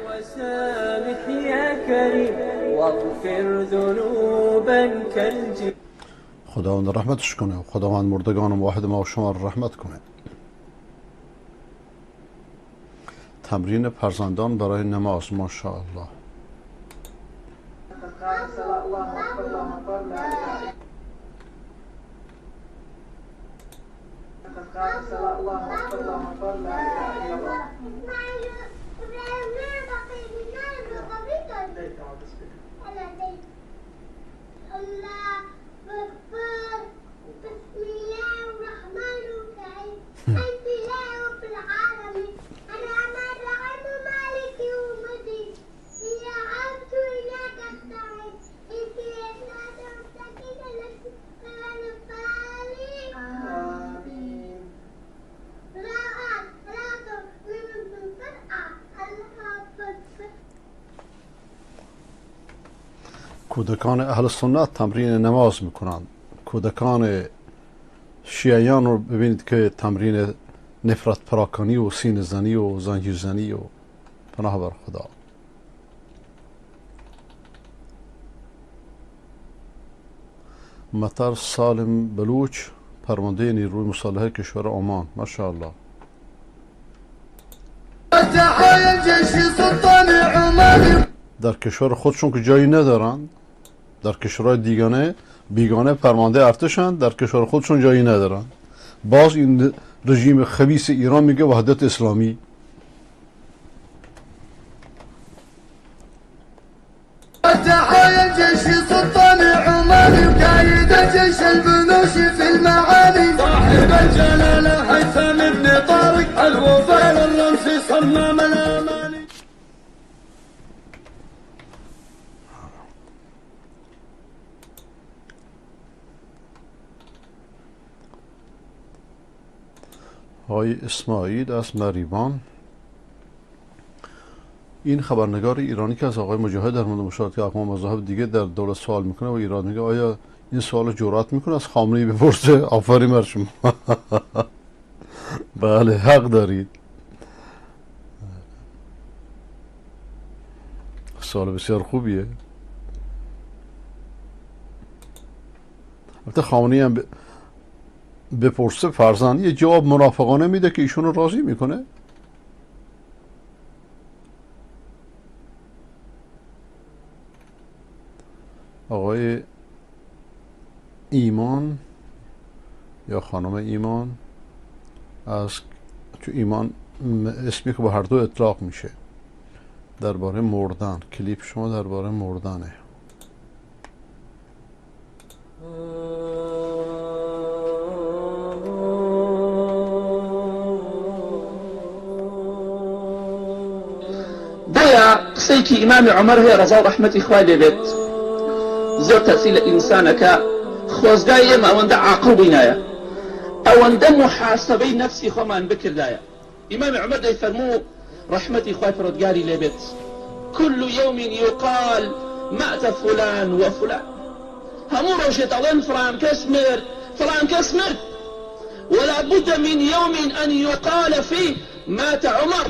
وسامح يا كريم واغفر ذنوبا كالجبال. خداوند رحمتش کنه و خداوند مردگان موحد ما و شما را رحمت کنه. تمرین فرزندان برای نماز ماشاءالله. کودکان اهل سنت تمرین نماز میکنند. کودکان شیعیان رو ببینید که تمرین نفرت پراکنی و سینه زنی و زنجیر زنی و پناه بر خدا. مطر سالم بلوچ، فرمانده نیروی مسلح کشور عمان، ماشاءالله. در کشور خودشون که جایی ندارن، در کشورهای بیگانه فرمانده ارتشن، در کشور خودشون جایی ندارن. باز این رژیم خبیث ایران میگه وحدت اسلامی. ضحايا جيش سلطان عماني وقايد جيش البنوشي في المعاني صاحب الجلالة هيثم بن طارق الوفاء الرمسي صمم الأماني. های اسماعیل از مریوان، این خبرنگار ایرانی که از آقای مجاهد در مورد مشارکت اقوام مذاهب دیگه در دولت سوال میکنه و ایران میگه آیا این سوال جرأت میکنه از خامنه‌ای بپرسه؟ آفرین بر شما. بله حق دارید. سوال بسیار خوبیه. البته خامنه‌ای هم بپرسه فرزند یه جواب منافقانه میده که ایشونو راضی میکنه. آقای ایمان یا خانم ایمان از تو ایمان اسمی که با هر دو اطلاق میشه درباره مردن، کلیپ شما درباره مردنه. بۆیە قسەیکی ئیمامی عومەر هەیە ڕەزا و ڕەحمەتی خوای لێ بێت زۆر تەسیل لە ئینسانەکە خۆزگای ئێمە ئەوەندە عاقڵ بینایە ئەوەندە محاسبەی نەفسی خۆمان بکردایە. ئیمامی عومەر دەیفەرموو ڕەحمەتی خوای پەروەردگاری لێ بێت كل يوم يقال مات فلان وفلان، هەموو ڕۆژێ دەڵێن فلان کەس مرد فلان کەس مرد، ولا بد من يوم أن يقال فيه مات عمر،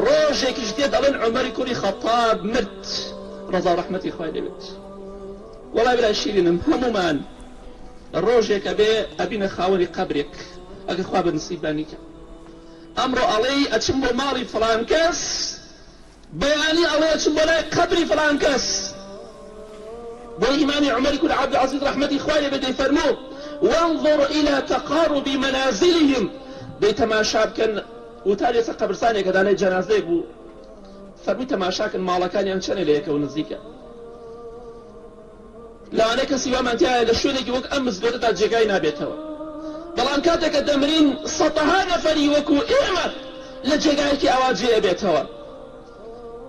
ڕۆژێکیش دێ دەڵێن عومەری کوڕی خەتاب مرد ڕەزا و ڕەحمەتی خوای لێ بێت. وەڵای برای شیرینم هەمومان ڕۆژێکە بێ ئەبینە خاوەنی قەبرێک ئەگەر خوا بەنسیبانی کە ئەمڕۆ ئەڵێی ئەچم بۆ ماڵی فلان کەس، بەیانی ئەڵێ ئەچم بۆ لای قەبری فلان کەس. بۆ ئیمامی عومەری کوڕی عەبدولعەزیز ڕەحمەتی خوای لێ بێت دەیفەرموو وانظر إلى تقارب منازلهم، دەی تەماشا بکەن وتاری ئێستا قەبرستانێکە دانای جەنازەیەک بوو، فەرمووی تەماشاکەن ماڵەکانیان چەنێ لە یەکەوە نزیکە. لەوانەیە کەسی وامانتیایە لە شوێنێکی وەک ئەم مزگەوتەدا جێگای نابێتەوە، بەڵام کاتێکە دەمرین سەدەها نەفەری وەکو ئێمە لە جێگایەکی ئەوا جێ بێتەوە،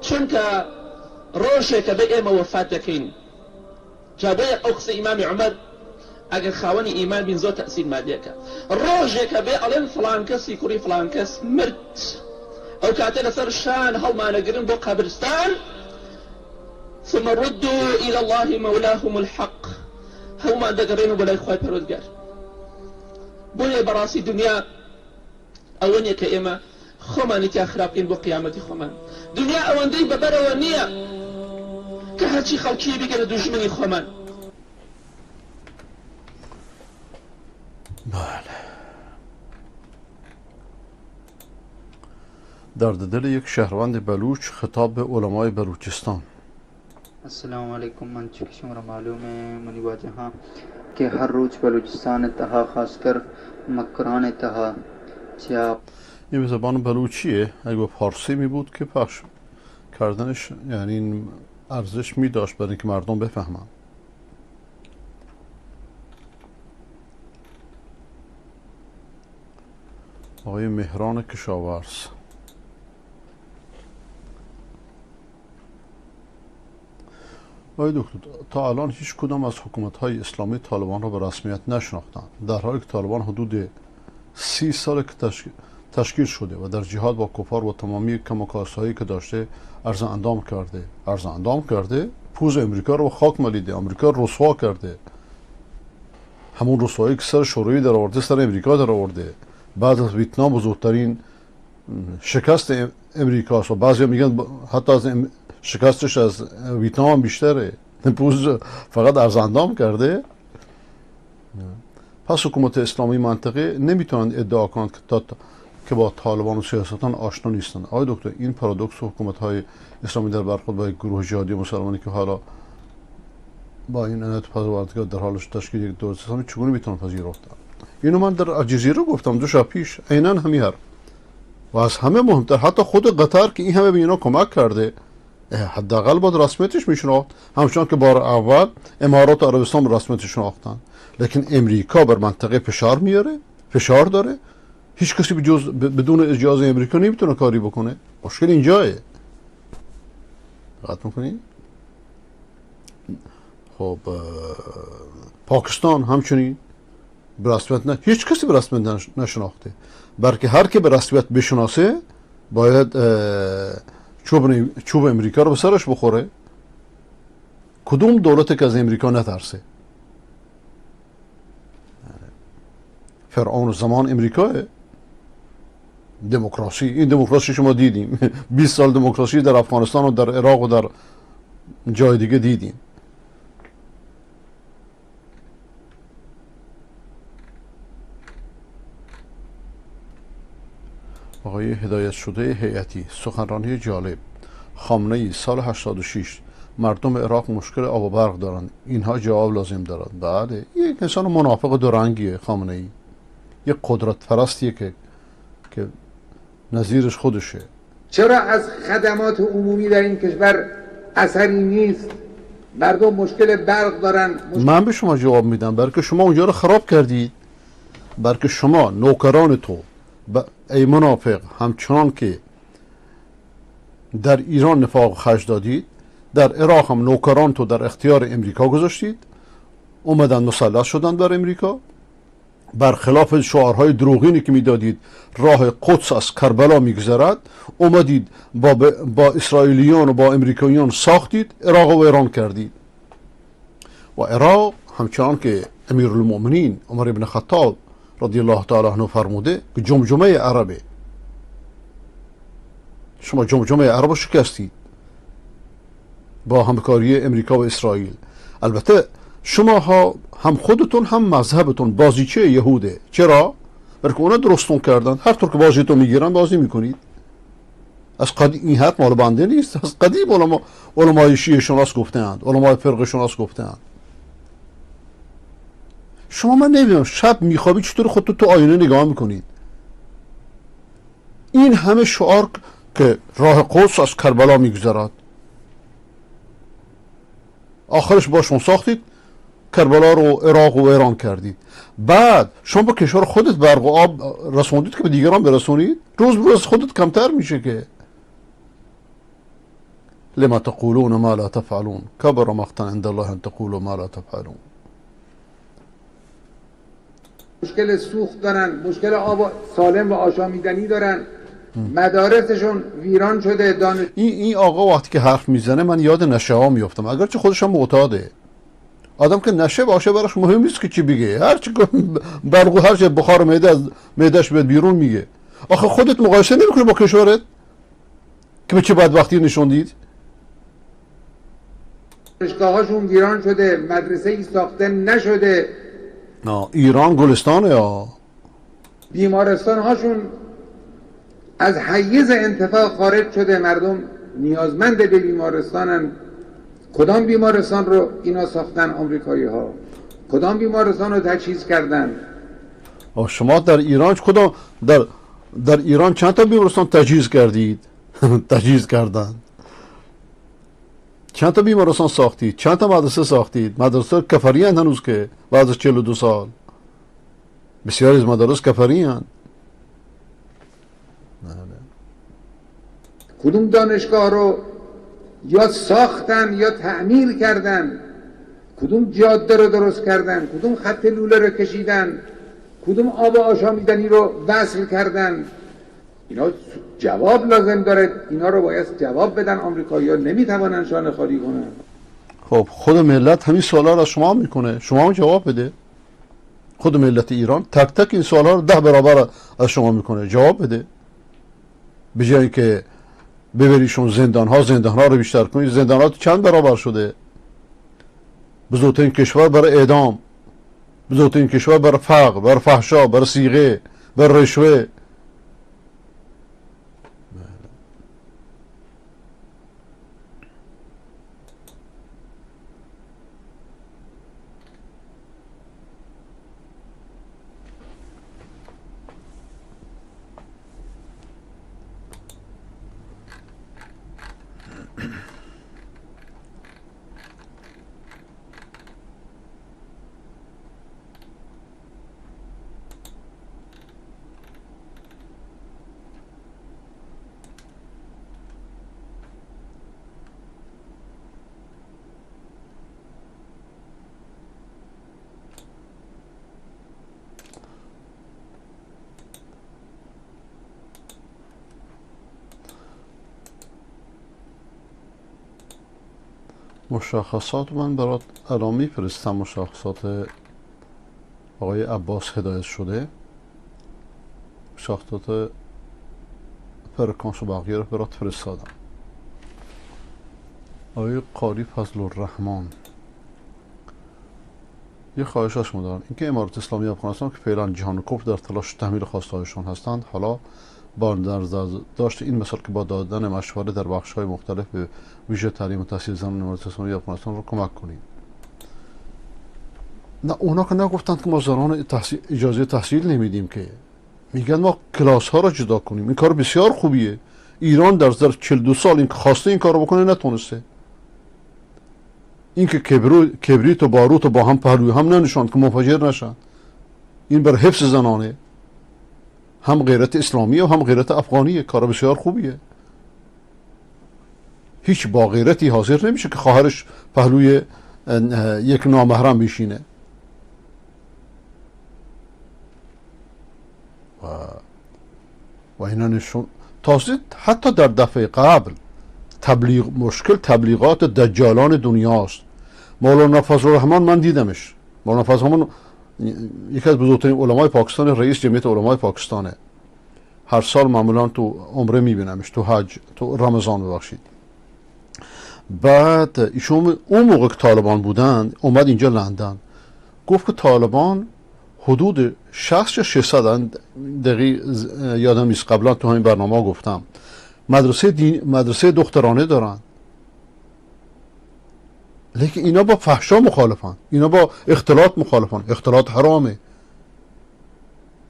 چونکە ڕۆژێکە بە ئێمە وەفات دەکەین. جا بۆیە ئەو قسە ئیمامی عومەر ئەگەر خاوەنی ئیمان بین زۆر تەئسیر مادیەکە. ڕۆژێکە بێ ئەڵێن فلان کەسی کوڕی فلان کەس مرد، ئەو کاتێ لەسەر شان هەڵمانەگرن بۆ قەبرستان، ثم ردوا إلى الله مولاهم الحق، هەمومان دەگەڕێن و بەلای خوای پەروەردگار. بۆیە بەڕاستی دنیا ئەوە نییە کە ئێمە خۆمانی تیا خراپ بکەین بۆ قیامەتی خۆمان. دنیا ئەوەندەی بەبەرەوە نییە کە هەرچی خەڵکی بگەنە دوژمنی خۆمان. بله. درد دل یک شهروند بلوچ خطاب به علمای بلوچستان. السلام علیکم. من چون شما را معلومه منی واجه ها که هر روز بلوچستان اتها خاص کر مکران اتها چیاب این به زبان بلوچیه. اگه با فارسی می بود که پخش کردنش یعنی این ارزش می داشت برای اینکه مردم بفهمن. آقای مهران کشاورز. آقای دکتر، تا الان هیچ کدام از حکومت‌های اسلامی طالبان را به رسمیت نشناختند، در حالی که طالبان حدود 30 سال که تشکیل شده و در جهاد با کفار و تمامی کمکاسایی که داشته عرض اندام کرده پوز امریکا رو خاک مالیده، امریکا رسوا کرده، همون رسوایی که سر شوروی در آورده سر امریکا در آورده. بعد از ویتنام بزرگترین شکست امریکاست و بعضی میگن حتی از شکستش از ویتنام هم بیشتره. پوز فقط عرض اندام کرده. پس حکومت اسلامی منطقه نمیتونند ادعا کنند که با طالبان و سیاستان آشنا نیستند. آقای دکتر، این پارادوکس حکومت‌های اسلامی در برخورد با یک گروه جهادی مسلمانی که حالا با این عنایت پروردگار در حالش تشکیل یک دولت اسلامی چگونه میتونن پذیرفتن؟ اینو من در الجزیره گفتم 2 شب پیش، عیناً همین حرف. و از همه مهمتر حتی خود قطر که این همه به اینا کمک کرده حداقل باید رسمیتش میشناخت، همچنان که بار اول امارات عربستان رسمیتش شناختن. لیکن امریکا بر منطقه فشار میاره، فشار داره، هیچ کسی بدون اجازه امریکا نمیتونه کاری بکنه. مشکل اینجاه. دقت میکنید؟ خب پاکستان همچنین به رسمیت هیچ کسی به رسمیت نشناخته، بلکه هر که به رسمیت بشناسه باید چوب امریکا رو به سرش بخوره. کدوم دولت که از امریکا نترسه؟ فرعون زمان امریکاه. دموکراسی، این دموکراسی شما دیدیم 20 سال دموکراسی در افغانستان و در عراق و در جای دیگه دیدیم. آقای هدایت شده هیئتی: سخنرانی جالب. خامنه‌ای سال 86: مردم عراق مشکل آب و برق دارند، اینها جواب لازم دارند. بله، یک انسان منافق دورنگیه خامنه‌ای، یک قدرت پرستیه که نظیرش خودشه. چرا از خدمات عمومی در این کشور اثری نیست؟ مردم مشکل برق دارن. من به شما جواب میدم، بلکه شما اونجا رو خراب کردید، بلکه شما نوکران تو ای منافق همچنان که در ایران نفاق خرج دادید، در عراق هم نوکران تو در اختیار امریکا گذاشتید، اومدن مسلط شدن بر امریکا، برخلاف شعارهای دروغینی که میدادید راه قدس از کربلا میگذرد، اومدید با اسرائیلیان و با امریکاییان ساختید، عراق و ایران کردید. و عراق همچنان که امیرالمؤمنین عمر بن خطاب رضی الله تعالی عنه فرموده که جمجمه عربه، شما جمجمه عرب شکستید با همکاری امریکا و اسرائیل. البته شما ها هم خودتون هم مذهبتون بازیچه یهوده. چرا؟ بلکه اونا درستون کردن، هر طور که بازیتون میگیرن بازی میکنید. از قدیم این حرف مال بنده نیست، از قدیم علمای شیعه شناس گفتند، علمای فرقه شناس گفتند. شما من نمیدونم شب میخوابید چطور خودتون تو آینه نگاه میکنید؟ این همه شعار که راه قدس از کربلا میگذرد، آخرش باشون ساختید، کربلا رو عراق و ایران کردید. بعد شما با کشور خودت برق و آب رسوندید که به دیگران برسونید، روز به روز خودت کمتر میشه. که لما تقولون ما لا تفعلون کبر مقتا عند الله ان تقولوا ما لا تفعلون. مشکل سوخت دارن، مشکل آب سالم و آشامیدنی دارن، مدارسشون ویران شده. این آقا وقتی که حرف میزنه من یاد نشه ها میفتم، اگرچه خودش هم معتاده. آدم که نشه باشه براش مهم نیست که چی بگه، هرچی برق و هرچی بخار معده از معدهش بیاد بیرون میگه. آخه خودت مقایسه نمیکنی با کشورت که به چه بدبختی نشوندید؟ دانشگاهاشون ویران شده، مدرسه ای ساخته نشده. ایران گلستانه یا بیمارستان هاشون از حیز انتفاع خارج شده، مردم نیازمند به بیمارستانن. کدام بیمارستان رو اینا ساختن آمریکایی ها؟ کدام بیمارستان رو تجهیز کردن؟ شما در ایران کدام در ایران چند تا بیمارستان تجهیز کردید؟ تجهیز کردن. چند تا بیمارستان ساختید؟ چند تا مدرسه ساختید؟ مدرسه کفری هستند هنوز که بعد از 42 سال بسیاری از مدارس کفری هستند. کدوم دانشگاه رو یا ساختن یا تعمیر کردن؟ کدوم جاده رو درست کردن؟ کدوم خط لوله رو کشیدن؟ کدوم آب آشامیدنی رو وصل کردن؟ اینا جواب لازم داره، اینا رو باید جواب بدن. آمریکایی‌ها نمیتوانن شانه خالی کنن. خب خود ملت همین سوالا رو از شما میکنه، شما هم جواب بده. خود ملت ایران تک تک این سوالا رو 10 برابر از شما میکنه، جواب بده. به جایی که ببریشون زندان ها رو بیشتر کنید، زندانات چند برابر شده. بزرگترین کشور برای اعدام، بزرگترین کشور برای فقر، برای فحشا، برای صیغه، برای رشوه. مشخصات من برات الان میفرستم. مشخصات آقای عباس هدایت شده، مشخصات فرکانس و بقیه رو برات فرستادم. آقای قاری فضل الرحمن، یه خواهش از شما دارم، اینکه امارات اسلامی افغانستان که فعلا جهان کفر در تلاش تحمیل خواستهایشان هستند، حالا با نظر داشت این مثال که با دادن مشوره در بخش‌های مختلف به ویژه تعلیم و تحصیل زنان امارات اسلامی افغانستان رو کمک کنید. نه، اونا که نگفتند که ما زنان اجازه تحصیل نمیدیم، که میگن ما کلاس ها رو جدا کنیم. این کار بسیار خوبیه. ایران در 42 سال این خواسته این کار رو بکنه، نتونسته. این که کبریت و باروت و با هم پهلوی هم ننشاند که منفجر نشن. این بر حفظ زنانه، هم غیرت اسلامیه و هم غیرت افغانیه. کار بسیار خوبیه. هیچ با غیرتی حاضر نمیشه که خواهرش پهلوی یک نامحرم بشینه. و اینا نشون تازه حتی در دفعه قبل مشکل تبلیغات دجالان دنیاست. مولانا فضل الرحمن من دیدمش. مولانا فضل الرحمن یکی از بزرگترین علمای پاکستان، رئیس جمعیت علمای پاکستانه. هر سال معمولا تو عمره میبینمش، تو حج، تو رمضان ببخشید. بعد ایشون اون موقع که طالبان بودن اومد اینجا لندن، گفت که طالبان حدود 60 یا 600 دقیق یادم نیست، قبلا تو همین برنامه گفتم، مدرسه دخترانه دارن. لیکن اینا با فحشا مخالفن، اینا با اختلاط مخالفن. اختلاط حرامه،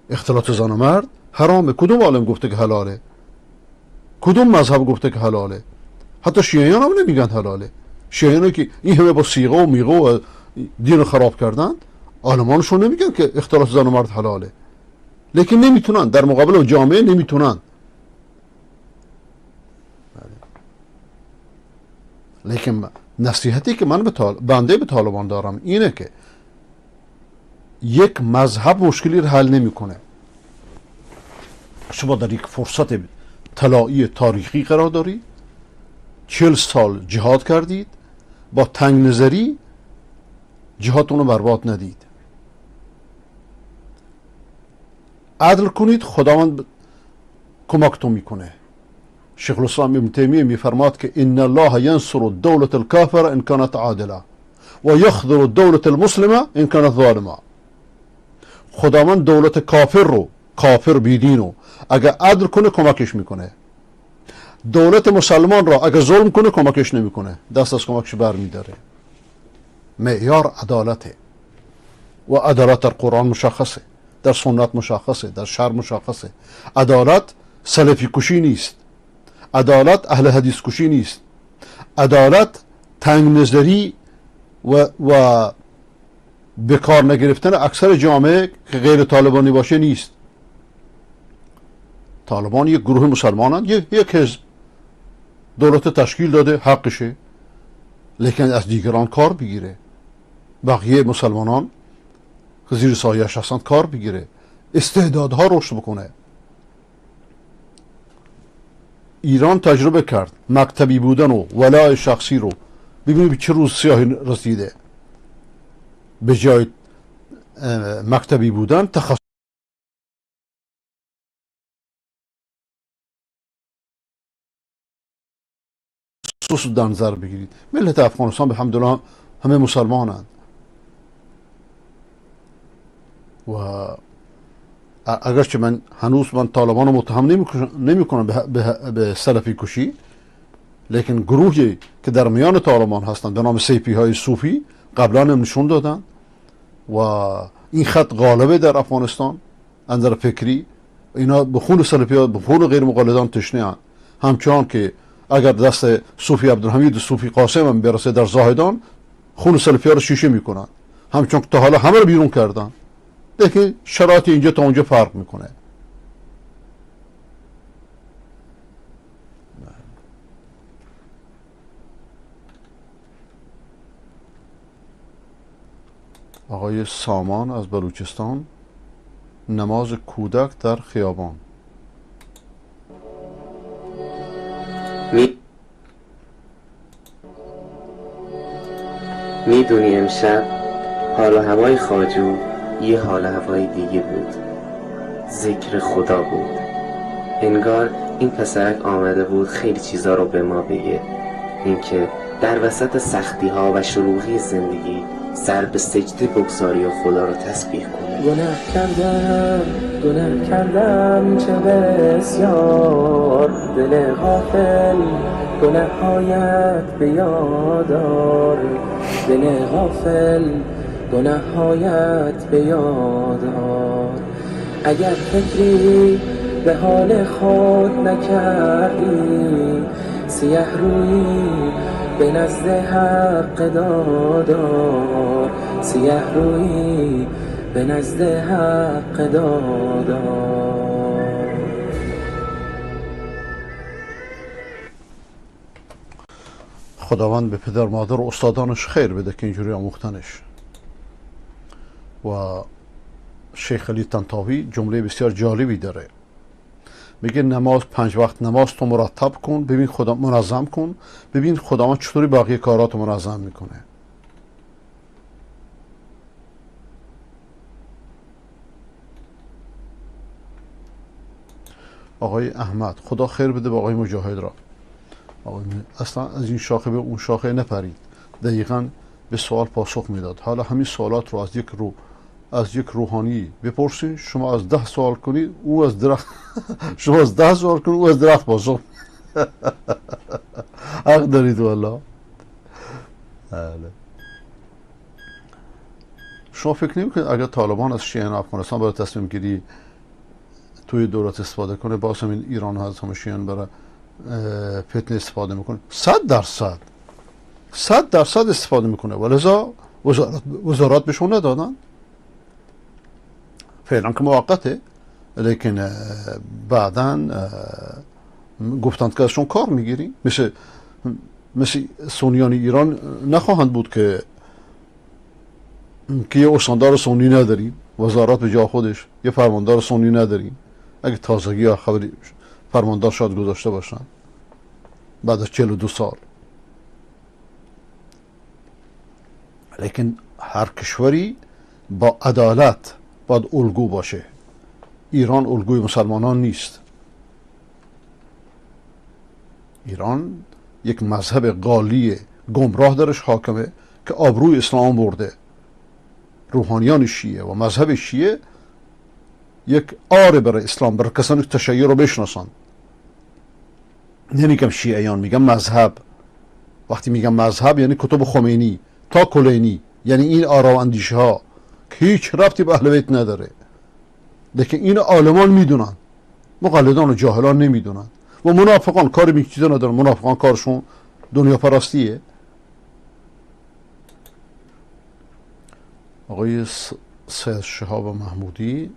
اختلاط زن و مرد حرامه. کدوم عالم گفته که حلاله؟ کدوم مذهب گفته که حلاله؟ حتی شیعیان هم نمیگن حلاله. شیعیان که این همه با صیغه و میغه و دین خراب کردن، عالمانشون نمیگن که اختلاط زن و مرد حلاله. لیکن نمیتونن، در مقابل جامعه نمیتونن. لیکن نصیحتی که من بنده به طالبان دارم اینه که یک مذهب مشکلی رو حل نمیکنه. شما در یک فرصت طلایی تاریخی قرار دارید، 40 سال جهاد کردید، با تنگ نظری جهادتون رو برباد ندید. عدل کنید، خداوند کمکتون میکنه. شیخ الاسلام ابن تیمیه میفرماد که ان الله ینصر الدولة الكافرة ان كانت عادله و یخذل الدولة المسلمه ان كانت ظالمه. خداوند دولت کافر رو، کافر بیدین رو، اگر عدل کنه کمکش میکنه. دولت مسلمان را اگر ظلم کنه کمکش نمیکنه، دست از کمکش بر میداره. معیار عدالته و عدالت در قرآن مشخصه، در سنت مشخصه، در شرع مشخصه. عدالت سلفی کشی نیست، عدالت اهل حدیث کشی نیست، عدالت تنگ نظری و بکار نگرفتن اکثر جامعه که غیر طالبانی باشه نیست. طالبان یک گروه مسلمانند، یک حزب دولت تشکیل داده، حقشه، لیکن از دیگران کار بگیره. بقیه مسلمانان که زیر سایه‌اش هستند کار بگیره، استعدادها رشد بکنه. ایران تجربه کرد مکتبی بودن و ولای شخصی رو. ببینید به چه روز سیاهی رسیده. به جای مکتبی بودن تخصص در نظر بگیرید. ملت افغانستان به حمدالله همه مسلمانند و اگرچه من هنوز طالبان رو متهم نمی کنم به سلفی کشی، لیکن گروهی که در میان طالبان هستند به نام سیپی های صوفی قبلا هم نشون دادن و این خط غالبه در افغانستان. انظر فکری اینا به خون سلفی ها، به خون غیر مقلدان تشنه هستند. همچنان که اگر دست صوفی عبدالحمید و صوفی قاسم هم برسه در زاهدان، خون سلفی ها رو شیشه میکنن. همچنان که تا حالا همه رو بیرون کردن. لیکن شرایط اینجا تا اونجا فرق میکنه. آقای سامان از بلوچستان، نماز کودک در خیابان. میدونی امشب حال و هوای خواجو یه حال و هوای دیگه بود، ذکر خدا بود. انگار این پسرک آمده بود خیلی چیزا رو به ما بگه، اینکه در وسط سختی ها و شلوغی زندگی سر به سجده بگذاری و خدا رو تسبیح کنی. گناه کردم چه بسیار، دل غافل گناهایت به یاد آر، دل غافل گناهایت به یاد آر. اگر فکری به حال خود نکردی، سیه رویی به نزد حق دادار، سیه رویی به نزد حق دادار. خداوند به پدر مادر و استادانش خیر بده که اینجوری آموختنش. و شیخ علی طنطاوی جمله بسیار جالبی داره، میگه نماز 5 وقت نماز تو مرتب کن، ببین خدا منظم کن، ببین خداوند چطوری باقی کاراتو منظم میکنه. آقای احمد خدا خیر بده به آقای مجاهد را. اصلا از این شاخه به اون شاخه نپرید، دقیقاً به سوال پاسخ میداد. حالا همین سوالات رو از یک روحانی بپرسین، شما از 10 سوال کنید او از درخت شما از 10 سوال کنید او از درخت پاسخ حق دارید والله. شما فکر نمی کنید اگر طالبان از شیعیان افغانستان برای تصمیم گیری توی دولت استفاده کنه، باز همین ایران ها از همه شیعیان برای فتنه استفاده میکنه؟ 100% استفاده میکنه، ولذا وزارات بهشون ندادن. فعلا که موقته، لیکن بعدا گفتند که ازشون کار میگیریم. مثل سونیان ایران نخواهند بود که یه استاندار سونی نداریم، وزارات به جا خودش یه فرماندار سونی نداریم. اگه تازگی ها خبری فرماندار شاید گذاشته باشن بعد از 42 سال. لیکن هر کشوری با عدالت باید الگو باشه. ایران الگوی مسلمانان نیست. ایران یک مذهب قالی گمراه درش حاکمه که آبروی اسلام برده. روحانیان شیعه و مذهب شیعه یک آره برای اسلام، برای کسانی که تشیع رو بشناسن. نمیگم شیعیان، میگم مذهب. وقتی میگم مذهب یعنی کتب خمینی تا کلینی، یعنی این آرا و اندیشه ها که هیچ ربطی به اهل بیت نداره، لیکن این عالمان میدونن، مقلدان و جاهلان نمیدونن. و منافقان کاری به چیزا ندارن. منافقان کارشون دنیا پرستیه. آقای سید شهاب محمودی،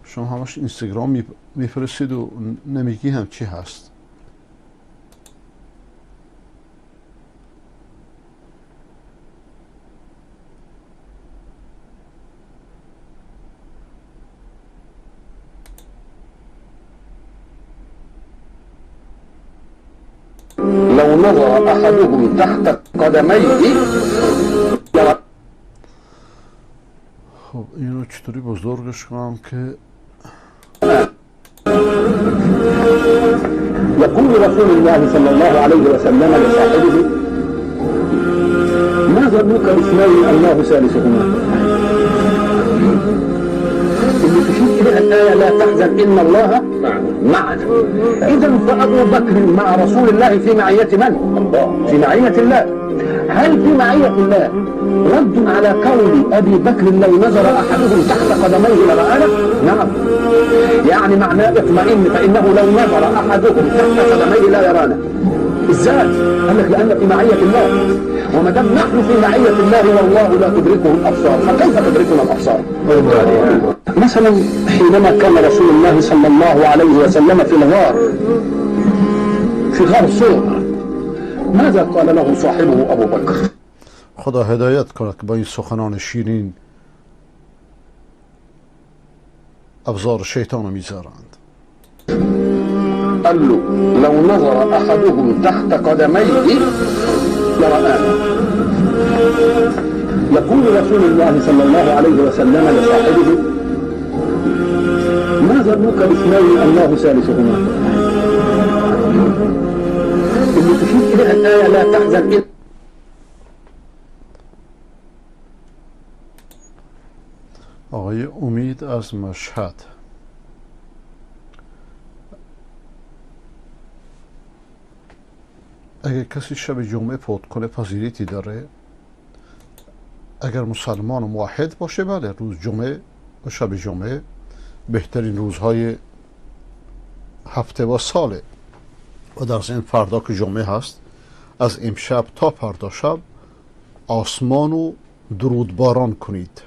شما همش اینستاگرام میفرستید و نمیگی هم چی هست. لو نظر احدهم تحت قدميه. خب اینو چطوری بزرگش کنم که يقول رسول الله صلى الله عليه وسلم لصاحبه: ما ظنك باثنين الله ثالثهما؟ اللي تشوف كده الآية لا تحزن إن الله معنا. إذا فأبو بكر مع رسول الله في معية من؟ في معية الله. هل في معية الله رد على قول أبي بكر لو نظر أحدهم تحت قدميه لرآنا؟ نعم. يعني معناه اطمئن، فإنه لو نظر أحدهم تحت قدميه لا يرانا. ازاي؟ قال لك لأن في معية الله، وما دام نحن في معية الله والله لا تدركه الأبصار، فكيف تدركنا الأبصار؟ مثلا حينما كان رسول الله صلى الله عليه وسلم في الغار، في غار صور، ماذا قال له صاحبه أبو بكر؟ خدا هدایت کند که با این سخنان شیرین ابزار شیطان رو میذارند. قال له لو نظر أحدهم تحت قدميه لرآه. يقول رسول الله صلى الله عليه وسلم لصاحبه ما ظنك باثنين الله ثالثهما؟ اللي تشير إليها الآية لا تحزن إلا آقای امید از مشهد. اگر کسی شب جمعه فوت کنه فضیلتی داره؟ اگر مسلمان و موحد باشه بله، روز جمعه و شب جمعه بهترین روزهای هفته و ساله و در ضمن فردا که جمعه هست از امشب تا فردا شب آسمانو درود باران کنید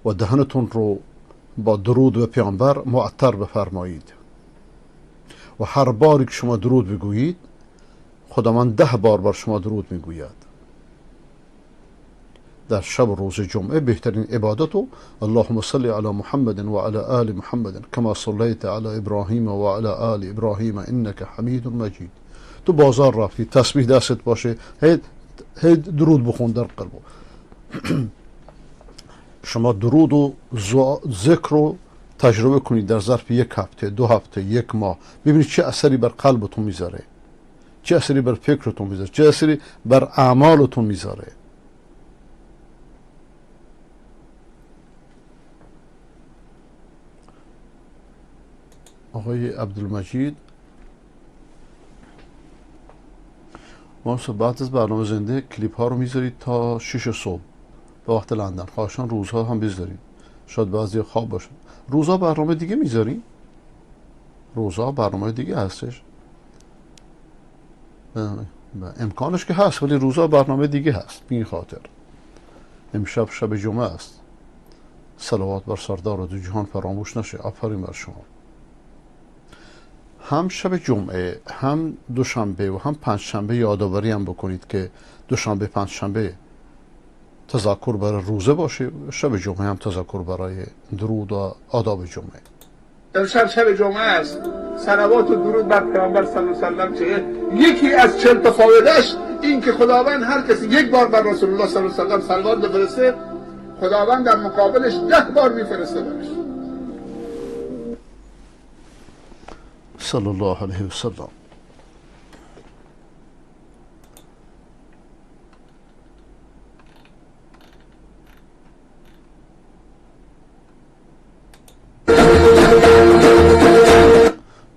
و دهنتون رو با درود به پیامبر معطر بفرمایید و هر باری که شما درود بگویید خداوند 10 بار بر شما درود میگوید. در شب و روز جمعه بهترین عبادتو اللهم صل علی محمد و علی آل محمد کما صلیت علی ابراهیم و علی آل ابراهیم انک حمید مجید. تو بازار رفتی تسبیح دستت باشه هی درود بخون در قلبو. شما درود و ذکر رو تجربه کنید در ظرف 1 هفته 2 هفته 1 ماه، ببینید چه اثری بر قلبتون میذاره، چه اثری بر فکرتون میذاره، چه اثری بر اعمالتون میذاره. آقای عبدالمجید ما بعد از برنامه زنده کلیپ ها رو میذارید تا 6 صبح به وقت لندن. خواهشان روزها هم بذارید، شاید بعضی خواب باشه. روزها برنامه دیگه میذاریم، روزها برنامه دیگه هستش، امکانش که هست، ولی روزها برنامه دیگه هست. به این خاطر امشب شب جمعه است. صلوات بر سردار دو جهان فراموش نشه. آفرین بر شما. هم شب جمعه هم دوشنبه و هم پنجشنبه یادآوری هم بکنید که دوشنبه پنجشنبه تذکر برای روزه باشه، شب جمعه هم تذکر برای درود و آداب جمعه. امشب شب جمعه است. صلوات و درود بر پیامبر صلی الله علیه و سلم چه یکی از 40 تا فایدهش این که خداوند هر کسی 1 بار بر رسول الله صلی الله علیه و سلم صلوات بفرسته، خداوند در مقابلش 10 بار میفرسته برش. صلی الله علیه و سلم.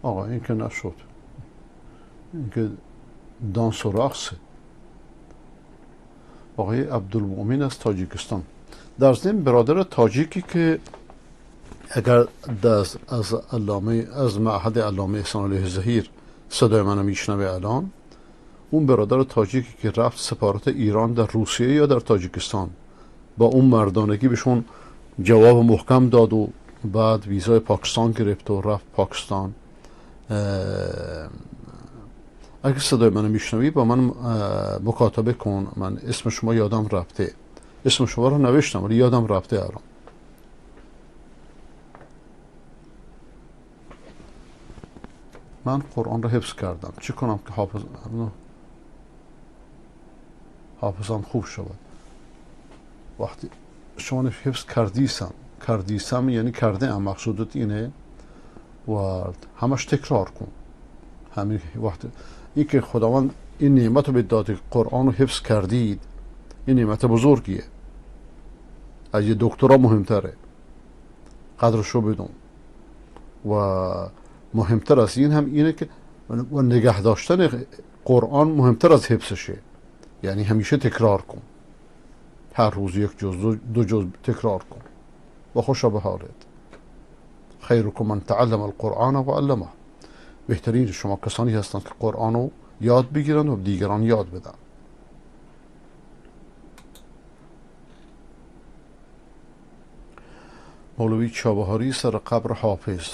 آقا این که نشد، این که دانس و رقصه. آقای عبدالمؤمن از تاجیکستان. در ضمن برادر تاجیکی که اگر از معهد علامه احسان علیه ظهیر صدای منو میشنوه الان، اون برادر تاجیکی که رفت سفارت ایران در روسیه یا در تاجیکستان، با اون مردانگی بهشون جواب محکم داد و بعد ویزای پاکستان گرفت و رفت پاکستان. اگه صدای منو میشنوی با من مکاتبه کن. من اسم شما یادم رفته، اسم شما رو نوشتم ولی یادم رفته الان. من قرآن رو حفظ کردم، چی کنم که حافظم خوب شود؟ وقتی شما حفظ کردیسم یعنی کرده ام، مقصودت اینه و همش تکرار کن. همین وقت این که خداوند این نعمت رو به داده قرآن رو حفظ کردید، این نعمت بزرگیه، از یه دکترا مهمتره. قدرش رو بدون. و مهمتر از این هم اینه که و نگه داشتن قرآن مهمتر از حفظشه. یعنی همیشه تکرار کن، هر روز 1 جز 2 جز تکرار کن و خوشا به حالت. خیرکم من تعلم القرآن و علمه. بهترین شما کسانی هستند که قرآن رو یاد بگیرن و دیگران یاد بدن. مولوی چابهاری سر قبر حافظ.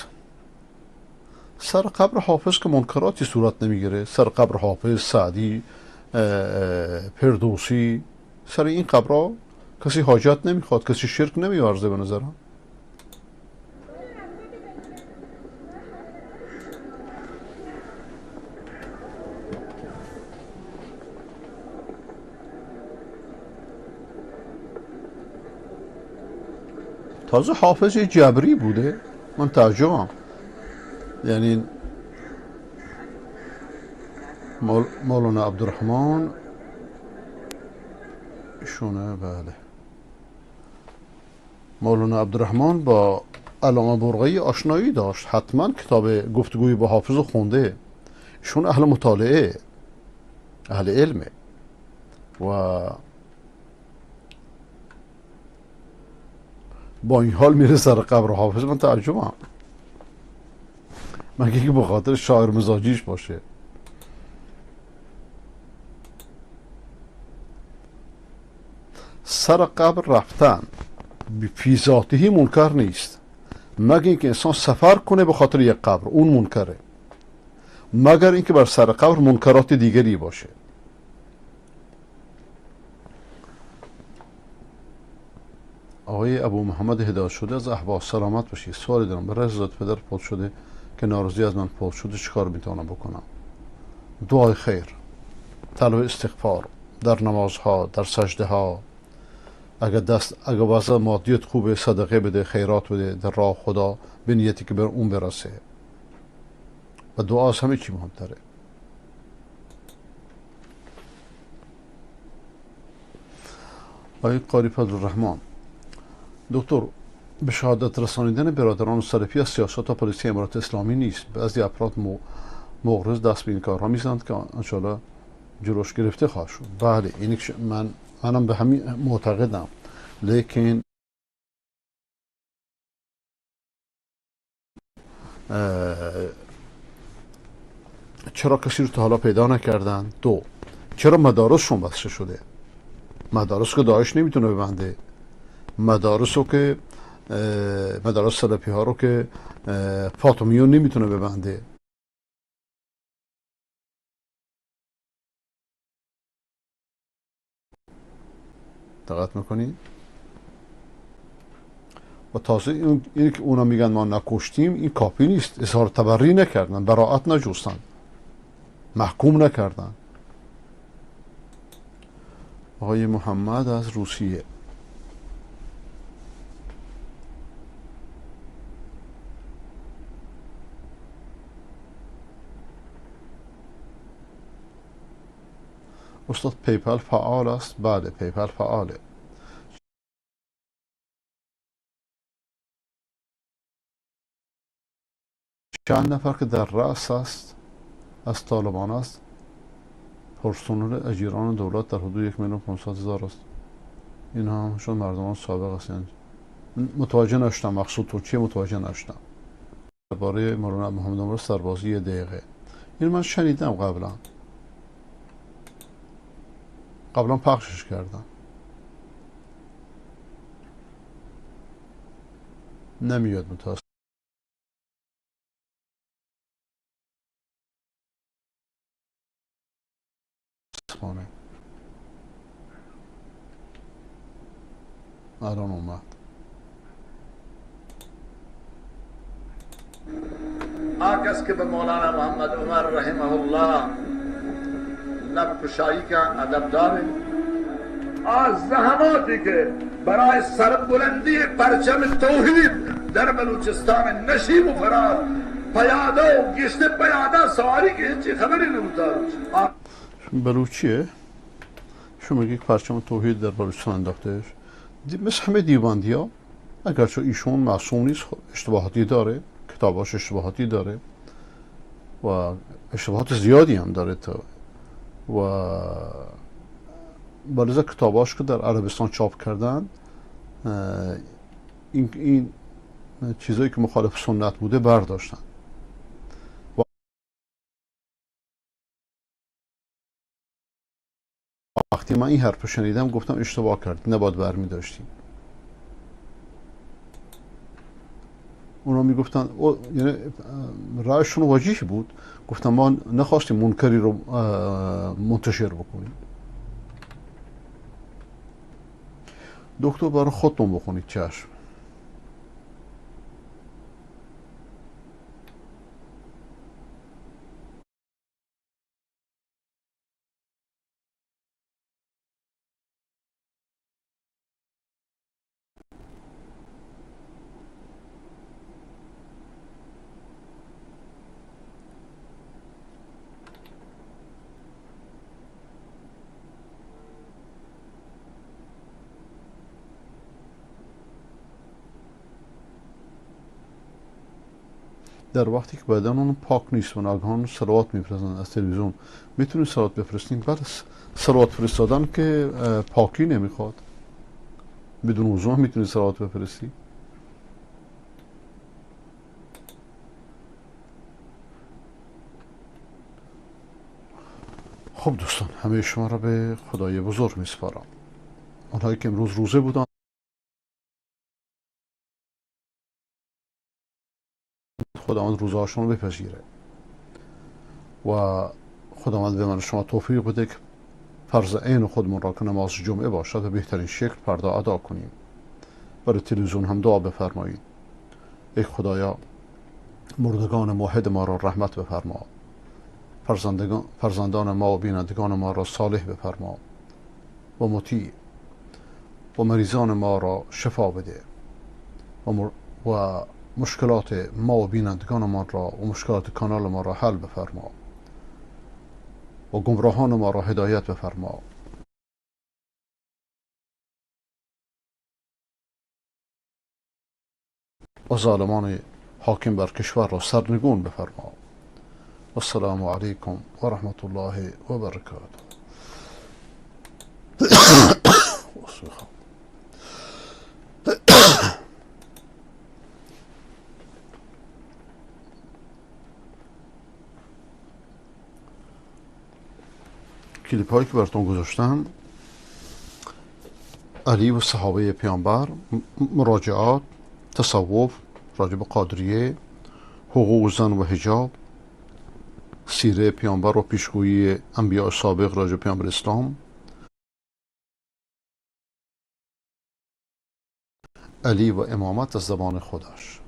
سر قبر حافظ که منکراتی صورت نمیگیره. سر قبر حافظ، سعدی، فردوسی، سر این قبرها کسی حاجت نمیخواد، کسی شرک نمیورزه به نظرم. تازه حافظ جبری بوده. من تعجبم، یعنی مولانا عبدالرحمن شونه. بله، مولانا عبدالرحمن با علامه برقی آشنایی داشت، حتما کتاب گفتگوی با حافظ رو خونده. ایشون اهل مطالعه، اهل علمه و با این حال میره سر قبر حافظ. من تعجبم، مگه که به خاطر شاعر مزاجیش باشه. سر قبر رفتن فی ذاته منکر نیست، مگر اینکه انسان سفر کنه به خاطر یک قبر، اون منکره، مگر اینکه بر سر قبر منکرات دیگری باشه. آقای ابو محمد هدایت شده از احواز سلامت باشی. سوالی دارم، برای حضرت پدر فوت شده که ناراضی از من فوت شده چیکار میتونم بکنم؟ دعای خیر، طلب استغفار در نمازها، در سجده ها. اگر وضع مادیت خوبه صدقه بده، خیرات بده در راه خدا به نیتی که بر اون برسه. و دعا از همه چی مهمتره. آقای قاری فضلالرحمن: دکتر، به شهادت رسانیدن برادران سلفی از سیاست و پالیسی امارات اسلامی نیست. بعضی افراد مغرض دست به این کارها میزنند که انشاءالله جلوش گرفته خواهد شد. بله، این منم به همین معتقدم، لیکن چرا کسی رو تا حالا پیدا نکردن؟ دو، چرا مدارسشون بسته شده؟ مدارس که داعش نمیتونه ببنده، مدارس سلفی ها رو که فاطمیون نمیتونه ببنده. دقت میکنی؟ و تازه این که اونا میگن ما نکشتیم، این کافی نیست. اظهار تبری نکردن، براعت نجستن، محکوم نکردن. آقای محمد از روسیه: استاد پیپل فعال است؟ بله، پیپل فعاله. چند نفر که در رأس است از طالبان است، پرسنل اجیران دولت در حدود 1,500,000 است. اینها همشون مردمان سابق هستند. متوجه نشدم مقصود تو چیه، متوجه نشدم. درباره مولانا محمد عمر سربازی 1 دقیقه، این من شنیدم قبلا پخشش کردم. نمیاد متاسفانه. الان اومد. هر کس که به مولانا محمد عمر رحمه الله لب کشایی کا ادب داره، از زحماتی که برای سربلندی پرچم توحید در بلوچستان نشیب و فرار، پیاده و گشت پیاده سواری که هیچی خبری نمیداره. بلوچیه؟ شما میگی که پرچم توحید در بلوچستان انداختهش؟ مثل همه دیوبندی ها، اگرچه ایشون معصوم نیست، اشتباهاتی داره، کتاباش اشتباهاتی داره و اشتباهات زیادی هم داره و بلزه کتاباش که در عربستان چاپ کردن این چیزایی که مخالف سنت بوده برداشتن. وقتی من این حرف شنیدم گفتم اشتباه کردی، نباید برمی داشتیم. اونا میگفتن یعنی رأیشون واجیح بود. گفتم ما نخواستیم منکری رو منتشر بکنیم. دکتر برای خودتون بخونید. چشم. در وقتی که بدن اون پاک نیست و ناگهان صلوات میفرستن از تلویزیون، میتونی صلوات بفرستین؟ بله، صلوات فرستادن که پاکی نمیخواد. بدون وضو میتونی صلوات بفرستی. خب دوستان، همه شما را به خدای بزرگ میسپارم. اونهایی که امروز روزه بودن، خداوند روزهاشون رو بپذیره و خداوند به من شما توفیق بده که فرض عین خودمون را که نماز جمعه باشد و بهترین شکل پرده ادا کنیم. برای تلویزیون هم دعا بفرمایید. ای خدایا، مردگان موحد ما را رحمت بفرما، فرزندان ما و بینندگان ما را صالح بفرما و مطیع، و مریضان ما را شفا بده و مشکلات ما و بینندگان ما را و مشکلات کانال ما را حل بفرما و گمراهان ما را هدایت بفرما. و ظالمان حاکم بر کشور را سرنگون بفرما. و السلام علیکم و رحمت الله و برکاته. کلیپ هایی که براتون گذاشتم، علی و صحابه پیامبر، مراجعات، تصوف، راجع به قادریه، حقوق زن و حجاب، سیره پیامبر و پیشگویی انبیاء سابق راجع به پیامبر اسلام، علی و امامت از زبان خودش.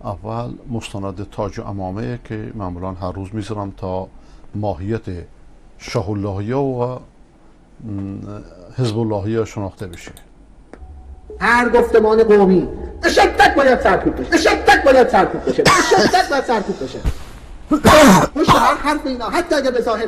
اول مستند تاج و امامه که معمولا هر روز میذارم تا ماهیت شاه اللهیه و حزب اللهیه شناخته بشه. هر گفتمان قومی به شدت باید سرکوب بشه، به شدت باید سرکوب بشه، به شدت باید سرکوب بشه. پشت هر حرف اینا حتی اگر به ظاهر